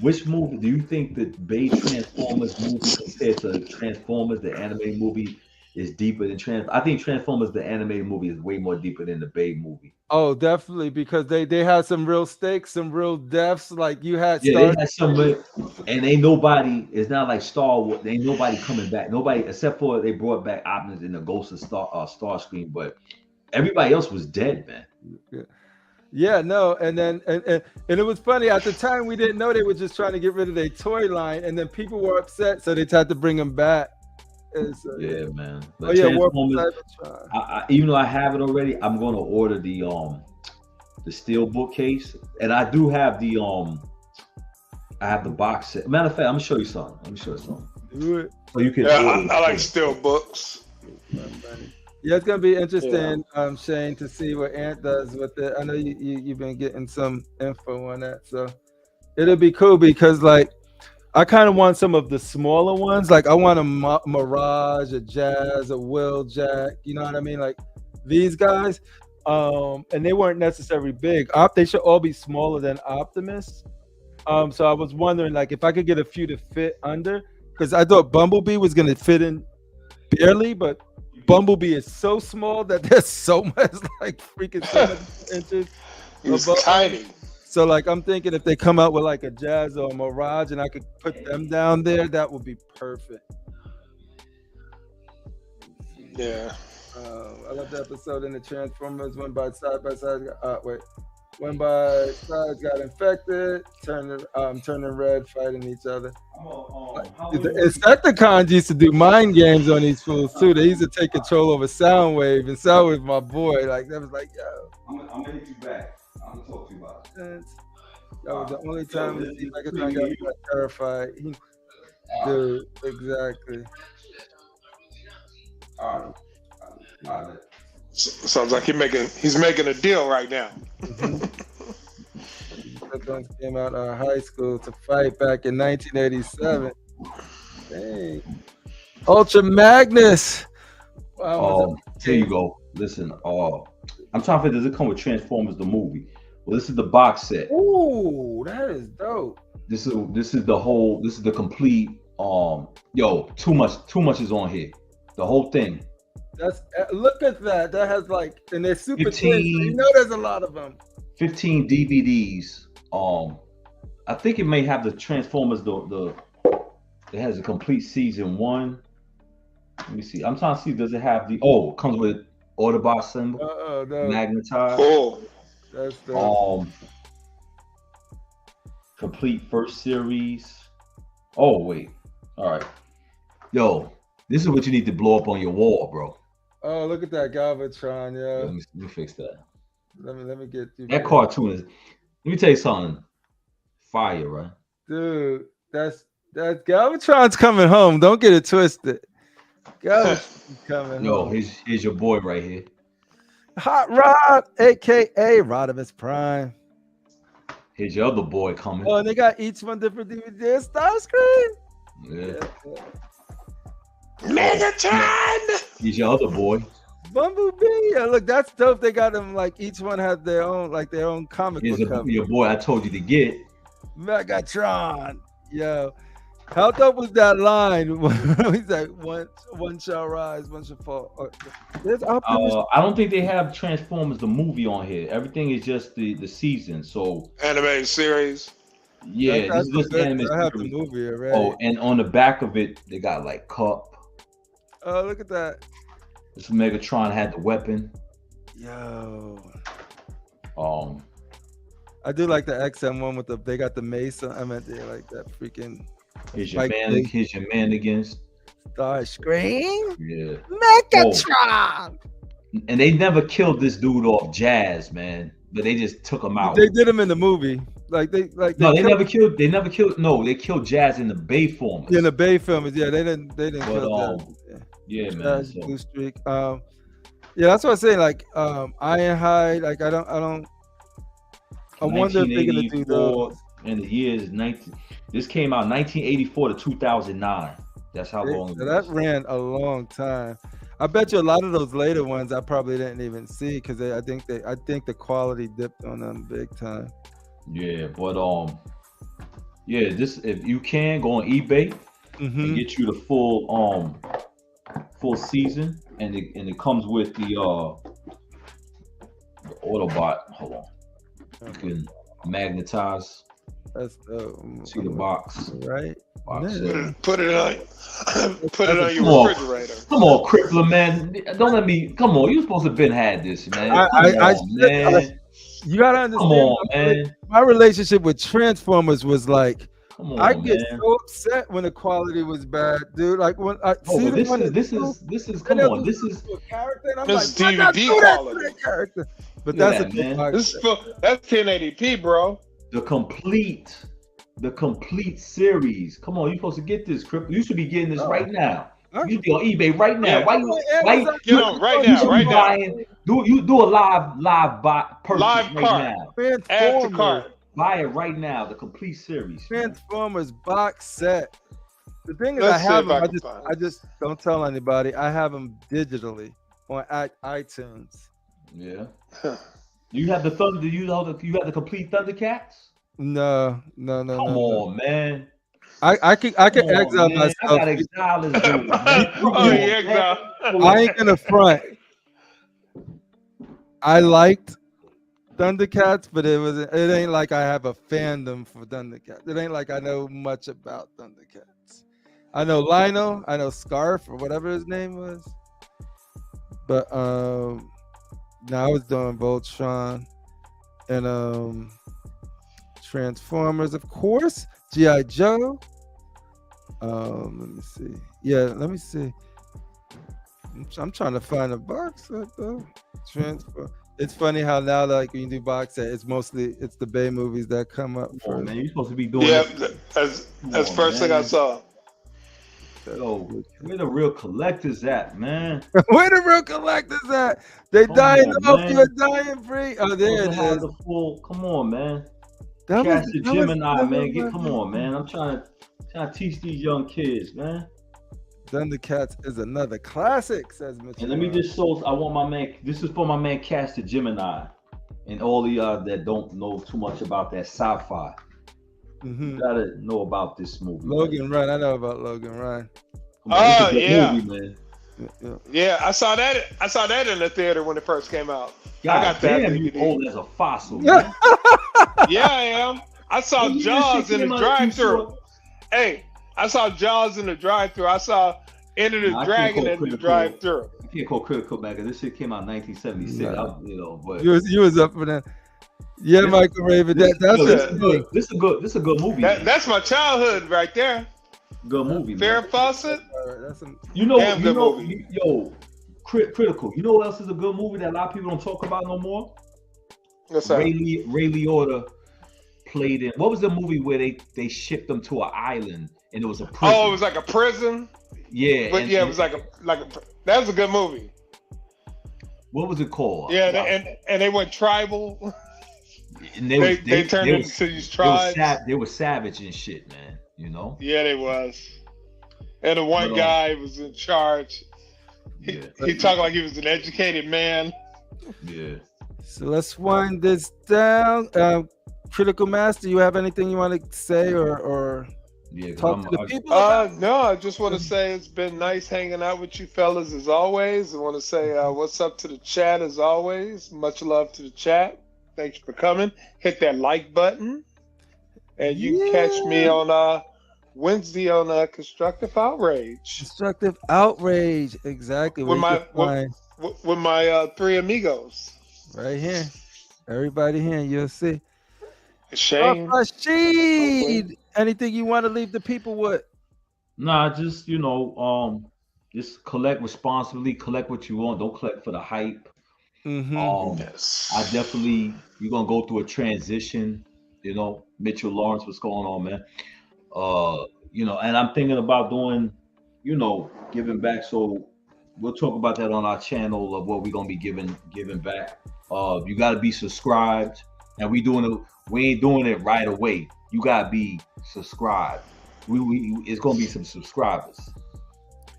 Which movie do you think that Bay Transformers movie compared to Transformers, the animated movie, is deeper than I think Transformers, the animated movie, is way more deeper than the Bay movie. Oh, definitely, because they had some real stakes, some real deaths. Like you had, they had some, and ain't nobody. It's not like Star Wars. Ain't nobody coming back. Nobody except for they brought back Optimus and the Ghost of Starscream, but everybody else was dead, man. Yeah, no, and then and it was funny at the time. We didn't know they were just trying to get rid of their toy line, and then people were upset, so they tried to bring them back. Yeah, man. But even though I have it already, I'm going to order the steel bookcase, and I do have I have the box set. Matter of fact, I'm gonna show you something. Do it. So you can. Yeah, I like steel books. Yeah, it's gonna be interesting, Shane, to see what Ant does with it. I know you've been getting some info on that, so it'll be cool because like. I kind of want some of the smaller ones. Like I want a Mirage, a Jazz, a Wheeljack. You know what I mean? Like these guys. And they weren't necessarily big. They should all be smaller than Optimus. So I was wondering, like, if I could get a few to fit under, because I thought Bumblebee was gonna fit in barely, but Bumblebee is so small that there's so much, like freaking 7 inches. He's tiny. So like I'm thinking if they come out with like a Jazz or a Mirage and I could put them down there, that would be perfect. Yeah. I love the episode in the Transformers when by side when by sides got infected, turning red, fighting each other. The Insecticons used to do mind games on these fools too. They used to take control over Soundwave, and Soundwave, my boy, like that was like, yo. I'm gonna hit you back. I'm gonna talk to you about it. That was the only time the Megatron got terrified. Dude, exactly. All right. Sounds like he's making a deal right now. Came out of high school to fight back in 1987. Dang. Ultra Magnus. Wow, here you go. Listen, I'm trying to figure, does it come with Transformers the movie? Well, this is the box set. Ooh, that is dope. This is the complete. Too much is on here. The whole thing. Look at that. That has like, and they're super thin. So you know, there's a lot of them. 15 DVDs. I think it may have the Transformers, the It has a complete season 1. Let me see. I'm trying to see. Does it have the? Oh, it comes with Autobot symbol, No, magnetized. Cool. that's the. Complete first series. Oh wait. All right. Yo, this is what you need to blow up on your wall, bro. Oh, look at that Galvatron, yo. Let me fix that. Let me get you. That cartoon is. Let me tell you something. Fire, right? Dude, that's Galvatron's coming home. Don't get it twisted. Galvatron's coming Yo, home. here's your boy right here. Hot Rod, aka Rodimus Prime. Here's your other boy coming. Oh, and they got each one different DVD Starscream. Yeah. Megatron. He's your other boy. Bumblebee. Yeah, look, that's dope. They got them like each one has their own comic Here's book cover. your boy I told you to get. Megatron. Yo. How dope was that line? He's like, one shall rise, one shall fall. I don't think they have Transformers the movie on here. Everything is just the season. So Animated series. yeah, this is just animated I have the series. movie already. Oh, and on the back of it, they got like Cup. Oh, look at that. This Megatron had the weapon. Yo. I I do like the XM one with they got the mace. I meant they like that freaking. Here's your Like man. Here's your Manigans. Starscream. Yeah. Megatron. And they never killed this dude off Jazz, man. But they just took him out. They did him in the movie. They never killed. They never killed. No, they killed Jazz in the Bayformers. Yeah, in the Bay films. Yeah, they didn't kill Jazz. Yeah, man. So. Blue Streak. Yeah, that's what I'm saying. Like Ironhide. Like I don't. I wonder if they're gonna do those. And the year is 19. This came out 1984 to 2009. That's how long it was. That ran a long time. I bet you a lot of those later ones I probably didn't even see because I think the quality dipped on them big time. Yeah, but yeah, this if you can go on eBay and get you the full season, and it comes with the Autobot. Hold on, you can magnetize. That's see the box, right? Box put it on your refrigerator. Come on, Crippler, man. Don't let me. Come on, you supposed to have been had this, man. Man. You gotta understand. Come on, man. My relationship with Transformers was like. I get man. so upset when the quality was bad, dude. Like when I see this is come on, this is a character, and I'm this like, DVD quality. That character. But that's that, man. That's 1080p, bro. The complete series. Come on, you supposed to get this, Crip. You should be getting this right now. You should be on eBay right now. Yeah. Why get on right now? Right now. Do a live buy purchase live right cart. now. Add to cart. Buy it right now. The complete series. Transformers box set. The thing is, I have them. I just don't tell anybody. I have them digitally on iTunes. Yeah. You have the Thunder. You have the complete Thundercats. No. Come on, man. I can exile myself. I gotta exile this dude, man. Oh, yeah, exile. I ain't gonna front. I liked Thundercats, but it ain't like I have a fandom for Thundercats. It ain't like I know much about Thundercats. I know Lionel, I know Scarf or whatever his name was. But now I was doing Voltron and Transformers, of course, G.I. Joe. Let me see. Yeah, let me see. I'm trying to find a box set though. It's funny how now, like when you do box set, it's the Bay movies that come up first. Oh, man, you're supposed to be doing. Yeah, that's first thing I saw. Yo, where the real collectors at, man? Where the real collectors at? They dying off. You're dying free. Oh, there it is. The full. Come on, man. That Gemini, man. Come on, man. I'm trying to teach these young kids, man. Thundercats is another classic, says Mitchell. And let me just show. I want my man. This is for my man, Castor Gemini, and all the that don't know too much about that sci-fi. You gotta know about this movie. Logan Run. I know about Logan Run. Oh yeah. Movie, man. Yeah, I saw that in the theater when it first came out. God, I got that damn, DVD. you old as a fossil. Man. Yeah, I am. I saw Jaws in the drive-thru. Hey, I saw Jaws in the drive-thru. I saw Enter the Dragon in the drive-thru. You can't call critical back. This shit came out in 1976. Nah. You know, but you was up for that. Yeah, Michael Raven. This is a good movie. That's my childhood right there. Good movie. Farrah Fawcett. Critical. You know what else is a good movie that a lot of people don't talk about no more? What's that? Ray Liotta played in. What was the movie where they shipped them to an island and it was a prison? Oh, it was like a prison. Yeah, but it was like a that was a good movie. What was it called? Yeah, and they went tribal. And they turned into these tribes. They were savage and shit, man. You know? Yeah, they was. And the one guy was in charge. He talked like he was an educated man. Yeah. So let's wind this down. Critical Master, you have anything you want to say or talk to the people about? No, I just want to say it's been nice hanging out with you fellas as always. I want to say what's up to the chat as always. Much love to the chat. Thanks for coming. Hit that like button. And you can catch me on Wednesday on Constructive Outrage. Constructive Outrage, exactly. With my three amigos. Right here. Everybody here, you'll see. Shane. Rashid, anything you want to leave the people with? Nah, just just collect responsibly, collect what you want. Don't collect for the hype. Yes. I definitely, you're gonna go through a transition. Mitchell Lawrence, what's going on, man? And I'm thinking about doing, giving back. So we'll talk about that on our channel of what we're gonna be giving back. You gotta be subscribed, and we ain't doing it right away. You gotta be subscribed. It's gonna be some subscribers.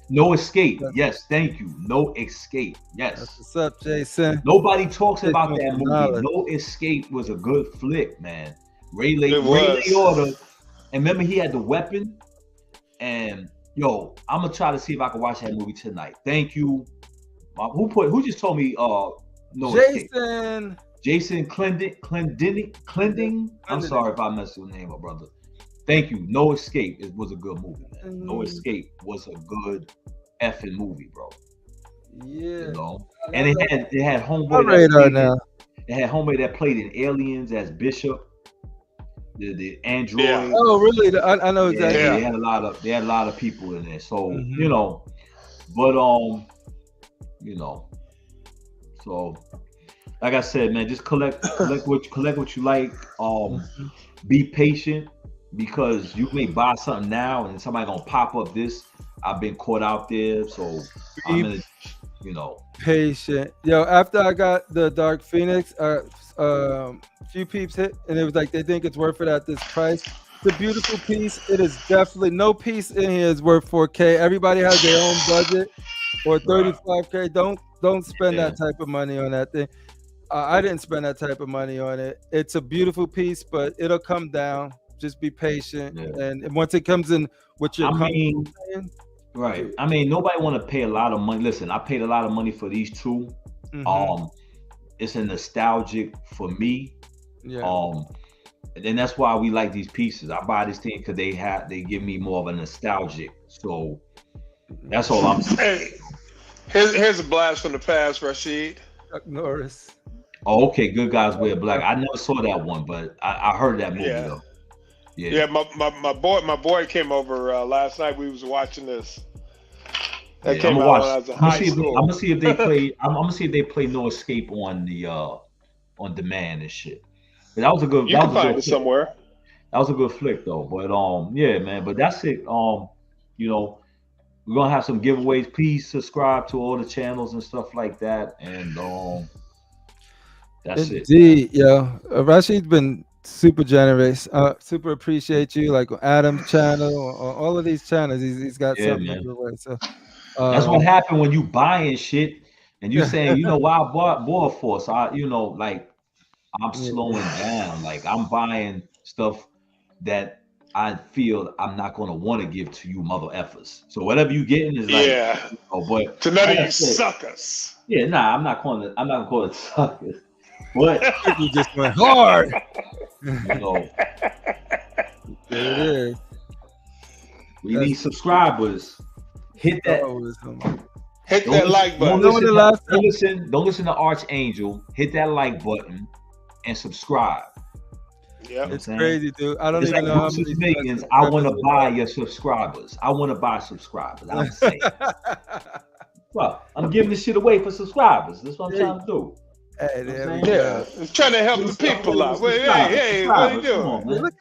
No escape. Yes, thank you. No escape. Yes. That's what's up, Jason. Nobody talks about that movie. No Escape was a good flick, man. Ray Liotta. And remember, he had the weapon. And I'm gonna try to see if I can watch that movie tonight. Thank you. Who just told me? No Escape. Jason Clending. I'm sorry if I messed your name up, brother. Thank you. No Escape. It was a good movie, man. No Escape was a good effing movie, bro. Yeah. And it had homeboy that played in Aliens as Bishop. The android. Yeah. Oh, really? I know exactly. Yeah. They had a lot of people in there. So so like I said, man, just collect what you like. Be patient. Because you may buy something now and somebody gonna pop up this. I've been caught out there, so I'm gonna, patient. After I got the Dark Phoenix, few peeps hit, and it was like they think it's worth it at this price. It's a beautiful piece. It is definitely no piece in here is worth 4K. Everybody has their own budget or 35K. Don't spend that type of money on that thing. I didn't spend that type of money on it. It's a beautiful piece, but it'll come down. Just be patient, and once it comes in, what you're right. I mean, nobody want to pay a lot of money. Listen, I paid a lot of money for these two. It's a nostalgic for me. And then that's why we like these pieces. I buy this thing because they give me more of a nostalgic. So that's all I'm saying. Here's a blast from the past, Rashid. Chuck Norris. Oh, okay. Good Guys Wear Black. I never saw that one, but I heard that movie though. Yeah, my boy came over last night. We was watching this. That came out when I was in high school. I'm gonna see if they play. I'm gonna see if they play No Escape on the on demand and shit. But that was a good. You can find it somewhere. That was a good flick though. But yeah, man. But that's it. We're gonna have some giveaways. Please subscribe to all the channels and stuff like that. And that's it. Indeed, Rashid's been super generous. Super appreciate you. Like Adam's channel or all of these channels, he's got something everywhere. So that's what happened when you buying shit and you saying, why I bought for. So I'm slowing down. Like I'm buying stuff that I feel I'm not gonna want to give to you mother effers. So whatever you getting is but to none of you suckers. Yeah, I'm not gonna call it suckers. But you just went hard. There it is. We need subscribers. Hit that. Hit that like button. Don't listen to Archangel. Hit that like button and subscribe. Yeah, it's crazy, dude. I don't it's even like know how many many millions. I want to buy your subscribers. I want to buy subscribers. I'm saying. Well, I'm giving this shit away for subscribers. That's what I'm trying to do. Yeah, it's trying to help the people out. Wait, hey, what are you doing? Look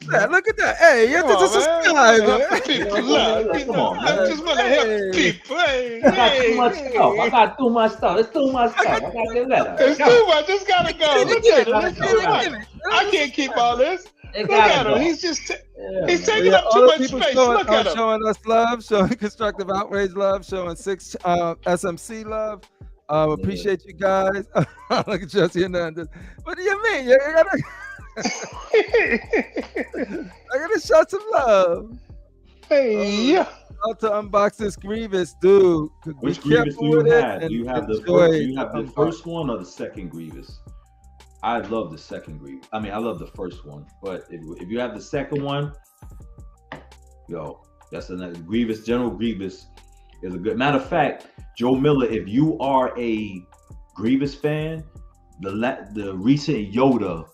at that. Hey, you have to subscribe. Help the people out. Come on, man. I just want to help people. Hey, I got too much stuff. I got too much stuff. It's too much stuff. I got to get letter. It's too much. Just gotta go. Look at it. It's too much. I can't keep all this. Look at him. He's just he's taking up too much space. Look at him. Showing us love, showing constructive outrage love, showing 6 SMC love. Appreciate you guys. Look at Jesse Hernandez. What do you mean? I gotta show some love. Hey, Out to unbox this Grievous, dude. Which Grievous do you have? Do you have the first one or the second Grievous? I love the second Grievous. I mean, I love the first one, but if you have the second one, yo, that's another Grievous. General Grievous is a good. Matter of fact, Joe Miller, if you are a Grievous fan, the recent Yoda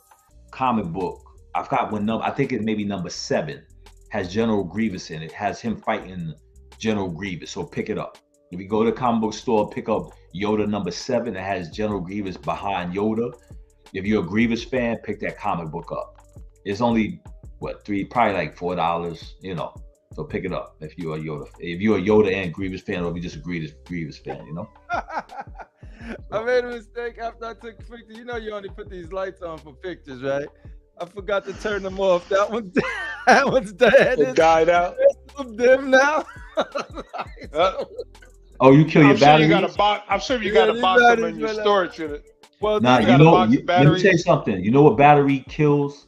comic book, I've got one number. I think it may be number 7. Has General Grievous in it. Has him fighting General Grievous. So pick it up. If you go to the comic book store, pick up Yoda number 7. It has General Grievous behind Yoda. If you're a Grievous fan, pick that comic book up. It's only probably like $4, you know. So pick it up if you're a Yoda and Grievous fan, or if you're just a Grievous fan, you know. I made a mistake after I took pictures. You know, you only put these lights on for pictures, right? I forgot to turn them off. That one's dead. It died out. It's dim now. Oh, you kill your battery? I'm sure you got a box of them in your storage unit. Well, let me tell you something. You know what battery kills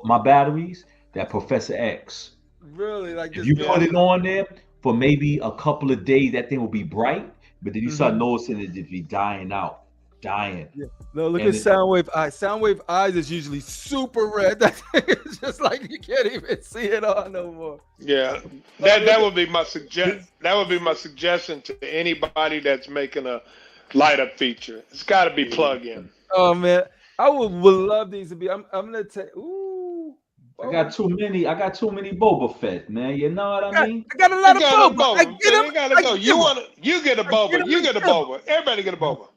my batteries? That Professor X. Really? Like if you put it on there for maybe a couple of days, that thing will be bright, but then you start noticing it be dying out. Yeah. No, look at Soundwave Eyes. Soundwave Eyes is usually super red. That thing is just like you can't even see it on no more. Yeah, that would be my suggestion. That would be my suggestion to anybody that's making a light up feature. It's got to be plug in. Oh man, I would love these to be. I'm gonna take. Ooh. I got too many Boba Fett, man. You know what I mean? I got a lot of Boba. I get them. You gotta go. You get a Boba. You get a Boba. Everybody get a Boba.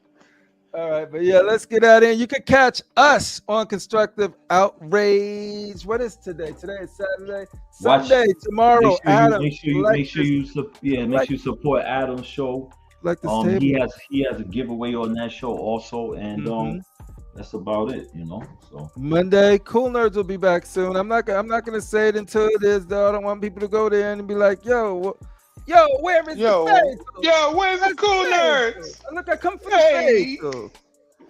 All right, but yeah, let's get out in. You can catch us on Constructive Outrage. What is today? Today is Saturday. Sunday, tomorrow. Make sure you support Adam's show. Like this he has a giveaway on that show also, and that's about it, you know. So Monday, Cool Nerds will be back soon. I'm not gonna say it until it is, though. I don't want people to go there and be like, yo, where is the face? Yo, where's the Cool Nerds? Look, I come for the face.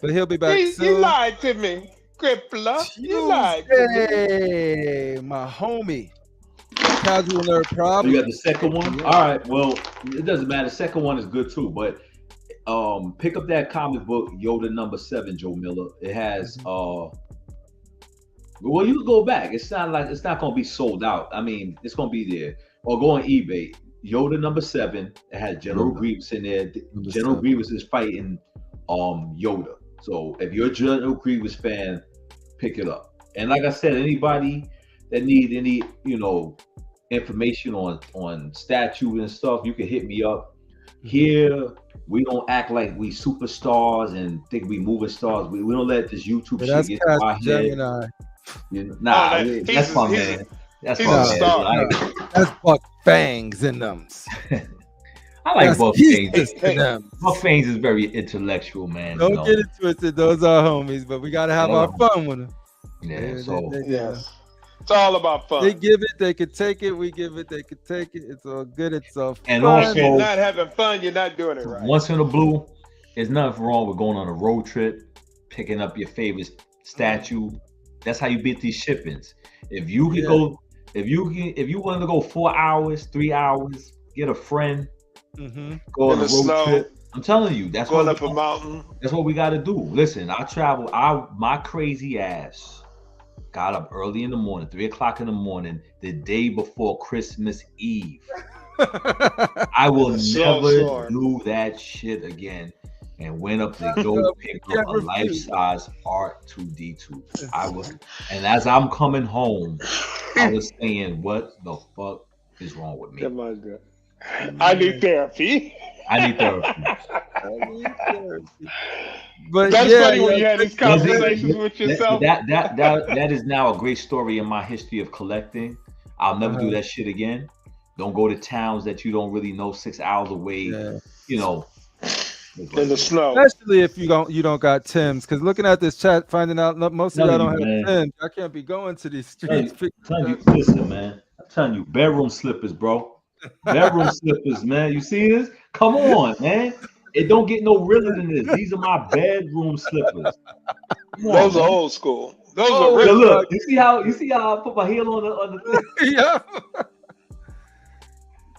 But he'll be back soon. You lied to me, Crippler. You lied to me. My homie. Casual Nerd Problem. You got the second one? All right, well, it doesn't matter. The second one is good too, but pick up that comic book, Yoda number 7, Joe Miller. It has well, you go back. It's not gonna be sold out. I mean, it's gonna be there. Or go on eBay. Yoda number 7. It has General Grievous in there. General Grievous is fighting Yoda. So if you're a General Grievous fan, pick it up. And like I said, anybody that need any, information on statues and stuff, you can hit me up. Here, we don't act like we superstars and think we moving stars. We don't let this YouTube shit get to our head. That's my man. That's my man. That's Buck Fangs in them. I like Buck Fangs. Buck Fangs is very intellectual, man. Don't get it twisted. Those are homies, but we gotta have our fun with them. Yeah. It's all about fun. They give it, they could take it. We give it, they could take it. It's all good. It's all fun. And also, if you're not having fun, you're not doing it right. Once in a blue, there's nothing wrong with going on a road trip, picking up your favorite statue. That's how you beat these shippings. If you can go, if you want to go 4 hours, 3 hours, get a friend, go on a road trip. I'm telling you, that's going up a mountain. That's what we got to do. Listen, I travel. My crazy ass got up early in the morning, 3:00 in the morning, the day before Christmas Eve. I will never do that shit again. And went up to go pick up a life-size R2D2. And as I'm coming home, I was saying, "What the fuck is wrong with me? I need therapy. I need therapy." But that's funny when you had these conversations with yourself. That is now a great story in my history of collecting. I'll never do that shit again. Don't go to towns that you don't really know 6 hours away. You know. In the snow, especially if you don't got Tim's, because looking at this chat, finding out most of y'all don't have Tim's. I can't be going to these streets. Listen, man, I'm telling you, bedroom slippers, bro. Bedroom slippers, man. You see this? Come on, man. It don't get no realer than this. These are my bedroom slippers. Those are old school. Those are real. Look, you see how I put my heel on the thing? Yeah.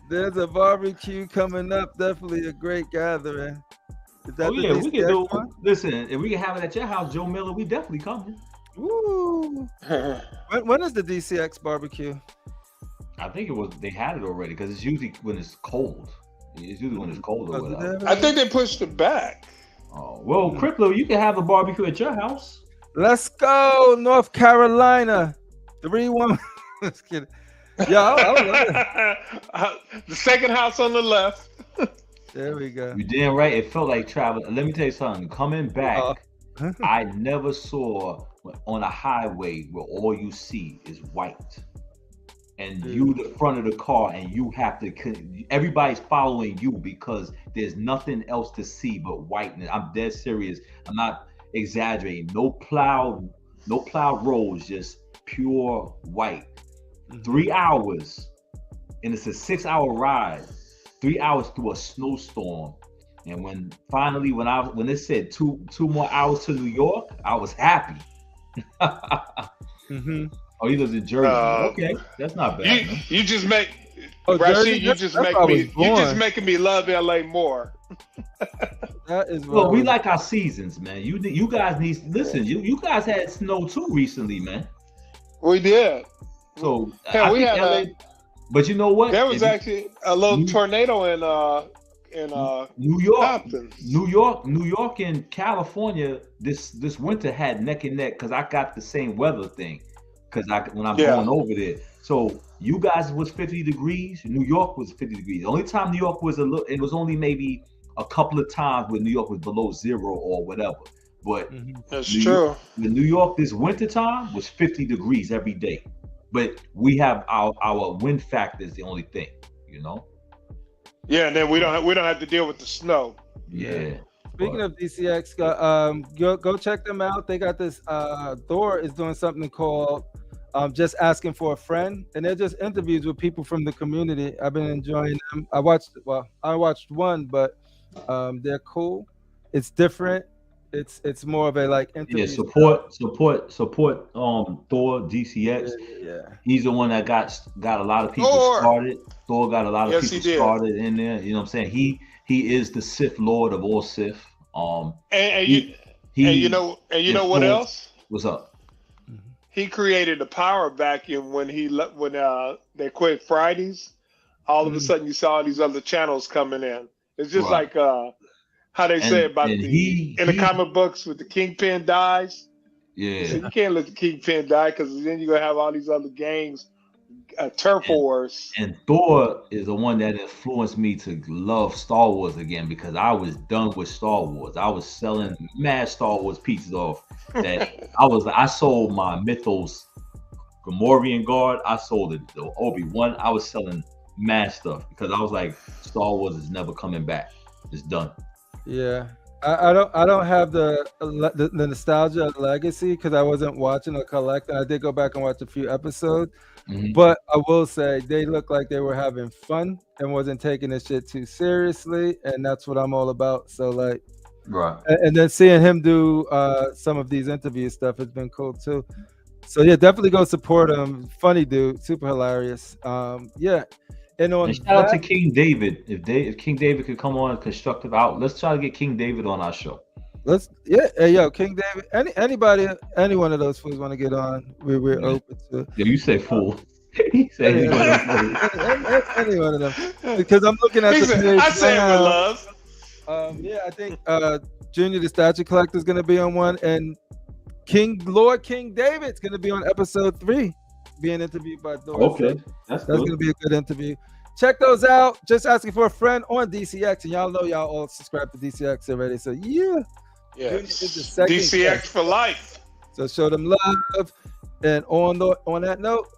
There's a barbecue coming up. Definitely a great gathering. We can do. Listen, if we can have it at your house, Joe Miller, we definitely coming. Woo! when is the DCX barbecue? I think they had it already because it's usually when it's cold. It's usually when it's cold or whatever. I think they pushed it back. Oh well, Criplo, you can have a barbecue at your house. Let's go, North Carolina. 3-1. Just kidding. Yeah, I love it. The second house on the left. There we go. You damn right. It felt like traveling. Let me tell you something. Coming back, I never saw on a highway where all you see is white, and you the front of the car, and you have to. Everybody's following you because there's nothing else to see but whiteness. I'm dead serious. I'm not exaggerating. No plowed roads, just pure white. 3 hours, and it's a 6-hour ride. 3 hours through a snowstorm, and when it said two more hours to New York, I was happy. Oh, he lives in Jersey. Okay, that's not bad. You just make Rashid. You just making me love LA more. That is well. We like our seasons, man. You guys need listen. You guys had snow too recently, man. We did. So we had LA. But you know what? There was actually a little tornado in New York. Compton. New York and California this winter had neck and neck because I got the same weather thing when I'm going over there. So you guys was 50 degrees. New York was 50 degrees. The only time New York was it was only maybe a couple of times when New York was below 0 or whatever. But that's true. New York this winter time was 50 degrees every day. But we have our wind factor is the only thing, you know. Yeah, and then we don't have to deal with the snow. Yeah. Speaking of DCX, go check them out. They got this. Thor is doing something called "Just Asking for a Friend," and they're just interviews with people from the community. I've been enjoying them. I watched one, but they're cool. It's different. It's more of a like interview. Support Thor DCX. Yeah. He's the one that got a lot of people started. Thor got a lot of people started in there. You know what I'm saying? He is the Sith Lord of all Sith. You know what else? What's up? He created a power vacuum when they quit Fridays. All of a sudden, you saw these other channels coming in. It's just like how they say about in the comic books with the Kingpin dies. Yeah, so you can't let the Kingpin die because then you're gonna have all these other gangs, turf wars. And Thor is the one that influenced me to love Star Wars again because I was done with Star Wars. I was selling mad Star Wars pieces off. That I sold my Mythos Gamorrean Guard. I sold the Obi-Wan. I was selling mad stuff because I was like, Star Wars is never coming back. It's done. Yeah, I don't have the nostalgia legacy because I wasn't watching or collecting. I did go back and watch a few episodes, but I will say they looked like they were having fun and wasn't taking this shit too seriously, and that's what I'm all about. So like, right. And then seeing him do some of these interview stuff has been cool too. So yeah, definitely go support him. Funny dude, super hilarious. Yeah. And shout out to King David. If King David could come on Constructive Out, let's try to get King David on our show. Hey, yo, King David. Anybody, any one of those fools want to get on? We're open to. Yeah, you said fool. He said Any, he any, any one of them, because I'm looking at the page I say it with love. Yeah, I think Junior the Statue Collector is going to be on one, and Lord King David's going to be on episode 3, being interviewed by Dora. Okay, that's going to be a good interview. Check those out. Just asking for a friend on DCX, and y'all know y'all all subscribe to DCX already. So yeah, DCX guest. for life. So show them love. And on that note,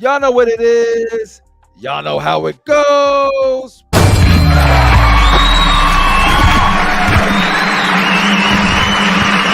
y'all know what it is. Y'all know how it goes.